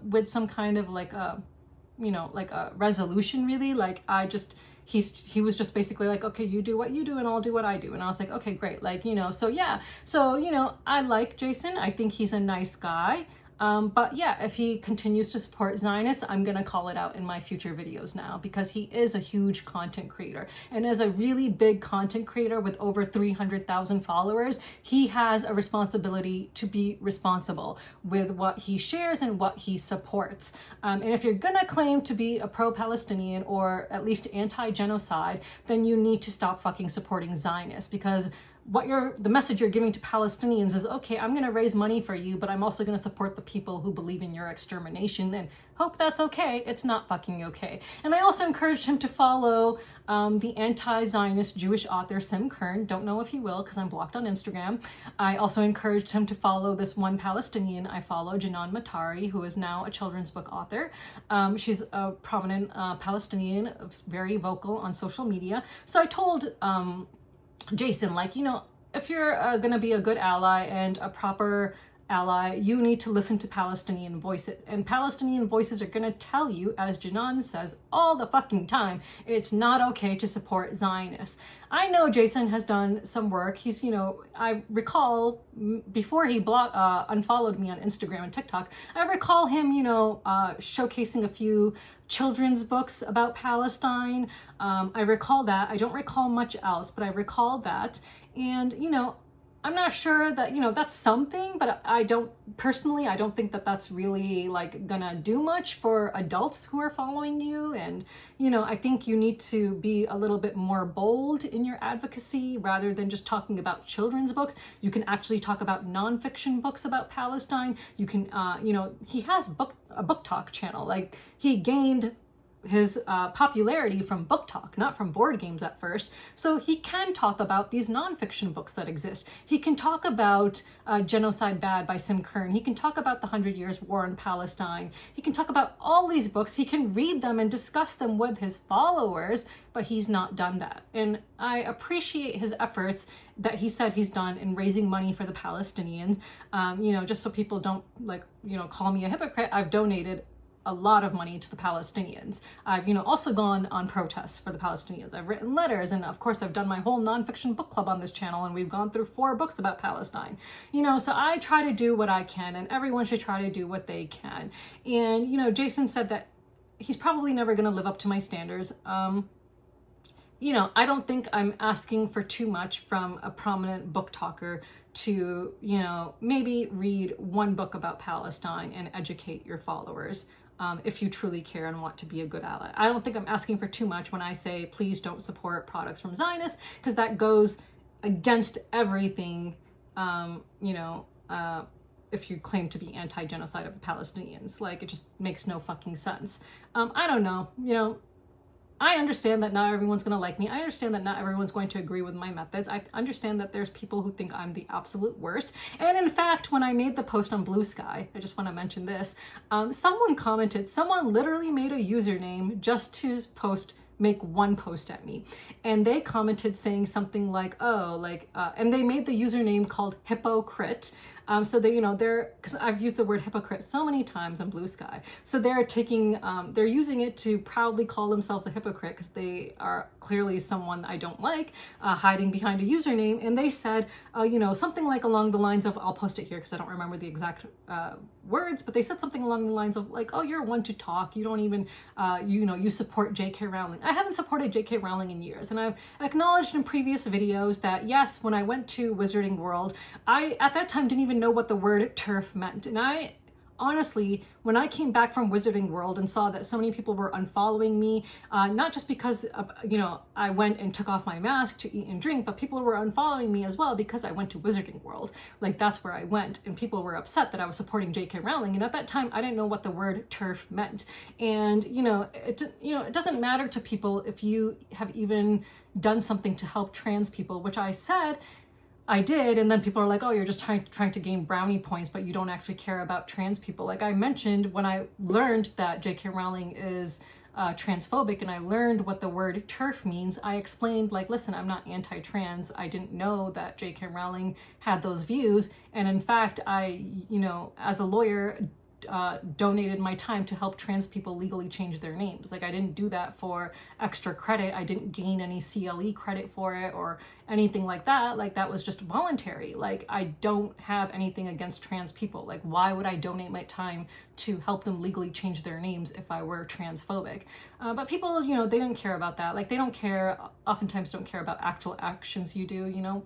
with some kind of like a, like a resolution really. Like he was just basically like, okay, you do what you do and I'll do what I do. And I was like, okay, great. Like, so yeah. So, I like Jason. I think he's a nice guy. But yeah, if he continues to support Zionists, I'm going to call it out in my future videos now, because he is a huge content creator. And as a really big content creator with over 300,000 followers, he has a responsibility to be responsible with what he shares and what he supports. And if you're going to claim to be a pro-Palestinian or at least anti-genocide, then you need to stop fucking supporting Zionists, because the message you're giving to Palestinians is, okay, I'm going to raise money for you, but I'm also going to support the people who believe in your extermination and hope that's okay. It's not fucking okay. And I also encouraged him to follow the anti-Zionist Jewish author Sim Kern. Don't know if he will because I'm blocked on Instagram. I also encouraged him to follow this one Palestinian I follow, Janan Matari, who is now a children's book author. She's a prominent Palestinian, very vocal on social media. So I told Jason, like, if you're going to be a good ally and a proper ally, you need to listen to Palestinian voices. And Palestinian voices are going to tell you, as Janan says all the fucking time, it's not okay to support Zionists. I know Jason has done some work. He's, I recall before he unfollowed me on Instagram and TikTok, I recall him, showcasing a few children's books about Palestine. I recall that. I don't recall much else, but I recall that. And, I'm not sure that, that's something, but I don't think that that's really like gonna do much for adults who are following you. And, I think you need to be a little bit more bold in your advocacy rather than just talking about children's books. You can actually talk about nonfiction books about Palestine. You can, he has a book talk channel. Like, he gained his popularity from book talk, not from board games at first. So he can talk about these nonfiction books that exist. He can talk about Genocide Bad by Sim Kern. He can talk about the 100 Years War in Palestine. He can talk about all these books. He can read them and discuss them with his followers, but he's not done that. And I appreciate his efforts that he said he's done in raising money for the Palestinians. Just so people don't call me a hypocrite, I've donated a lot of money to the Palestinians. I've, also gone on protests for the Palestinians. I've written letters, and of course I've done my whole nonfiction book club on this channel, and we've gone through 4 books about Palestine. So I try to do what I can, and everyone should try to do what they can. And, Jason said that he's probably never going to live up to my standards. I don't think I'm asking for too much from a prominent book talker to, maybe read one book about Palestine and educate your followers. If you truly care and want to be a good ally. I don't think I'm asking for too much when I say, please don't support products from Zionists, because that goes against everything, if you claim to be anti-genocide of the Palestinians. Like, it just makes no fucking sense. I don't know, I understand that not everyone's going to like me. I understand that not everyone's going to agree with my methods. I understand that there's people who think I'm the absolute worst. And in fact, when I made the post on Blue Sky, I just want to mention this, someone commented, someone literally made a username just to make one post at me. And they commented saying something like, and they made the username called Hypocrite. So they, because I've used the word hypocrite so many times on Blue Sky. So they're they're using it to proudly call themselves a hypocrite because they are clearly someone I don't like, hiding behind a username. And they said, something like along the lines of, I'll post it here because I don't remember the exact words, but they said something along the lines of like, oh, you're one to talk. You don't even, you support J.K. Rowling. I haven't supported J.K. Rowling in years. And I've acknowledged in previous videos that yes, when I went to Wizarding World, I at that time didn't even know what the word turf meant. And I honestly, when I came back from Wizarding World and saw that so many people were unfollowing me, not just because, I went and took off my mask to eat and drink, but people were unfollowing me as well because I went to Wizarding World. Like that's where I went, and people were upset that I was supporting J.K. Rowling. And at that time, I didn't know what the word turf meant. And, it doesn't matter to people if you have even done something to help trans people, which I said I did, and then people are like, oh, you're just trying to gain brownie points, but you don't actually care about trans people. Like I mentioned, when I learned that J.K. Rowling is transphobic and I learned what the word turf means, I explained like, listen, I'm not anti-trans. I didn't know that J.K. Rowling had those views. And in fact, I, as a lawyer, donated my time to help trans people legally change their names. Like I didn't do that for extra credit. I didn't gain any CLE credit for it or anything like that. Like that was just voluntary. Like I don't have anything against trans people. Like why would I donate my time to help them legally change their names if I were transphobic? But people, they don't care about that. Like they oftentimes don't care about actual actions you do,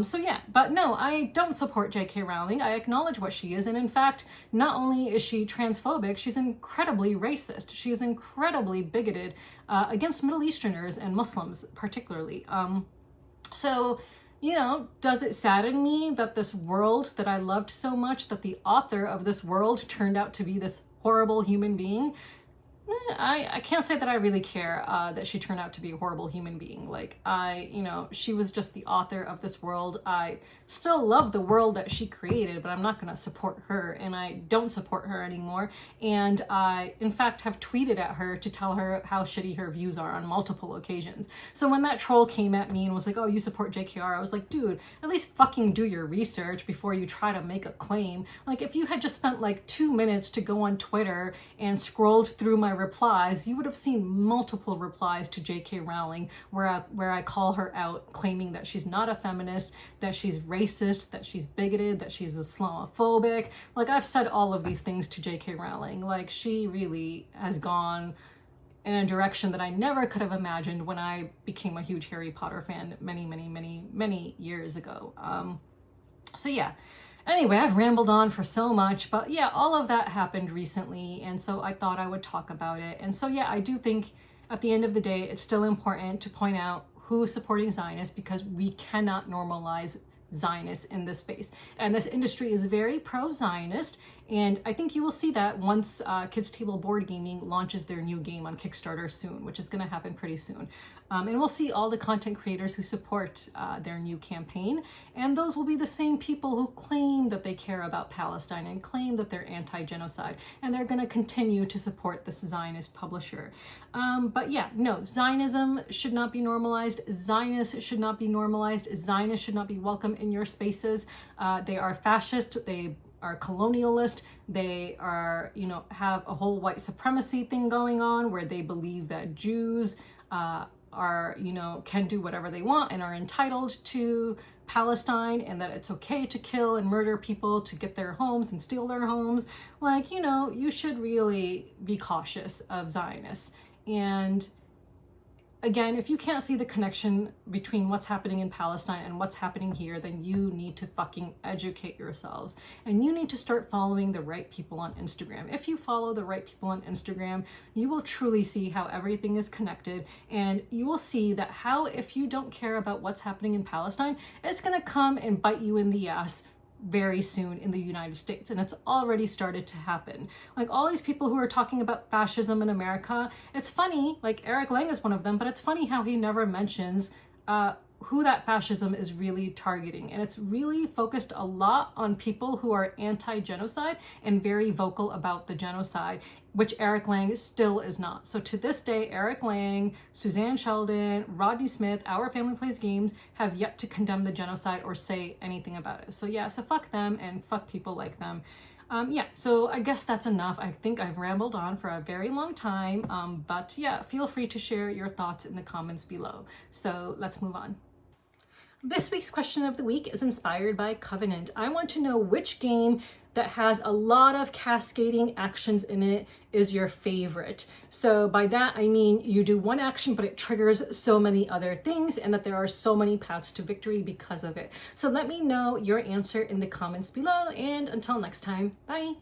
So yeah, but no, I don't support J.K. Rowling. I acknowledge what she is. And in fact, not only is she transphobic, she's incredibly racist. She is incredibly bigoted against Middle Easterners and Muslims particularly. So, does it sadden me that this world that I loved so much, that the author of this world turned out to be this horrible human being? I can't say that I really care that she turned out to be a horrible human being. Like she was just the author of this world. I still love the world that she created, but I'm not going to support her, and I don't support her anymore. And I, in fact, have tweeted at her to tell her how shitty her views are on multiple occasions. So when that troll came at me and was like, oh, you support JKR, I was like, dude, at least fucking do your research before you try to make a claim. Like if you had just spent like 2 minutes to go on Twitter and scrolled through my replies, you would have seen multiple replies to J.K. Rowling where I call her out, claiming that she's not a feminist, that she's racist, that she's bigoted, that she's Islamophobic. Like I've said all of these things to J.K. Rowling. Like she really has gone in a direction that I never could have imagined when I became a huge Harry Potter fan many years ago. So yeah. Anyway, I've rambled on for so much, but yeah, all of that happened recently, and so I thought I would talk about it. And so yeah, I do think at the end of the day, it's still important to point out who's supporting Zionists, because we cannot normalize Zionists in this space. And this industry is very pro-Zionist, and I think you will see that once Kids Table Board Gaming launches their new game on Kickstarter soon, which is going to happen pretty soon. And we'll see all the content creators who support their new campaign, and those will be the same people who claim that they care about Palestine and claim that they're anti-genocide, and they're going to continue to support this Zionist publisher. But yeah, no, Zionism should not be normalized. Zionists should not be normalized. Zionists should not be welcome in your spaces. They are fascist. They are colonialist. They are, have a whole white supremacy thing going on where they believe that Jews are, can do whatever they want and are entitled to Palestine, and that it's okay to kill and murder people to get their homes and steal their homes. Like, you should really be cautious of Zionists. And again, if you can't see the connection between what's happening in Palestine and what's happening here, then you need to fucking educate yourselves. And you need to start following the right people on Instagram. If you follow the right people on Instagram, you will truly see how everything is connected. And you will see that how, if you don't care about what's happening in Palestine, it's going to come and bite you in the ass very soon in the United States, and it's already started to happen. Like all these people who are talking about fascism in America, it's funny, like Eric Lang is one of them, but it's funny how he never mentions who that fascism is really targeting. And it's really focused a lot on people who are anti-genocide and very vocal about the genocide, which Eric Lang still is not. So to this day, Eric Lang, Suzanne Sheldon, Rodney Smith, Our Family Plays Games have yet to condemn the genocide or say anything about it. So yeah, so fuck them and fuck people like them. Yeah, so I guess that's enough. I think I've rambled on for a very long time, but yeah, feel free to share your thoughts in the comments below. So let's move on. This week's question of the week is inspired by Covenant. I want to know which game that has a lot of cascading actions in it is your favorite. So by that, I mean you do one action, but it triggers so many other things and that there are so many paths to victory because of it. So let me know your answer in the comments below, and until next time, bye.